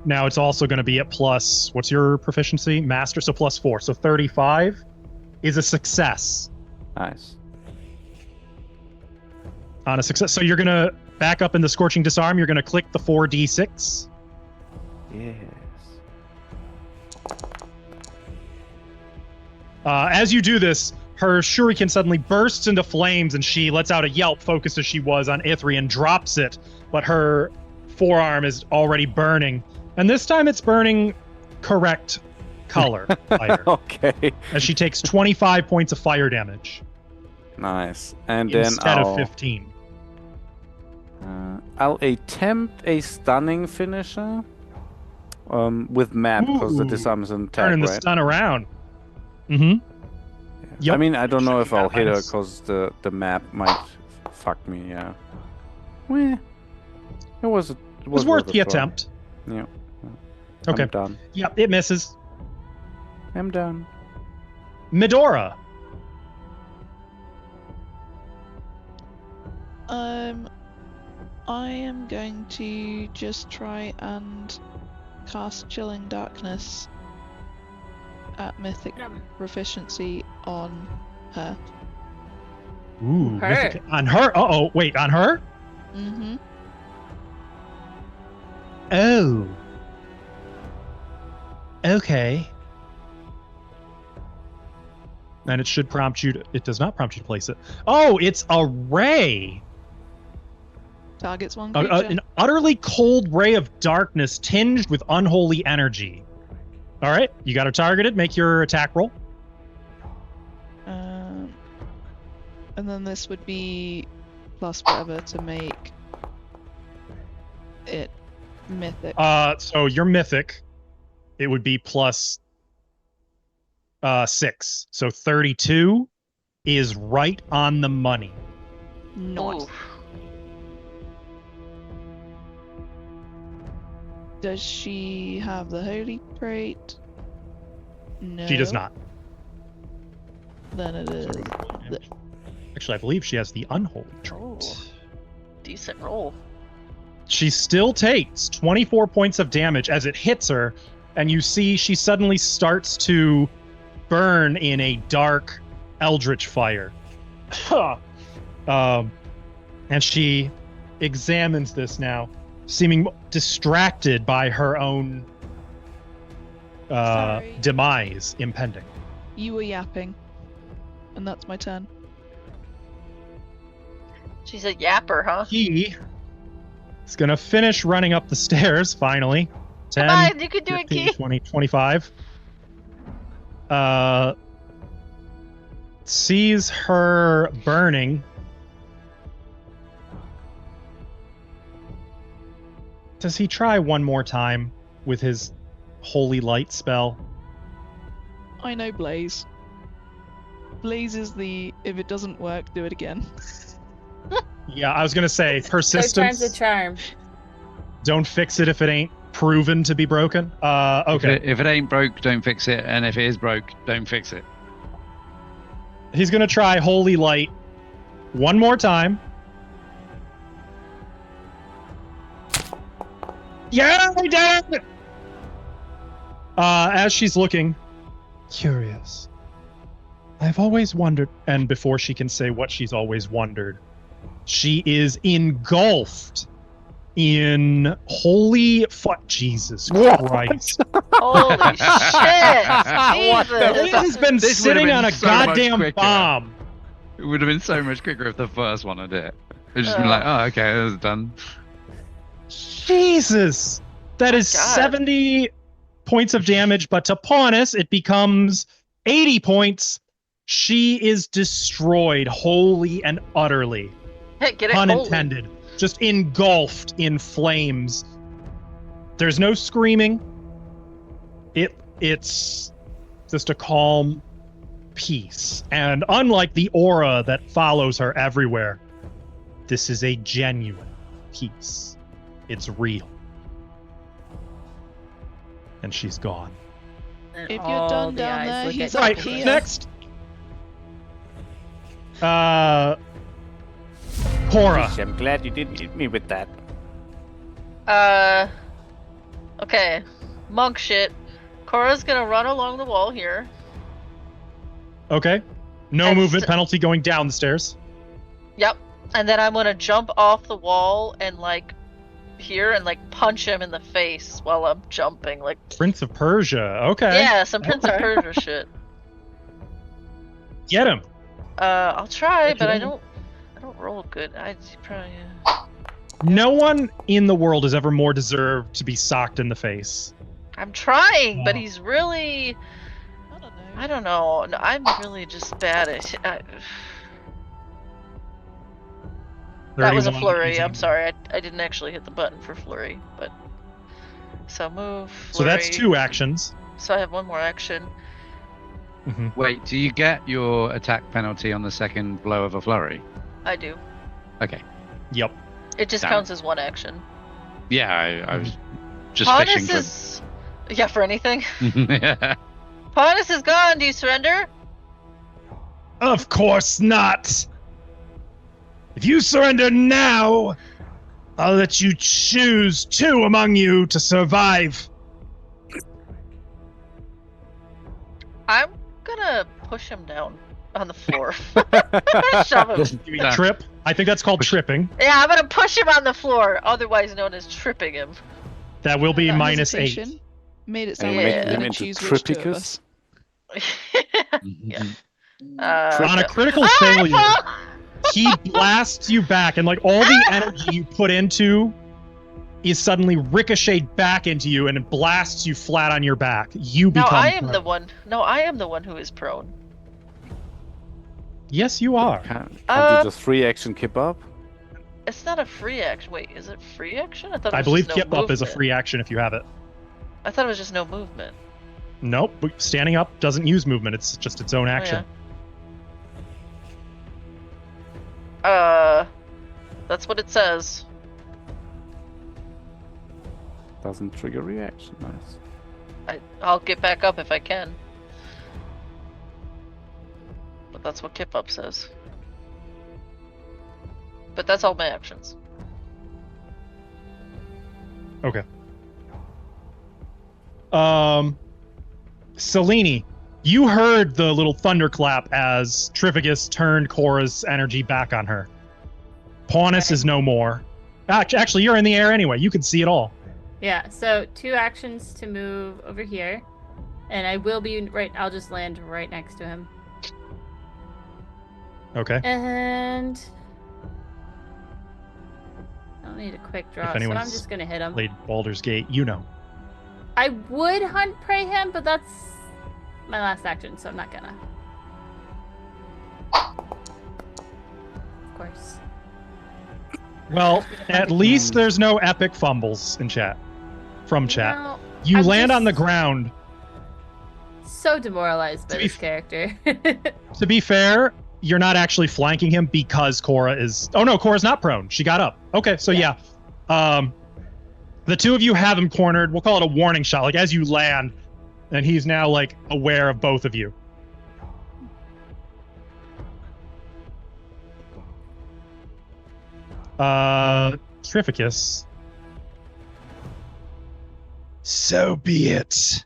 Now it's also going to be at plus, what's your proficiency? Master, so plus 4. So 35 is a success Nice. on a success. So you're going to back up in the Scorching Disarm. You're going to click the 4d6. Yes. As you do this, her shuriken suddenly bursts into flames and she lets out a yelp, focused as she was on Ithri, and drops it. But her forearm is already burning. And this time it's burning correct color fire. Okay. As she takes 25 points of fire damage Nice. And then instead of 15. I'll attempt a stunning finisher. With map because the Ooh, disarm is an attack, Turning the right? stun around. Mm-hmm. Yep. I mean, I don't know if I'll hit her Nice. because the map might fuck me. Yeah. Well, it was worth the a try. attempt. Yeah. Okay. I'm done. Yep, it misses. I'm done. Medora. I am going to just try and cast Chilling Darkness at Mythic Proficiency on her. Ooh. Her. mythic- On her? Uh-oh. Wait, on her? Mm-hmm. Oh. Okay. And it should prompt you to... It does not prompt you to place it. Oh, it's a ray. Targets one creature. An utterly cold ray of darkness tinged with unholy energy. All right, you got her targeted. Make your attack roll. And then this would be plus whatever to make it mythic. So you're mythic. It would be plus 6. So 32 is right on the money. Nice. Oof. Does she have the holy trait? No. She does not. Then it is. Actually, I believe she has the unholy trait. Ooh. Decent roll. She still takes 24 points of damage as it hits her, and you see she suddenly starts to burn in a dark eldritch fire. And she examines this now, seeming distracted by her own Sorry. demise impending. You were yapping. And that's my turn. She's a yapper, huh? He is going to finish running up the stairs, finally. 10, Come on, you can do it, 15, Key. 20, 25. Sees her burning. Does he try one more time with his holy light spell? I know Blaze. Blaze is the if it doesn't work, do it again. Yeah, I was going to say Third time's persistence. a charm. Don't fix it if it ain't proven to be broken. Okay. If it ain't broke, don't fix it. And if it is broke, don't fix it. He's going to try Holy Light one more time. Yeah, we did it! As she's looking, curious. I've always wondered, and before she can say what she's always wondered, she is engulfed in holy Jesus Christ. Holy shit! What the Jesus! It has been This would've sitting been on a so much goddamn quicker. bomb. It would have been so much quicker if the first one had it. It's just been Oh. like, oh, okay, that was done. Jesus! That is God. 70 points of damage, but to Pawnus, it becomes 80 points. She is destroyed wholly and utterly. Hey, get it Pun holy. intended. Just engulfed in flames. There's no screaming. It's just a calm peace. And unlike the aura that follows her everywhere, this is a genuine peace. It's real. And she's gone. And If you're all done the down eyes there, look he's at up Right, Nicholas. here. next. Cora. I'm glad you didn't hit me with that. Okay. Monk shit. Cora's gonna run along the wall here. Okay. No And movement st- penalty going down the stairs. Yep. And then I'm gonna jump off the wall and here and punch him in the face while I'm jumping. Prince of Persia. Okay. Yeah, some Prince of Okay. Persia shit. Get him. I'll try, If but you I want. don't roll good. I probably No one in the world has ever more deserved to be socked in the face. I'm trying, but Oh. he's really I don't know. I don't know. No, I'm really just bad at that was a 31 flurry. easy. I'm sorry. I didn't actually hit the button for flurry, but so move. Flurry. So that's 2 actions. So I have one more action. Wait, do you get your attack penalty on the second blow of a flurry? I do. Okay. Yep. It just Damn. counts as one action. Yeah, I was just fishing Pawnus is yeah for anything. for. Yeah. Pawnus is gone. Do you surrender? Of course not. If you surrender now, I'll let you choose 2 among you to survive. I'm gonna push him down on the floor. Shove him. Give me a trip. I think that's called tripping. Yeah, I'm gonna push him on the floor, otherwise known as tripping him. That will be That minus 8. hesitation Made it sound Yeah. like Make you're them gonna into choose which 2 of Tripicus? us. Yeah. On a Okay. critical failure, he blasts you back, and all the energy you put into is suddenly ricocheted back into you, and it blasts you flat on your back. You No, become I am prone. the one. No, I am the one who is prone. Yes, you are. Can't you Uh, just free action kip up? It's not a free action. Wait, is it free action? I thought it I was believe just no kip up is a movement. free action if you have it. I thought it was just no movement. Nope, standing up doesn't use movement. It's just its own action. That's what it says. Doesn't trigger reaction. Nice. I'll get back up if I can. But that's what Kip Up says. But that's all my actions. Okay. Selene, you heard the little thunderclap as Trificus turned Cora's energy back on her. Paunus Okay. is no more. Actually, you're in the air anyway. You can see it all. Yeah, so 2 actions to move over here. And I will be right, I'll just land right next to him. Okay. And I'll need a quick draw, so I'm anyone's just gonna hit him. Played Baldur's Gate, you know. I would hunt prey him, but that's my last action, so I'm not gonna. Of course. Well, at least there's no epic fumbles in chat. From chat. No, You I'm land on the just- ground. So demoralized by To be this character. To be fair, you're not actually flanking him because Cora is... Oh no, Cora's not prone. She got up. Okay, so yeah. The two of you have him cornered. We'll call it a warning shot. Like as you land, and he's now like aware of both of you. Trificus. So be it.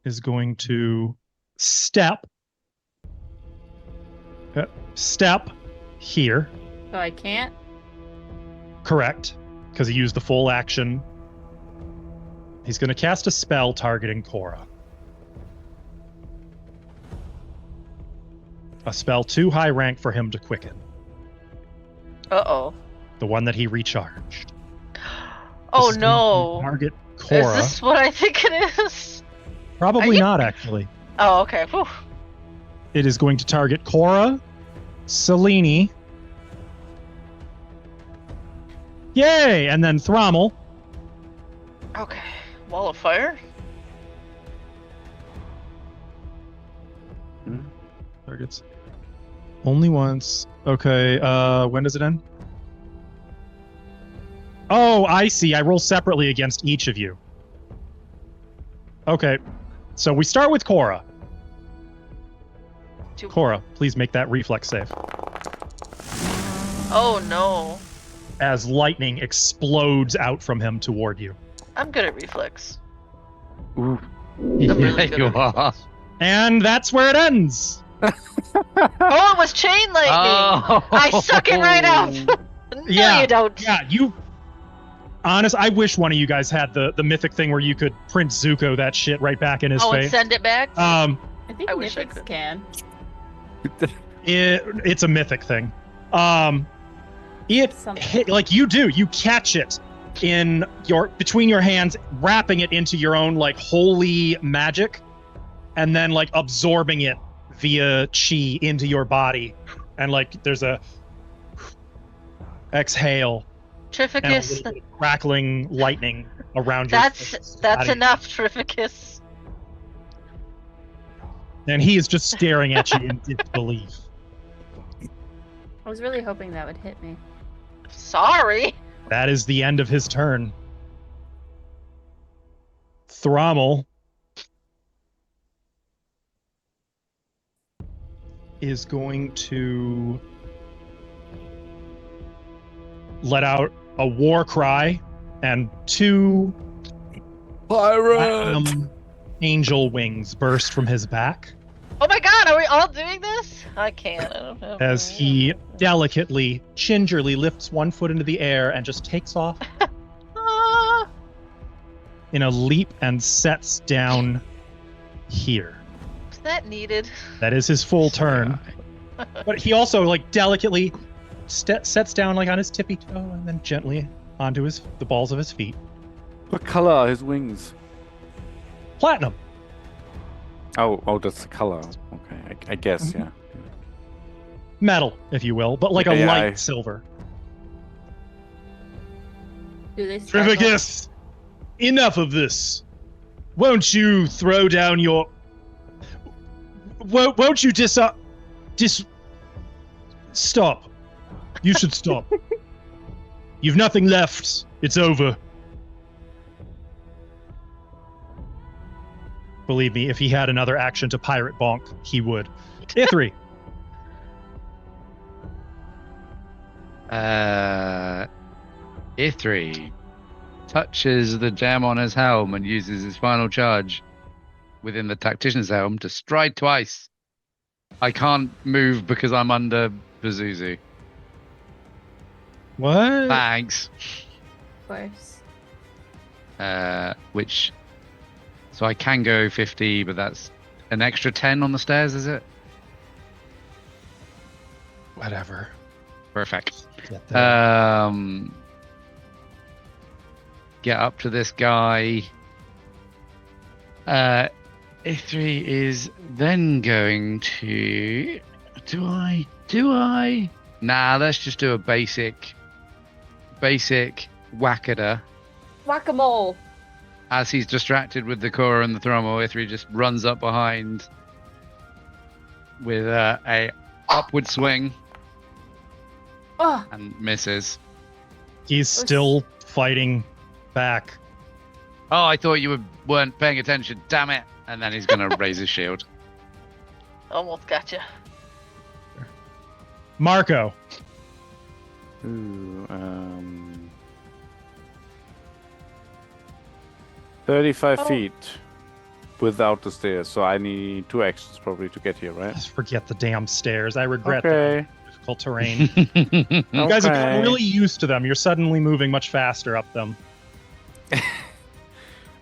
Is going to step here. So I can't? Correct, because he used the full action. He's going to cast a spell targeting Cora. A spell too high rank for him to quicken. Uh-oh. The one that he recharged. Oh This is going no. to target Is Cora. this what I think it is? Probably you- not, actually. Oh, okay. Whew. It is going to target Cora, Selene. Yay! And then Thrommel. Okay. Wall of fire? Targets. Only once. Okay, when does it end? Oh, I see. I roll separately against each of you. Okay. So we start with Cora. Cora, please make that reflex save. Oh no. As lightning explodes out from him toward you. I'm good at reflex. Ooh. really Yeah, good you at are. And that's where it ends. Oh, it was chain lightning! Oh. I suck it right up! No, Yeah, you don't. Yeah, I wish one of you guys had the mythic thing where you could print Zuko that shit right back in his Oh, and face. send it back? I think I wish I Mythics could. can. It's a mythic thing. It Something. hit, like you do. You catch it in between your hands, wrapping it into your own like holy magic, and then like absorbing it via chi into your body, and like there's a exhale and a Trificus, little bit of crackling lightning around your that's body. enough, Trificus. And he is just staring at you in disbelief. I was really hoping that would hit me. Sorry. That is the end of his turn. Thrommel is going to let out a war cry and 2 platinum angel wings burst from his back Oh my god, are we all doing this? I can't. I don't know. as he delicately, gingerly lifts one foot into the air and just takes off Ah, in a leap and sets down here. is that needed? That is his full turn. But he also like delicately sets down like on his tippy toe and then gently onto the balls of his feet. What color are his wings? Platinum. Oh, that's the color. Okay, I guess, yeah. metal, if you will, but like a Yeah, light silver. Do they sparkle? Trivicus, enough of this. Won't you throw down your... Won't you stop. You should stop. You've nothing left. It's over. Believe me, if he had another action to pirate bonk, he would. Ithri. Ithri touches the gem on his helm and uses his final charge within the tactician's helm to stride twice. I can't move because I'm under Pazuzu. What? Thanks. Of course. So I can go 50, but that's an extra 10 on the stairs, is it? Whatever. Perfect. Get there. Get up to this guy. Ithri is then going to... Do I? Nah, let's just do a basic whack-a-da. Whack-a-mole. As he's distracted with the Cora and the Thromo, Ithri just runs up behind with a upward swing Oh, and misses. He's still fighting back. Oh, I thought you weren't paying attention. Damn it! And then he's gonna raise his shield. Almost gotcha. Marco. Ooh, 35 feet without the stairs, so I need 2 actions probably to get here, right? Just forget the damn stairs. I regret Okay. the difficult terrain. You guys are Okay. really used to them. You're suddenly moving much faster up them.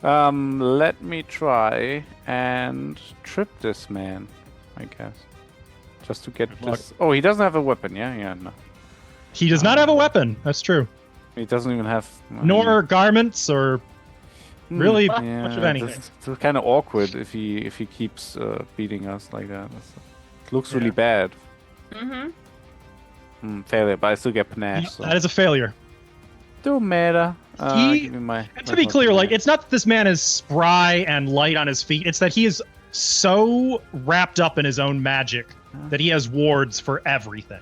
Let me try and trip this man, I guess. Just to get Good luck. this. Oh, he doesn't have a weapon, yeah? Yeah, no. He does not have a weapon. That's true. He doesn't even have... Nor garments or really much of anything. It's kind of awkward if he keeps beating us like that. It looks really bad. mm-hmm. Failure, but I still get panache. So. That is a failure. Don't matter. Give me my, And to be clear, like, it's not that this man is spry and light on his feet. It's that he is so wrapped up in his own magic that he has wards for everything.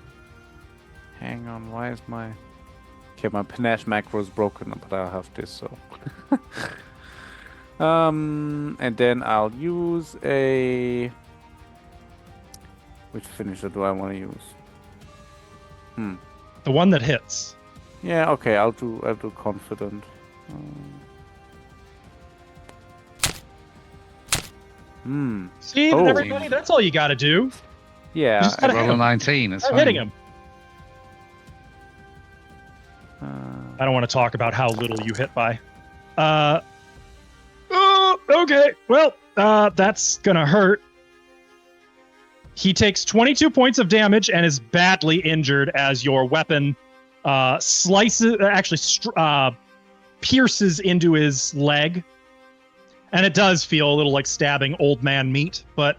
Hang on, why is my... Okay, my panache macro is broken, but I'll have this, so... and then I'll use a... Which finisher do I want to use? The one that hits. Yeah, okay, I'll do confident. See, Oh. everybody, that's all you got to do. Yeah. Just gotta Roll hit a him. 19. It's Start fine. hitting him. I don't want to talk about how little you hit by. Okay. Well, that's gonna hurt. He takes 22 points of damage and is badly injured as your weapon pierces into his leg. And it does feel a little like stabbing old man meat, but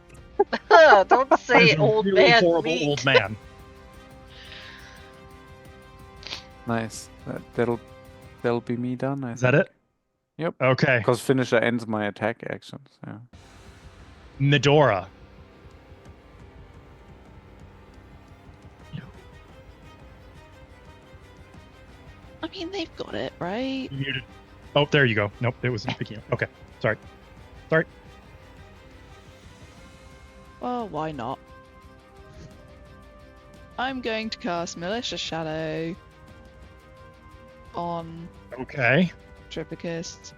Don't that say is a old really man horrible meat. old man. Nice. That'll be me done, I Is that it? Yep. Okay. Because finisher ends my attack actions, yeah. Medora. I mean, they've got it, right? You muted. Oh, there you go. Nope, it wasn't picking up. Okay. Sorry. Well, why not? I'm going to cast Malicious Shadow on Okay. Tripicus.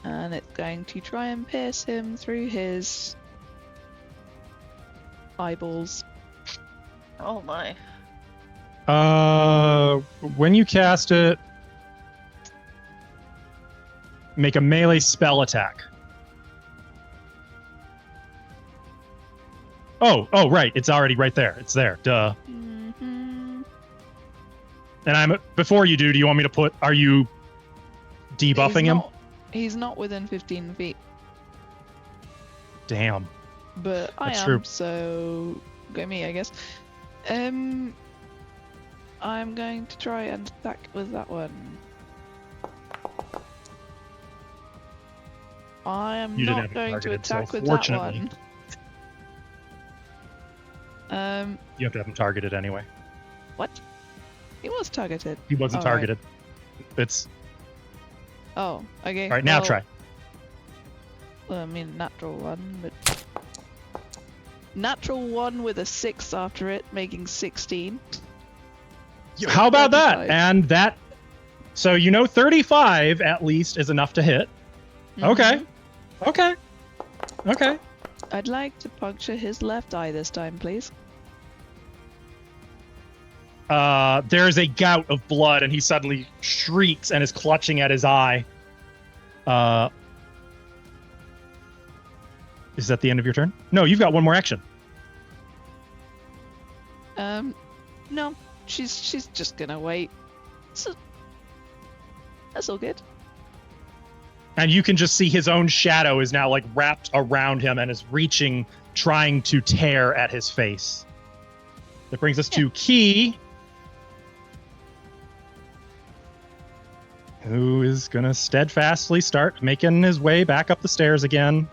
And it's going to try and pierce him through his eyeballs. Oh my. When you cast it, make a melee spell attack. Oh, right. It's already right there. It's there. Duh. Mm-hmm. And before you do you want me to put, are you debuffing him? He's not within 15 feet, Damn. but I That's am, true. so go me, I guess. I'm going to try and attack with that one. I am You didn't not have it going to targeted, so attack with that fortunately. one. You have to have him targeted anyway. What? He was targeted. He wasn't All right. targeted. It's Oh, okay. all right. Now well, try. Well, I mean, natural one, but natural one with a 6 after it, making 16. So How about that? 35. And that. So 35 at least is enough to hit. Okay. Mhm. Okay. Okay. I'd like to puncture his left eye this time, please. There's a gout of blood, and he suddenly shrieks and is clutching at his eye. Is that the end of your turn? No, you've got one more action. No, she's just gonna wait. So, that's all good. And you can just see his own shadow is now like wrapped around him and is reaching, trying to tear at his face. That brings us to Key, who is gonna steadfastly start making his way back up the stairs again.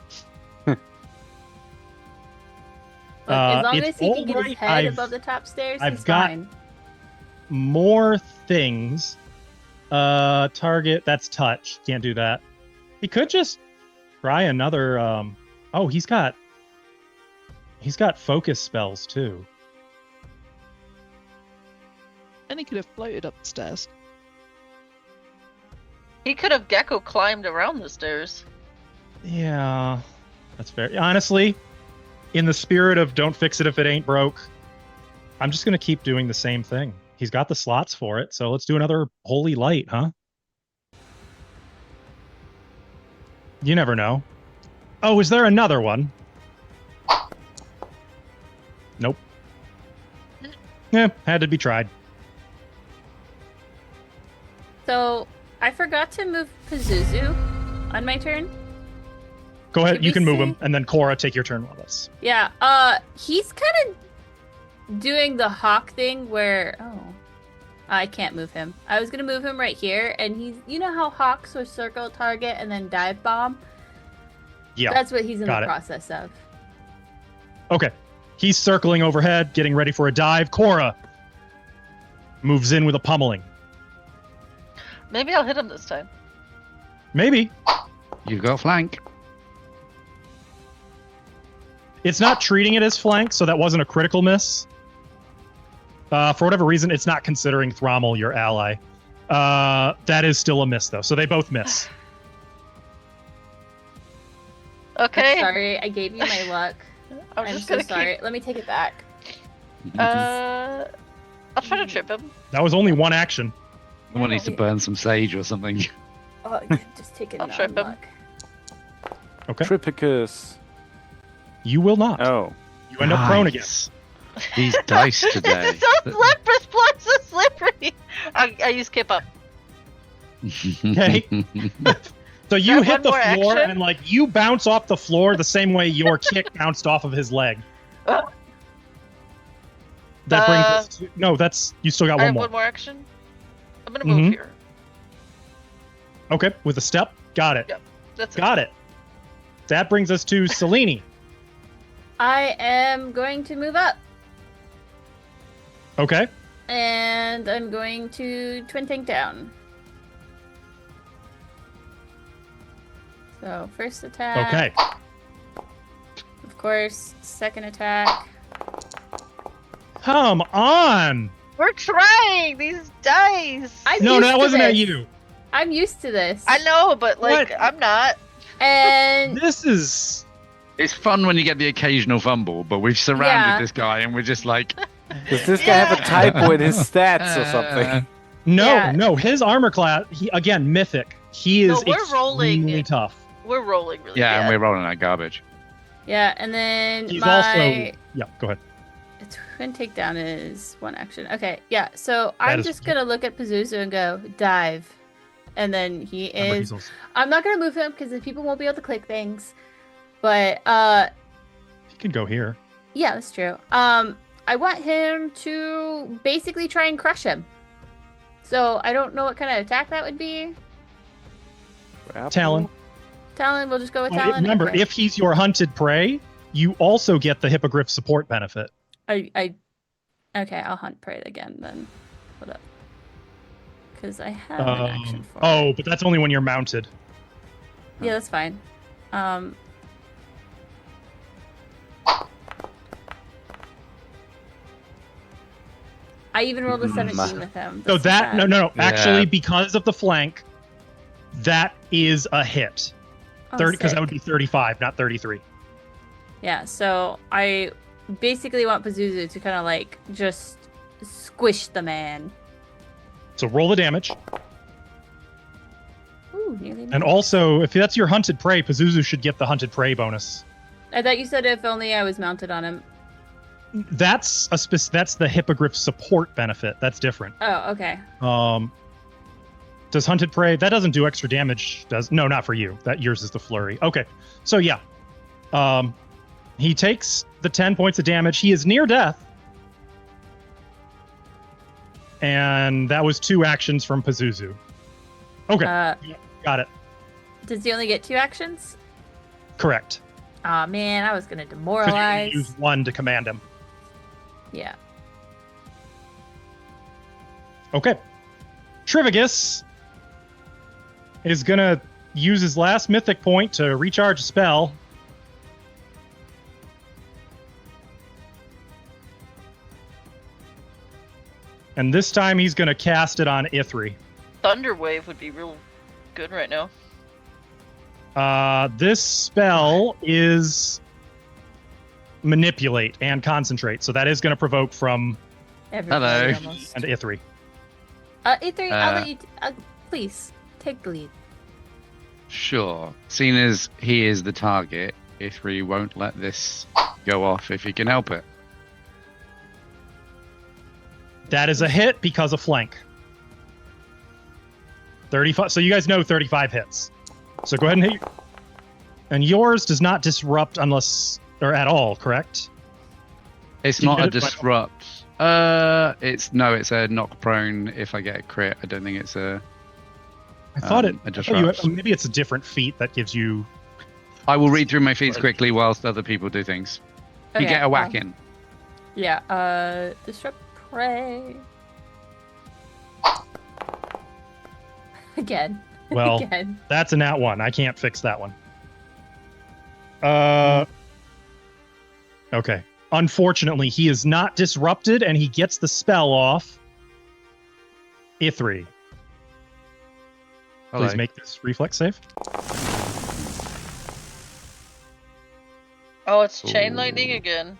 Look, as long it's as he can get his alright, head above the top stairs, I've he's got- fine. More things. Target, that's touch. Can't do that. He could just try another. Oh, he's got focus spells too. And he could have floated up the stairs. He could have gecko climbed around the stairs. Yeah, that's fair. Honestly, in the spirit of don't fix it if it ain't broke, I'm just gonna keep doing the same thing. He's got the slots for it, so let's do another holy light, huh? You never know. Oh, is there another one? Nope. Yeah, had to be tried. So I forgot to move Pazuzu on my turn. Go ahead, Did you we can move see- him, and then Cora, take your turn with us. Yeah, he's kind of doing the hawk thing where I can't move him. I was gonna move him right here, and he's how hawks will circle target and then dive bomb. Yeah, That's what he's in got the it. process of. okay. He's circling overhead, getting ready for a dive. Cora moves in with a pummeling. Maybe I'll hit him this time. Maybe. You've got flank. It's not treating it as flank, so that wasn't a critical miss. For whatever reason, it's not considering Thrommel your ally. That is still a miss, though, so they both miss. Okay. I'm sorry, I gave you my luck. I'm I'm just so gonna sorry. Let me take it back. I'll try to trip him. That was only one action. Someone needs to burn some sage or something. Oh, just take it. I'll trip him. luck. Okay. Tripicus. You will not. Oh. You end up prone again. Nice. These dice today. It's so slippery, so slippery. I use skip up. Okay. So you Grab hit one the more floor action? and like you bounce off the floor the same way your kick bounced off of his leg. Uh, That brings us to, no, that's you still got I one have more. one more action. I'm gonna move Mhm. here. Okay, with a step. Got it. Yep, that's Got it. That brings us to Selene. I am going to move up, Okay. and I'm going to twin tank down. So first attack. Okay. Of course, second attack. Come on. We're trying these dice. I'm No, used that to wasn't at this. you. I'm used to this. I know, but like What? I'm not. And This is It's fun when you get the occasional fumble, but we've surrounded Yeah. this guy and we're just like. Does this guy have a typo in his stats or something? Yeah. no. His armor class, he again mythic. He No, is we're rolling extremely it. tough. We're rolling really Yeah, and bad. we're rolling that garbage. yeah, and then He's my also yeah. Go ahead. twin takedown is one action. Okay, yeah. So That I'm is- just gonna look at Pazuzu and go dive, and then he Remember, is. he's also- I'm not gonna move him because then people won't be able to click things. But he can go here. yeah, that's true. I want him to basically try and crush him. So I don't know what kind of attack that would be. Talon. Talon, we'll just go with Well, Talon. remember, Okay. if he's your hunted prey, you also get the hippogriff support benefit. Okay, I'll hunt prey again then. Hold up. Because I have an action for it. But that's only when you're mounted. Yeah, that's fine. I even rolled a 17 with him. So That's that, bad. no. Yeah. Actually, because of the flank, that is a hit. Oh, 30, because that sick. would be 35, not 33. Yeah, so I basically want Pazuzu to kind of like just squish the man. So roll the damage. Ooh, nearly And missed. also, if that's your hunted prey, Pazuzu should get the hunted prey bonus. I thought you said if only I was mounted on him. That's that's the hippogriff support benefit. That's different. Oh, okay. Does hunted prey, that doesn't do extra damage, no, not for you. That yours is the flurry. Okay. So yeah. He takes the 10 points of damage. He is near death. And that was 2 actions from Pazuzu. Okay. Got it. Does he only get 2 actions? Correct. Aw, man, I was gonna 'Cause you demoralize. can use 1 to command him. Yeah. Okay. Trivagus is gonna use his last mythic point to recharge a spell. And this time he's gonna cast it on Ithri. Thunder Wave would be real good right now. This spell is manipulate and concentrate, so that is gonna provoke from Everybody Hello. almost. and Ithri. E3, I'll let you. Please take the lead. Sure. Seeing as he is the target, Ithri won't let this go off if he can help it. That is a hit because of flank. 35. So you guys know 35 hits. So go ahead and hit. And yours does not disrupt unless or at all, correct? It's You not a did it by- disrupt. It's a knock prone if I get a crit. I don't think it's a. I thought A I thought disrupt. maybe it's a different feat that gives you. I will read through my feats quickly whilst other people do things. You get a whack in. Yeah. Disrupt prey. Again. Well, Again. that's a nat 1. I can't fix that one. Okay. Unfortunately, he is not disrupted, and he gets the spell off. Ithri, please Hello. make this reflex save. Oh, it's chain Ooh. lightning again.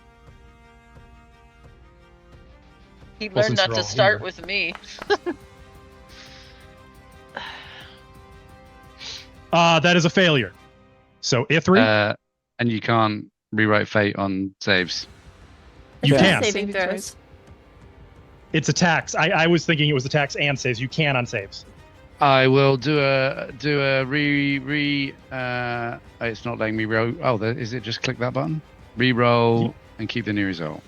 He Well, learned since not you're to all start here. with me. That is a failure. So Ithri, And you can't rewrite fate on saves. you It's can. Saving Saving throws. throws. It's attacks. I was thinking it was attacks and saves. You can on saves. I will do a it's not letting me roll. Oh, is it just click that button? Reroll and keep the new result.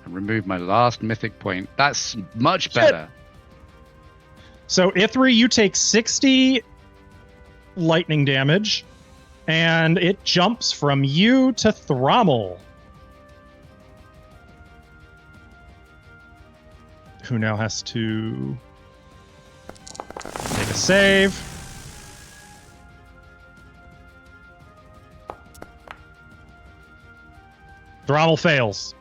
And remove my last mythic point. That's much better. So Ithri, you take 60 lightning damage, and it jumps from you to Thrommel, who now has to take a save. Thrommel fails.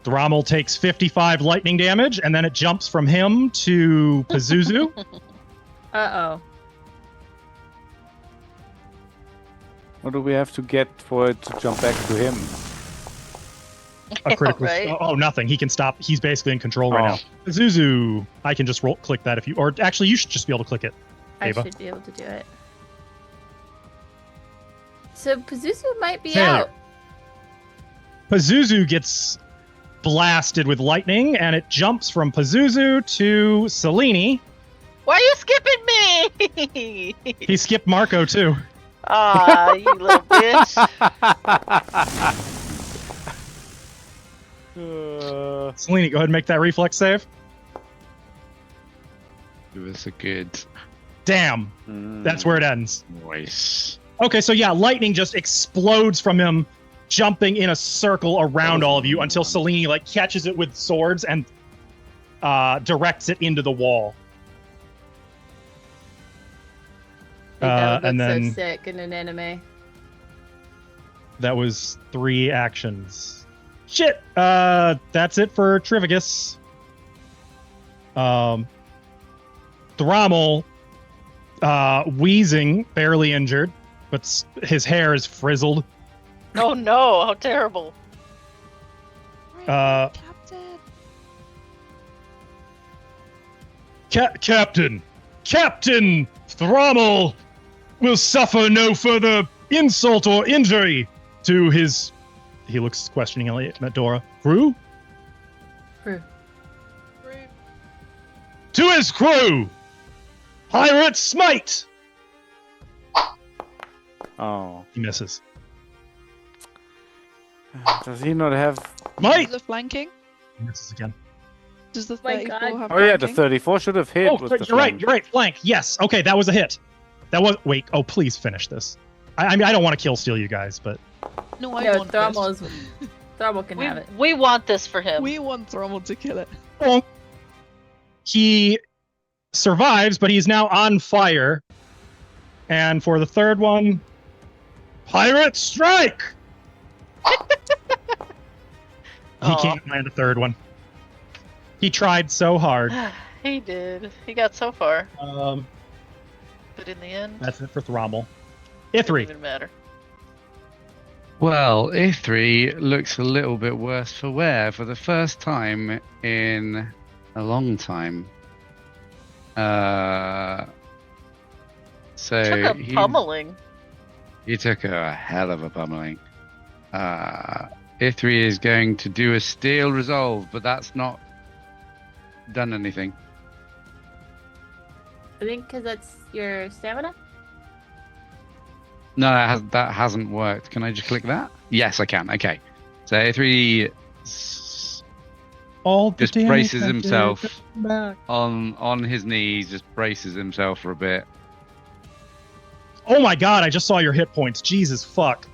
Thrommel takes 55 lightning damage, and then it jumps from him to Pazuzu. Uh-oh. What do we have to get for it to jump back to him? A critical. Right? Oh, nothing. He can stop. He's basically in control right Oh. now. Pazuzu, I can just click that if you, or actually, you should just be able to click it. Ava. I should be able to do it. So Pazuzu might be Failure. out. Pazuzu gets blasted with lightning, and it jumps from Pazuzu to Selene. Why are you skipping me? He skipped Marco too. Ah, you little bitch. Selene, go ahead and make that reflex save. Give us a good Damn, that's where it ends. voice. Okay, so yeah, lightning just explodes from him, jumping in a circle around all of you until Selene like catches it with swords and directs it into the wall. That would And look then so sick in an anime. that was 3 actions. Shit. That's it for Trivagus. Thrommel, wheezing, barely injured, but his hair is frizzled. Oh no, how terrible. Captain. Captain Thrommel will suffer no further insult or injury to his. He looks questioningly at Dora. Crew? Crew. To his crew! Pirate smite! Oh. He misses. Does he not have... Might! The flanking? He misses again. Does the My 34 God. have Oh yeah, the flanking? 34 should have hit. Oh, with the you're right, flank. you're right. Flank. Yes. Okay, that was a hit. That was. Wait. Oh, please finish this. I mean, I don't want to kill steal you guys, but No, I No, want Thrommel this. Thrommel can have it. We want this for him. We want Thrommel to kill it. well, he survives, but he's now on fire. And for the third one, pirate strike. He Aw. can't land a third one. He tried so hard. He did. He got so far, Um, but in the end, that's it for Thrommel. it Ithri. didn't even matter. Well, Ithri looks a little bit worse for wear for the first time in a long time. So Took a pummeling. he took a hell of a pummeling. Ithri is going to do a steel resolve, but that's not done anything. I think because that's your stamina? No, that hasn't worked. Can I just click that? Yes, I can. Okay. So Ithri All the just braces damage himself back. on his knees, just braces himself for a bit. Oh my god, I just saw your hit points. Jesus fuck.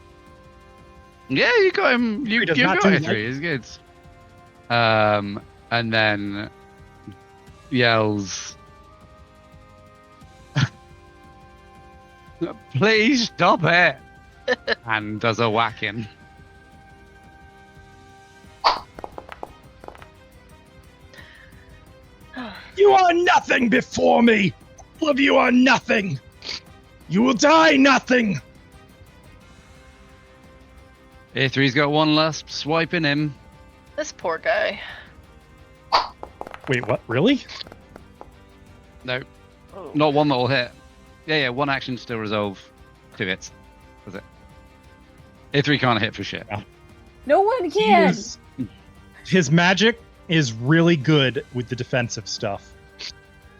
Yeah, you got him. You He does got not do Ithri. It's good. And then yells, "Please stop it!" and does a whacking. You are nothing before me! All of you are nothing! You will die nothing! Ithri's got one last swipe in him. This poor guy. Wait, what? Really? No, Oh. not one that will hit. Yeah, one action still resolve. 2 hits. That's it. Ithri can't hit for shit. No one can! His magic is really good with the defensive stuff.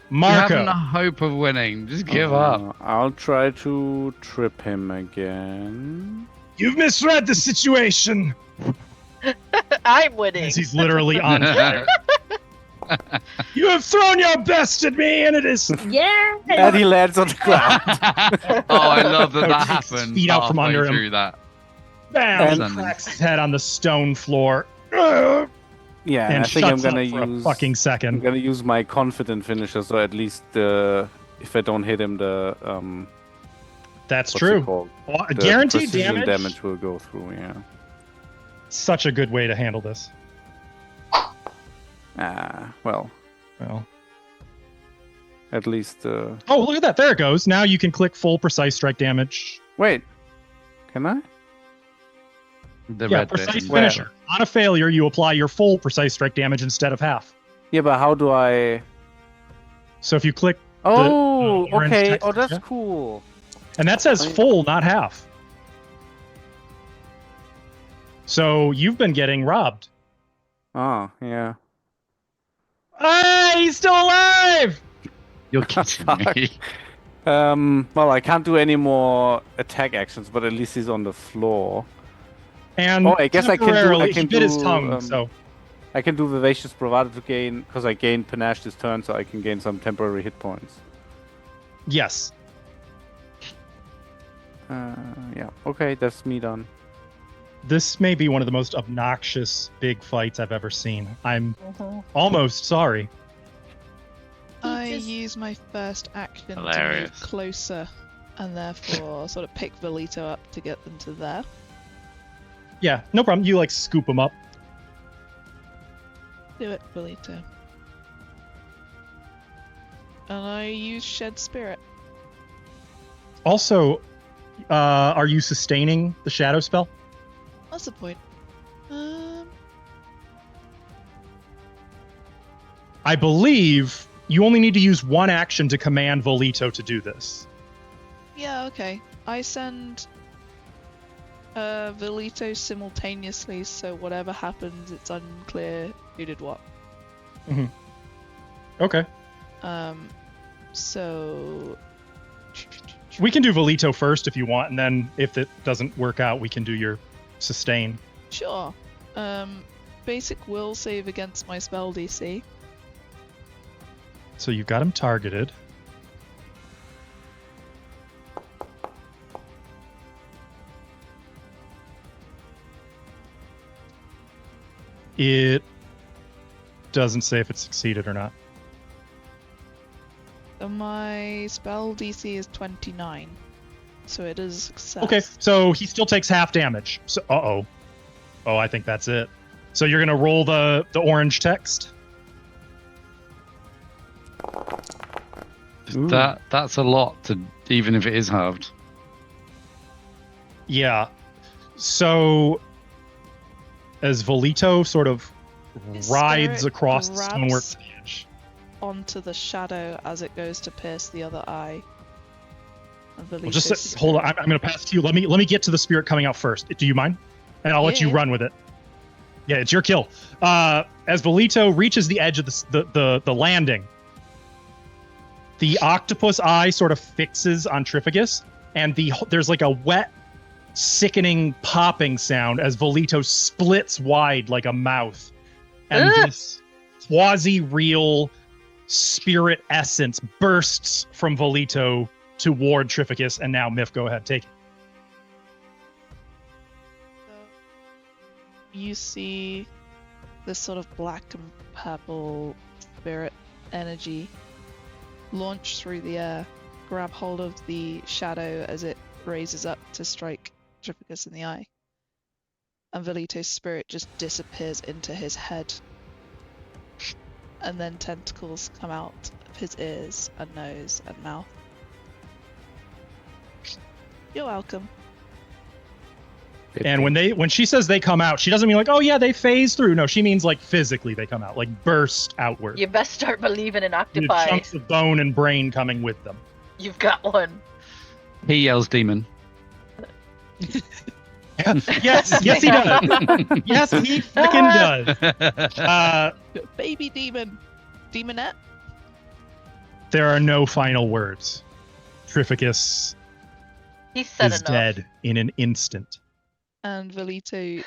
You haven't Marco. a hope of winning. Just give up. I'll try to trip him again. You've misread the situation! I'm winning. As he's literally on fire. You have thrown your best at me, and it is Yeah! And he lands on the ground. Oh, I love that Takes happened. feet out from halfway under him. through that. bam, And- cracks his head on the stone floor. And Yeah, I think I'm shuts up gonna for use a fucking I'm second. gonna use my confident finisher, so at least if I don't hit him, the That's what's it true. called? Well, The guaranteed precision damage. will go through. Yeah. Such a good way to handle this. Well, Well. at least. Oh, look at that. There it goes. Now you can click full precise strike damage. Wait, can I? The Yeah, red bit. precise Where? finisher. On a failure, you apply your full precise strike damage instead of half. Yeah, but how do I? So if you click, Oh, orange okay. text, Oh, that's yeah. cool. and that says full, not half. So you've been getting robbed. Oh, yeah. Hey, he's still alive! You're kidding me. Well, I can't do any more attack actions, but at least he's on the floor. And Oh, I guess I can do- I temporarily, can he bit his do, tongue, so I can do Vivacious Bravado to gain, because I gained Panache this turn, so I can gain some temporary hit points. Yes. Yeah. Okay, that's me done. This may be one of the most obnoxious big fights I've ever seen. I'm almost sorry. I use my first action to move Hilarious. closer, and therefore sort of pick Velito up to get them to there. Yeah, no problem. You like scoop them up. Do it, Velito. And I use Shed Spirit. Also, are you sustaining the shadow spell? That's the point. I believe you only need to use one action to command Volito to do this. Yeah, okay. I send Velito simultaneously, so whatever happens, it's unclear who did what. Okay. So We can do Volito first if you want, and then if it doesn't work out, we can do your sustain. sure. Basic will save against my spell DC. So you've got him targeted. It doesn't say if it succeeded or not. So my spell DC is 29. So it is a success. Okay, so he still takes half damage. So, uh-oh. Oh, I think that's it. So you're gonna roll the orange text? Ooh. That's a lot to, even if it is halved. Yeah. So as Volito sort of His rides spirit across the grabs stonework to the edge. onto the shadow as it goes to pierce the other eye. And Well, Velito's just hold on. I'm going to pass it to you. Let me get to the spirit coming out first. Do you mind? And I'll let you Yeah. run with it. Yeah, it's your kill. As Volito reaches the edge of the landing, the octopus eye sort of fixes on Trificus, and there's like a wet, sickening popping sound as Volito splits wide like a mouth, and this quasi-real spirit essence bursts from Volito toward Trificus, and now Myth, go ahead, take it. You see this sort of black and purple spirit energy launch through the air, grab hold of the shadow as it raises up to strike Trificus in the eye. And Velito's spirit just disappears into his head. And then tentacles come out of his ears and nose and mouth. You're welcome. And when she says they come out, she doesn't mean like, oh yeah, they phase through. No, she means like physically they come out, like burst outward. You best start believing in You know, octopi. chunks of bone and brain coming with them. You've got one. He yells demon. Yes, yes he does. Yes, he freaking does. Baby demon. Demonette. There are no final words. Trificus He said is enough. dead in an instant. And Velito's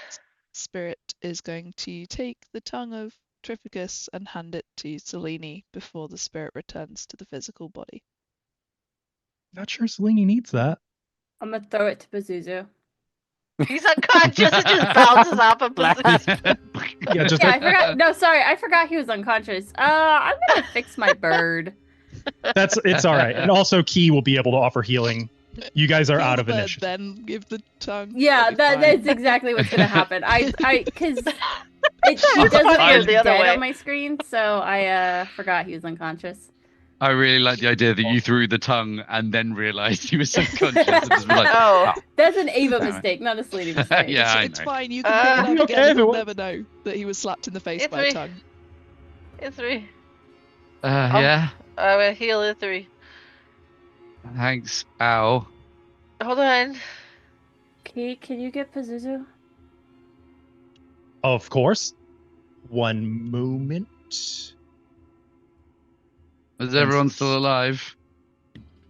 spirit is going to take the tongue of Trificus and hand it to Selene before the spirit returns to the physical body. Not sure Selene needs that. I'm gonna throw it to Pazuzu. He's unconscious. It just bounces off of position. Yeah, just Yeah, I like, forgot. No, sorry, I forgot he was unconscious. I'm gonna fix my bird. it's all right. And also, Key will be able to offer healing. You guys are Kill out the of bird, initiative. Then give the tongue. Yeah, That'd be fine. that's exactly what's gonna happen. because he Fine. doesn't Fine. look The other dead way. on my screen, so I forgot he was unconscious. I really like the idea that you threw the tongue and then realized he was subconscious. And just was like, Oh. That's an Ava Alright. mistake, not a Selene mistake. Yeah, I It's know. fine. You can pick it up Okay, again. if it You'll was- never know that he was slapped in the face It's by a me. tongue. It's 3. Yeah, I will heal it 3. thanks. Ow. Hold on. Can you get Pazuzu? Of course. One moment. Is everyone still alive?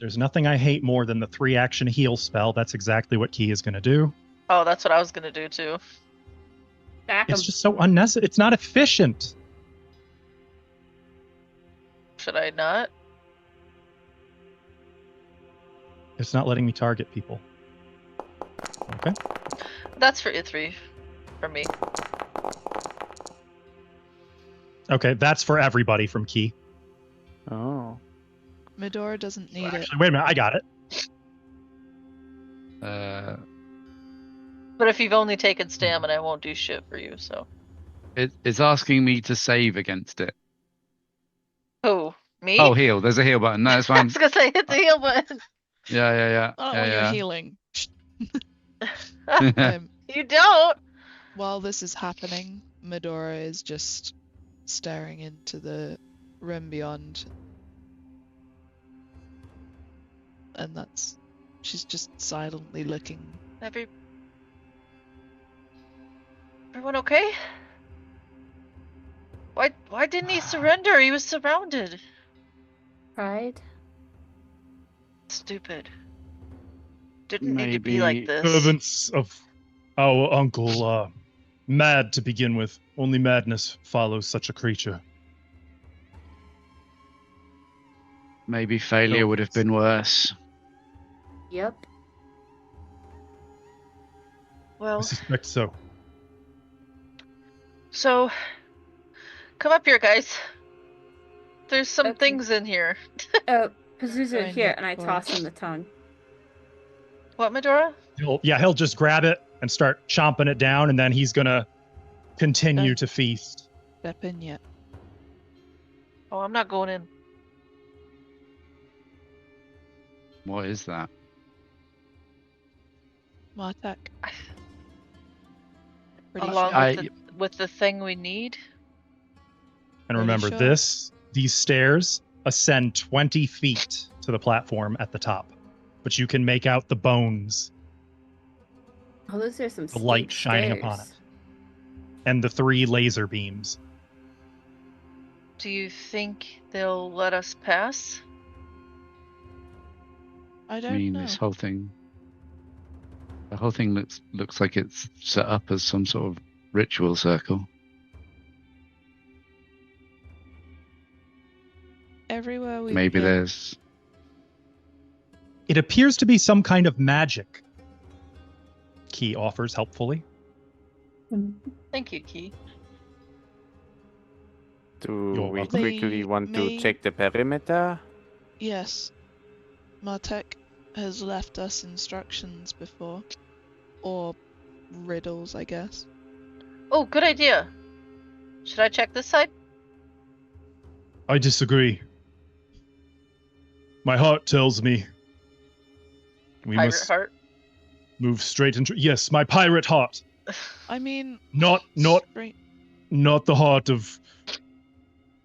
There's nothing I hate more than the 3-action heal spell. That's exactly what Key is going to do. Oh, that's what I was gonna do too. Stack It's 'em. just so unnecessary. It's not efficient. Should I not? It's not letting me target people. Okay. That's for I3 for me. Okay, that's for everybody from Key. Oh. Medora doesn't need it. Actually, wait a minute. I got it. But if you've only taken stamina, I won't do shit for you, so. It's asking me to save against it. Who? Me? Oh, heal. There's a heal button. No, it's I fine. was gonna say hit the heal button. Yeah. Not when you're yeah. healing. yeah. You don't. While this is happening, Medora is just staring into the room beyond. And she's just silently looking. Everyone okay? Why didn't he surrender? He was surrounded. Pride. Stupid. Didn't need to be like Maybe- this. Servants of our uncle are mad to begin with. Only madness follows such a creature. Maybe failure would have been worse. Yep. I Well, suspect so. so come up here, guys. There's some Okay. things in here. Pazuzu, Fine, here, look and I for toss it. him the tongue. What, Medora? He'll just grab it and start chomping it down, and then he's gonna continue Okay. to feast. Step in yet. Oh, I'm not going in. What is that? Martek. Pretty Along sure. with the thing we need. And Pretty remember, sure. these stairs ascend 20 feet to the platform at the top, but you can make out the bones, Oh, those are some the light steep shining stairs. upon it, and the 3 laser beams. Do you think they'll let us pass? I I don't mean, know. the whole thing looks like it's set up as some sort of ritual circle. Everywhere we've Maybe been, there's It appears to be some kind of magic. Key offers helpfully. Thank you, Key. Do You're we welcome. quickly want to May- check the perimeter? Yes. Martek has left us instructions before. Or riddles, I guess. Oh, good idea. Should I check this side? I disagree. My heart tells me we Pirate must heart. move straight into. Yes, my pirate heart, I mean, not straight. the heart of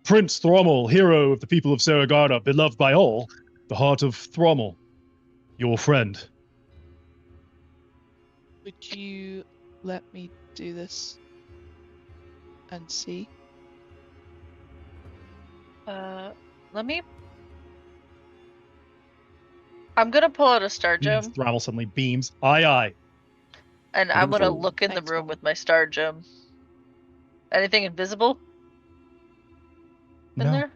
Prince Thrommel, hero of the people of Saragarda, beloved by all. The heart of Thrommel, your friend. Would you let me do this and see? Let me. I'm gonna pull out a star Yes, gem, Thrommel suddenly beams. Aye. and I'm gonna Beautiful. look in the Thanks, room Mom. with my star gem. Anything invisible in No, there?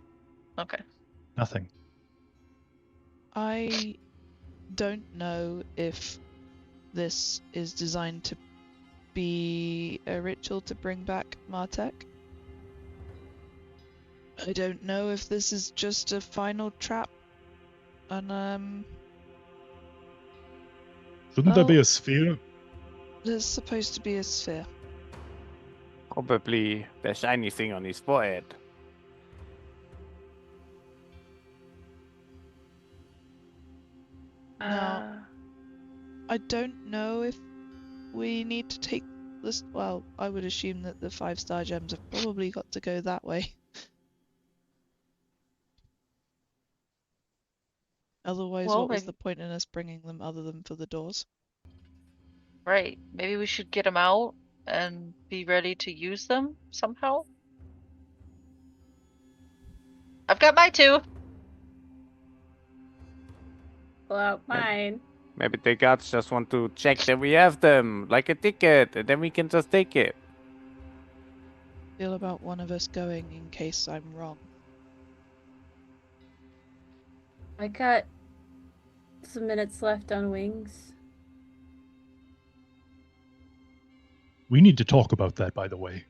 Okay. nothing. I don't know if this is designed to be a ritual to bring back Martek. I don't know if this is just a final trap. And Shouldn't there be Well- a sphere? there's supposed to be a sphere. Probably the shiny thing on his forehead. Now- I don't know if we need to take this. Well, I would assume that the 5-star gems have probably got to go that way. Otherwise, Well, what was maybe- the point in us bringing them other than for the doors? Right. Maybe we should get them out and be ready to use them somehow. I've got my 2. Pull out mine. Maybe the guards just want to check that we have them, like a ticket, and then we can just take it. feel about one of us going in case I'm wrong? I got some minutes left on wings. We need to talk about that, by the way.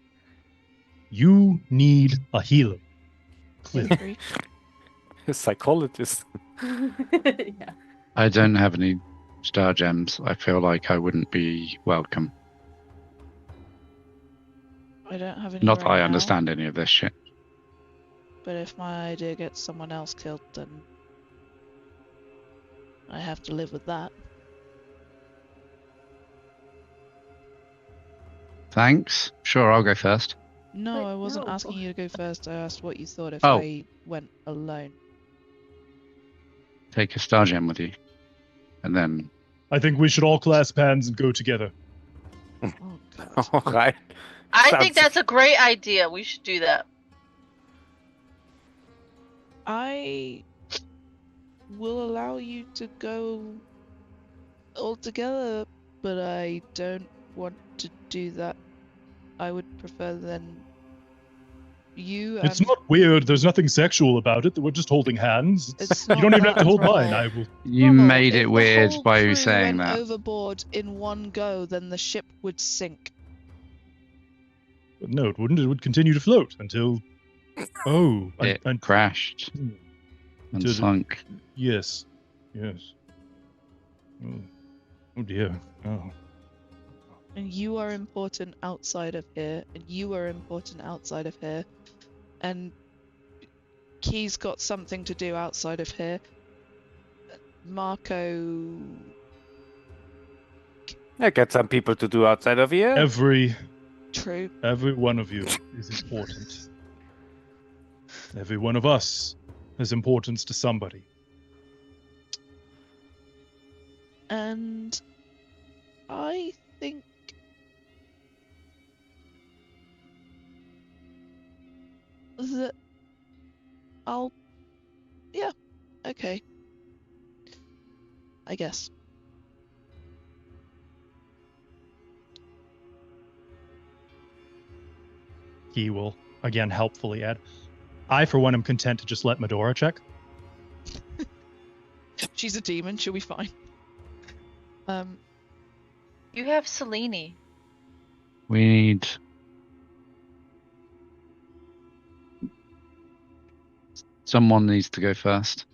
You need a healer. Clearly. Agree. A psychologist. Yeah. I don't have any star gems. I feel like I wouldn't be welcome. I don't have any Not that right I now, understand any of this shit. but if my idea gets someone else killed, then I have to live with that. Thanks. Sure, I'll go first. No, Wait, I wasn't no. asking you to go first. I asked what you thought if Oh. I went alone. Take a star gem with you. And then I think we should all clasp hands and go together. Oh god. All right. I Sounds- think that's a great idea. We should do that. I will allow you to go all together, but I don't want to do that. I would prefer then you It's and not weird. There's nothing sexual about it. We're just holding hands. It's You not don't even have to that, hold Rommel. mine. I will. you Rommel, made if it the weird whole by crew saying went that. overboard in one go, then the ship would sink. But no, it wouldn't. It would continue to float until. Oh, It crashed and To the- sunk. yes, yes. Oh. Oh dear. Oh. And you are important outside of here, and you are important outside of here, and Key's got something to do outside of here. Marco, Yeah, get some people to do outside of here. Every true. one of you is important. Every one of us has importance to somebody. And I think that yeah, okay. I guess. He will again helpfully add. I, for one, am content to just let Medora check. She's a demon, she'll be fine. You have Selene. We need. Someone needs to go first.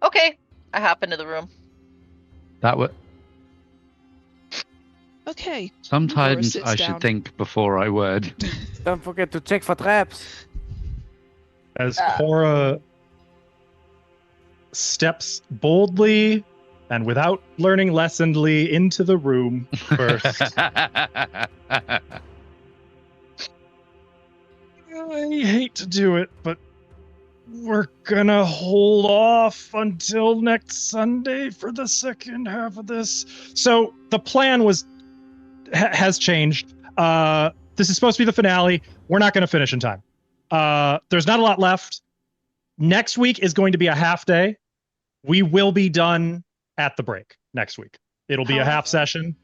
Okay. I hop into the room. That would. Okay. Sometimes sits I down. should think before I word. Don't forget to check for traps. As Cora steps boldly and without learning lessonedly into the room first. I hate to do it, but we're gonna hold off until next Sunday for the second half of this. So the plan has changed. This is supposed to be the finale. We're not gonna finish in time. There's not a lot left. Next week is going to be a half day. We will be done at the break next week. It'll be a half However- session.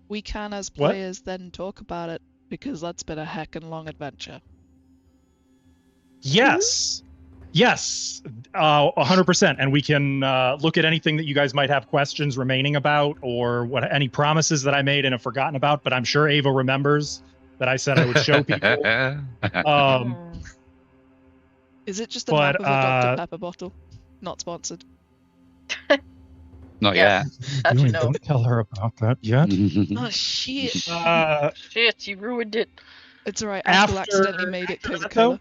We can, as What? players, then talk about it because that's been a heckin' long adventure. Yes. Yes. 100%. And we can look at anything that you guys might have questions remaining about, or any promises that I made and have forgotten about. But I'm sure Ava remembers that I said I would show people. Is it just a But, map of a Dr. Pepper bottle? Not sponsored. Not Yeah. How'd you know? Don't tell her about that yet. yet. Oh shit! Shit, you ruined it. It's alright. Apple After- accidentally made it after that, Coca-Cola.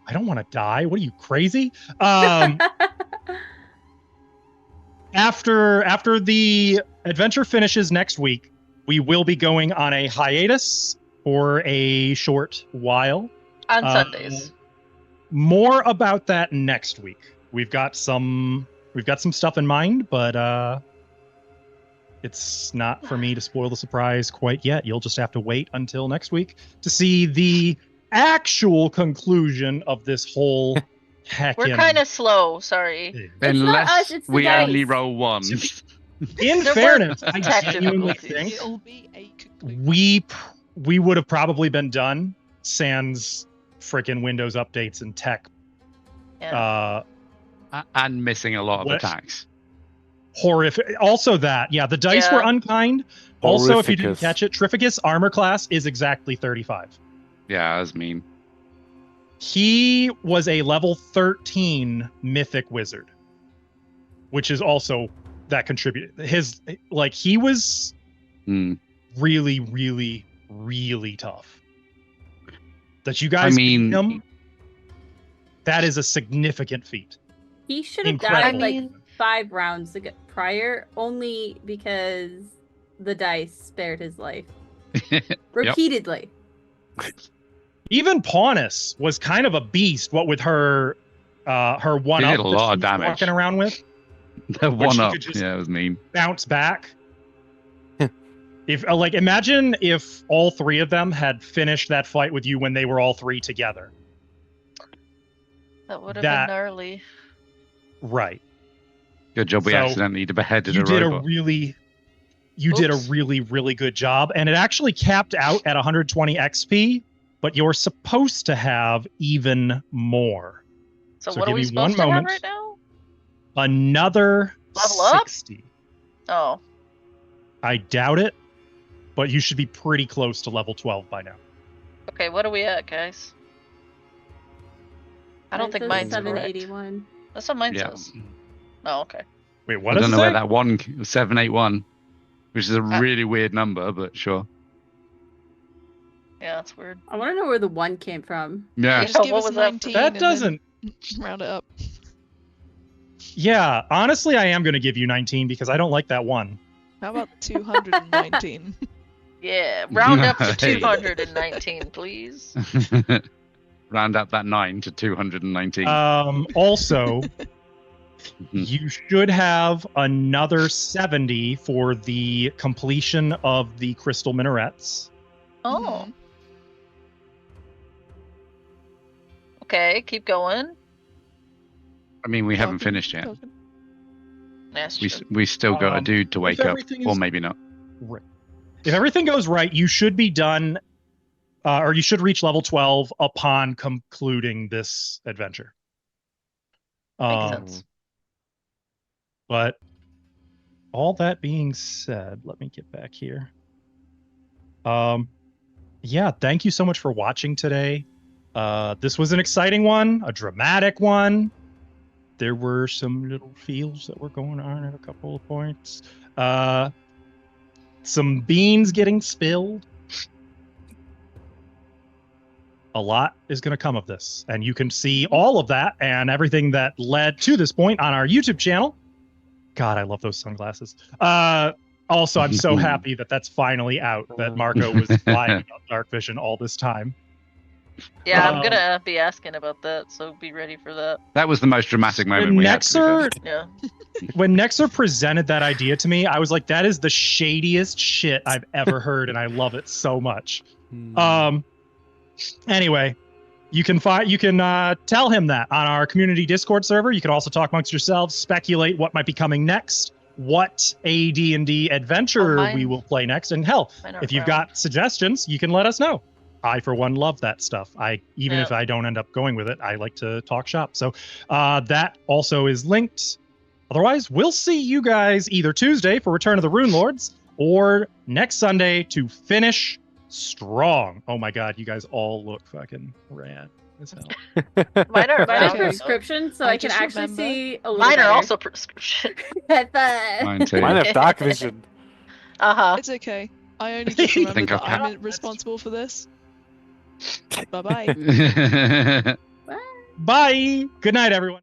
I don't want to die. What are you, crazy? After the adventure finishes next week, we will be going on a hiatus for a short while. On Sundays. More about that next week. We've got some stuff in mind, but it's not for me to spoil the surprise quite yet. You'll just have to wait until next week to see the actual conclusion of this whole heckin'. We're kind of slow. Sorry. not Unless us, it's the we dice. only roll ones. In There were fairness, I tech genuinely difficulties. think It'll be a conclusion. we would have probably been done sans freaking Windows updates and tech. Yeah. And missing a lot of What? attacks. Horrific. Also that, yeah, the dice were Yeah. unkind. Also, if you didn't Horrificus. catch it, Trificus armor class is exactly 35. Yeah, that's mean. He was a level 13 mythic wizard, which is also that contributed. His he was Hmm. really, really, really tough. That you guys beat him, that is a significant feat. He should have Incredible. died like 5 rounds prior, only because the dice spared his life repeatedly. Even Paunus was kind of a beast. What with her one She up did a that lot she of was damage. walking around with, The one she up. could just- Yeah, it was mean. bounce back. If imagine if all 3 of them had finished that fight with you when they were all 3 together. That would have That- been gnarly. Right. Good job we So, accidentally beheaded You a did robot. you did a Oops. really, really good job. And it actually capped out at 120 XP, but you're supposed to have even more. So, So what are give we me one supposed to have moment. right now? Another Level up? 60. Oh, I doubt it, but you should be pretty close to level 12 by now. okay. What are we at, guys? I don't think mine's correct. 781. That's what mine Yeah. says. Oh, okay. Wait, what I does don't it know say? where that one 781, which is a really weird number, but sure. Yeah, that's weird. I want to know where the 1 came from. Yeah. Just give what us was that? 19 That and then doesn't. round it up. Yeah, honestly, I am going to give you 19 because I don't like that one. How about 219? Yeah, round up to Hey. 219, please. Round up that 9 to 219. Also, you should have another 70 for the completion of the crystal minarets. Oh, Mhm. okay. Keep going. I mean, we haven't Talking, finished yet. talking. That's We true. we still got a dude to if wake up, everything or is- maybe not. Right. If everything goes right, you should be done, or you should reach level 12 upon concluding this adventure. Makes Um, sense. But all that being said, let me get back here. Yeah, thank you so much for watching today. This was an exciting one, a dramatic one. There were some little feels that were going on at a couple of points. Some beans getting spilled. A lot is going to come of this, and you can see all of that and everything that led to this point on our YouTube channel. God, I love those sunglasses. Also, I'm so happy that that's finally out, that Marco was lying about Dark Vision all this time. Yeah, I'm um, gonna be asking about that, so be ready for that. That was the most dramatic moment When we had. to be fair. Nexer, Yeah. when Nexer presented that idea to me, I was like, that is the shadiest shit I've ever heard, and I love it so much. Anyway, you can tell him that on our community Discord server. You can also talk amongst yourselves, speculate what might be coming next, what AD&D adventure mine- we will play next, and hell, Mine aren't if you've round. got suggestions, you can let us know. I, for one, love that stuff. Even Yeah. if I don't end up going with it, I like to talk shop. So that also is linked. Otherwise, we'll see you guys either Tuesday for Return of the Rune Lords or next Sunday to finish strong. Oh my God, you guys all look fucking rad as hell. Mine are Mine are round. prescription, so I I can just actually remember- see a little Mine are better. also prescription. Mine too. Mine have dark vision. Uh-huh. It's okay. I only just remember think that I've I'm responsible for this. Bye-bye. Bye. Good night, everyone.